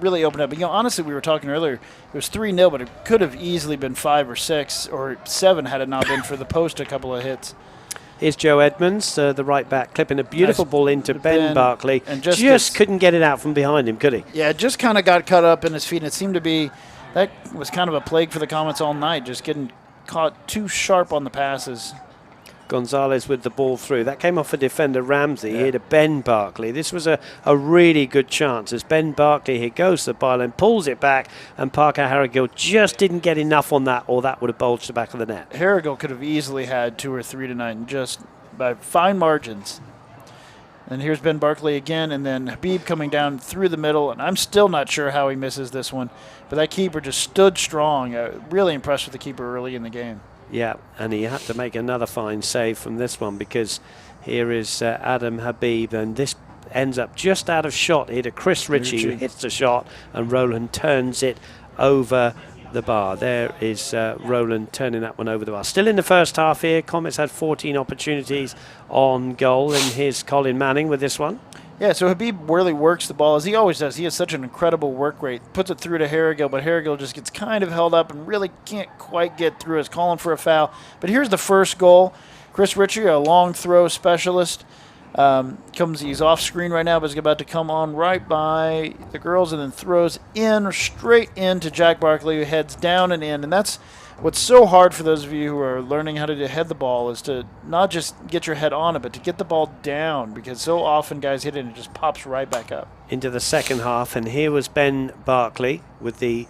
really opened up. But, honestly, we were talking earlier, it was 3-0, but it could have easily been 5 or 6 or 7 had it not been for the post a couple of hits. Here's Joe Edmonds, the right back, clipping a beautiful ball into Ben Barkley. And just couldn't get it out from behind him, could he? Yeah, it just kind of got cut up in his feet. And it seemed to be that was kind of a plague for the Comets all night, just getting caught too sharp on the passes. Gonzalez with the ball through. That came off a defender, Ramsey, here to Ben Barkley. This was a really good chance as Ben Barkley here goes to the byline, pulls it back, and Parker Harrigill just didn't get enough on that, or that would have bulged the back of the net. Harrigill could have easily had 2 or 3 tonight, just by fine margins. And here's Ben Barkley again, and then Habib coming down through the middle, and I'm still not sure how he misses this one, but that keeper just stood strong. Really impressed with the keeper early in the game. Yeah, and he had to make another fine save from this one, because here is Adam Habib, and this ends up just out of shot here to Chris Ritchie, who hits the shot, and Roland turns it over the bar. There is Roland turning that one over the bar. Still in the first half here, Comets had 14 opportunities on goal, and here's Colin Manning with this one. Yeah, so Habib really works the ball, as he always does. He has such an incredible work rate. Puts it through to Harrigill, but Harrigill just gets kind of held up and really can't quite get through. Is calling for a foul. But here's the first goal. Chris Ritchie, a long throw specialist, he's off screen right now, but he's about to come on right by the girls and then throws in straight into Jack Barkley, who heads down and in. And that's what's so hard for those of you who are learning how to head the ball, is to not just get your head on it, but to get the ball down, because so often guys hit it and it just pops right back up. Into the second half, and here was Ben Barkley with the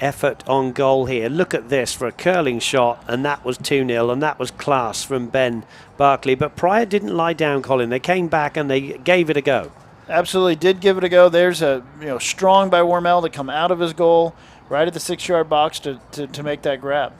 effort on goal here. Look at this for a curling shot, and that was 2-0, and that was class from Ben Barkley. But Pryor didn't lie down, Colin. They came back and they gave it a go. Absolutely did give it a go. There's a strong by Wormel to come out of his goal, right at the 6-yard box to make that grab.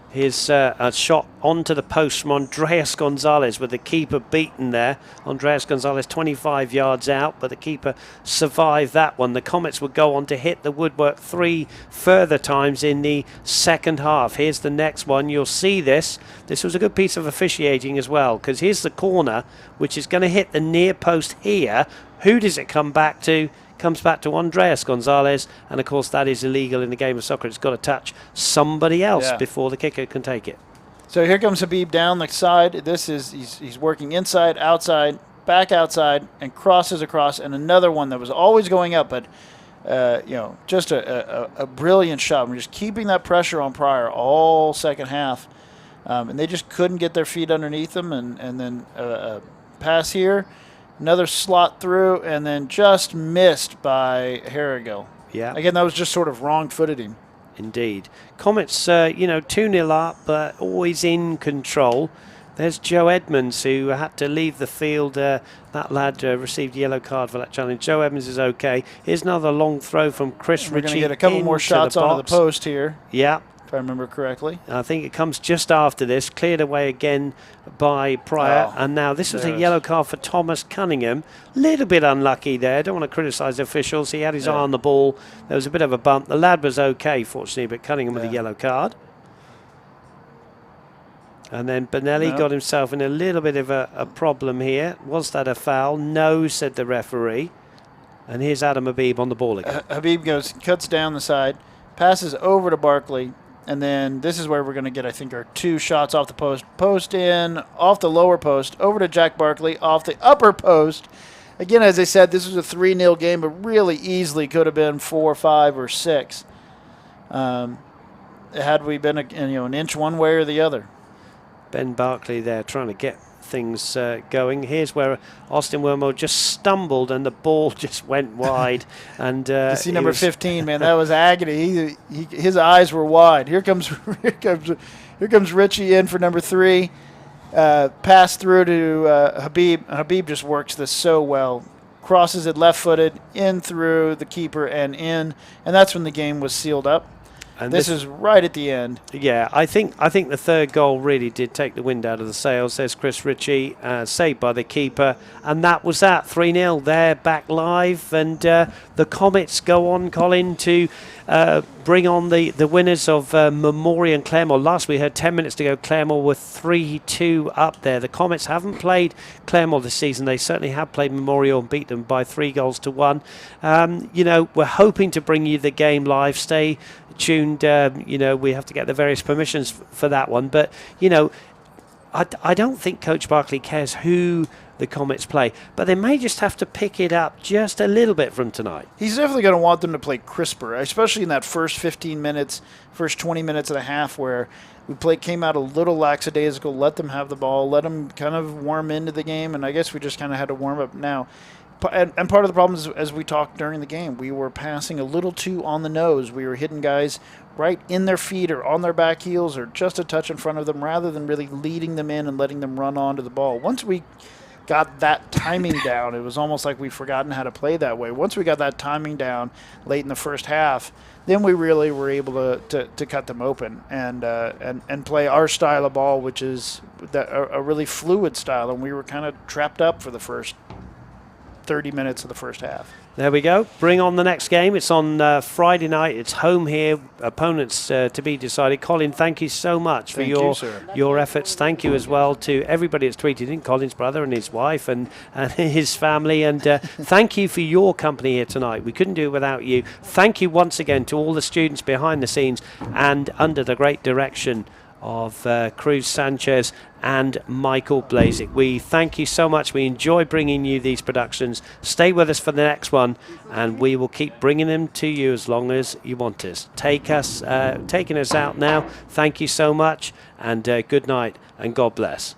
Here's a shot onto the post from Andreas Gonzalez with the keeper beaten there. Andreas Gonzalez 25 yards out, but the keeper survived that one. The Comets would go on to hit the woodwork 3 further times in the second half. Here's the next one. You'll see this. This was a good piece of officiating as well, because here's the corner, which is going to hit the near post here. Who does it come back to? Comes back to Andreas Gonzalez, and of course that is illegal in the game of soccer. It's got to touch somebody else before the kicker can take it. So here comes Habib down the side. This is he's working inside, outside, back outside, and crosses across, and another one that was always going up, but just a brilliant shot. We're just keeping that pressure on Pryor all second half, and they just couldn't get their feet underneath them, and then a pass here. Another slot through, and then just missed by Harrigill. Yeah. Again, that was just sort of wrong-footed him. Indeed. Comets, 2-0 up, but always in control. There's Joe Edmonds, who had to leave the field. That lad received a yellow card for that challenge. Joe Edmonds is okay. Here's another long throw from Chris Ritchie. We're going to get a couple more shots onto the post here. Yeah. if I remember correctly. I think it comes just after this, cleared away again by Pryor, Oh, and now this was a there it yellow is. card for Thomas Cunningham. Little bit unlucky there. Don't want to criticise the officials. He had his eye on the ball. There was a bit of a bump. The lad was okay, fortunately, but Cunningham with a yellow card. And then Benelli got himself in a little bit of a problem here. Was that a foul? No, said the referee. And here's Adam Habib on the ball again. Habib cuts down the side, passes over to Barkley, and then this is where we're going to get, I think, our 2 shots off the post. Post in, off the lower post, over to Jack Barkley, off the upper post. Again, as I said, this was a 3-0 game, but really easily could have been 4, 5, or 6. Had we been an inch one way or the other. Ben Barkley there trying to get things going. Here's where Austin Wormel just stumbled and the ball just went wide. And you see number 15, man, that was agony. His eyes were wide. Here comes Richie in for number 3. Pass through to Habib. Habib just works this so well. Crosses it left-footed, in through the keeper and in. And that's when the game was sealed up. And this is right at the end. Yeah, I think the third goal really did take the wind out of the sails. There's Chris Ritchie, saved by the keeper. And that was that, 3-0. They're back live. And the Comets go on, Colin, to bring on the winners of Memorial and Claremore. Last we heard 10 minutes to go, Claremore were 3-2 up there. The Comets haven't played Claremore this season. They certainly have played Memorial and beat them by 3-1. We're hoping to bring you the game live. Stay tuned. We have to get the various permissions for that one. But, I don't think Coach Barkley cares who the Comets play, but they may just have to pick it up just a little bit from tonight. He's definitely going to want them to play crisper, especially in that first 15 minutes, first 20 minutes and a half where we came out a little lackadaisical, let them have the ball, let them kind of warm into the game, and I guess we just kind of had to warm up now. And part of the problem is, as we talked during the game, we were passing a little too on the nose. We were hitting guys right in their feet or on their back heels or just a touch in front of them rather than really leading them in and letting them run onto the ball. Once we got that timing down, it was almost like we'd forgotten how to play that way. Once we got that timing down late in the first half, then we really were able to cut them open and play our style of ball, which is a really fluid style, and we were kind of trapped up for the first 30 minutes of the first half. There we go. Bring on the next game. It's on Friday night. It's home here. Opponents to be decided. Colin, thank you so much for your efforts. Thank you as well to everybody that's tweeted in, Colin's brother and his wife and his family. And thank you for your company here tonight. We couldn't do it without you. Thank you once again to all the students behind the scenes and under the great direction of Cruz Sanchez and Michael Blazik. We thank you so much. We enjoy bringing you these productions. Stay with us for the next one, and we will keep bringing them to you as long as you want us. Taking us out now. Thank you so much, and good night, and God bless.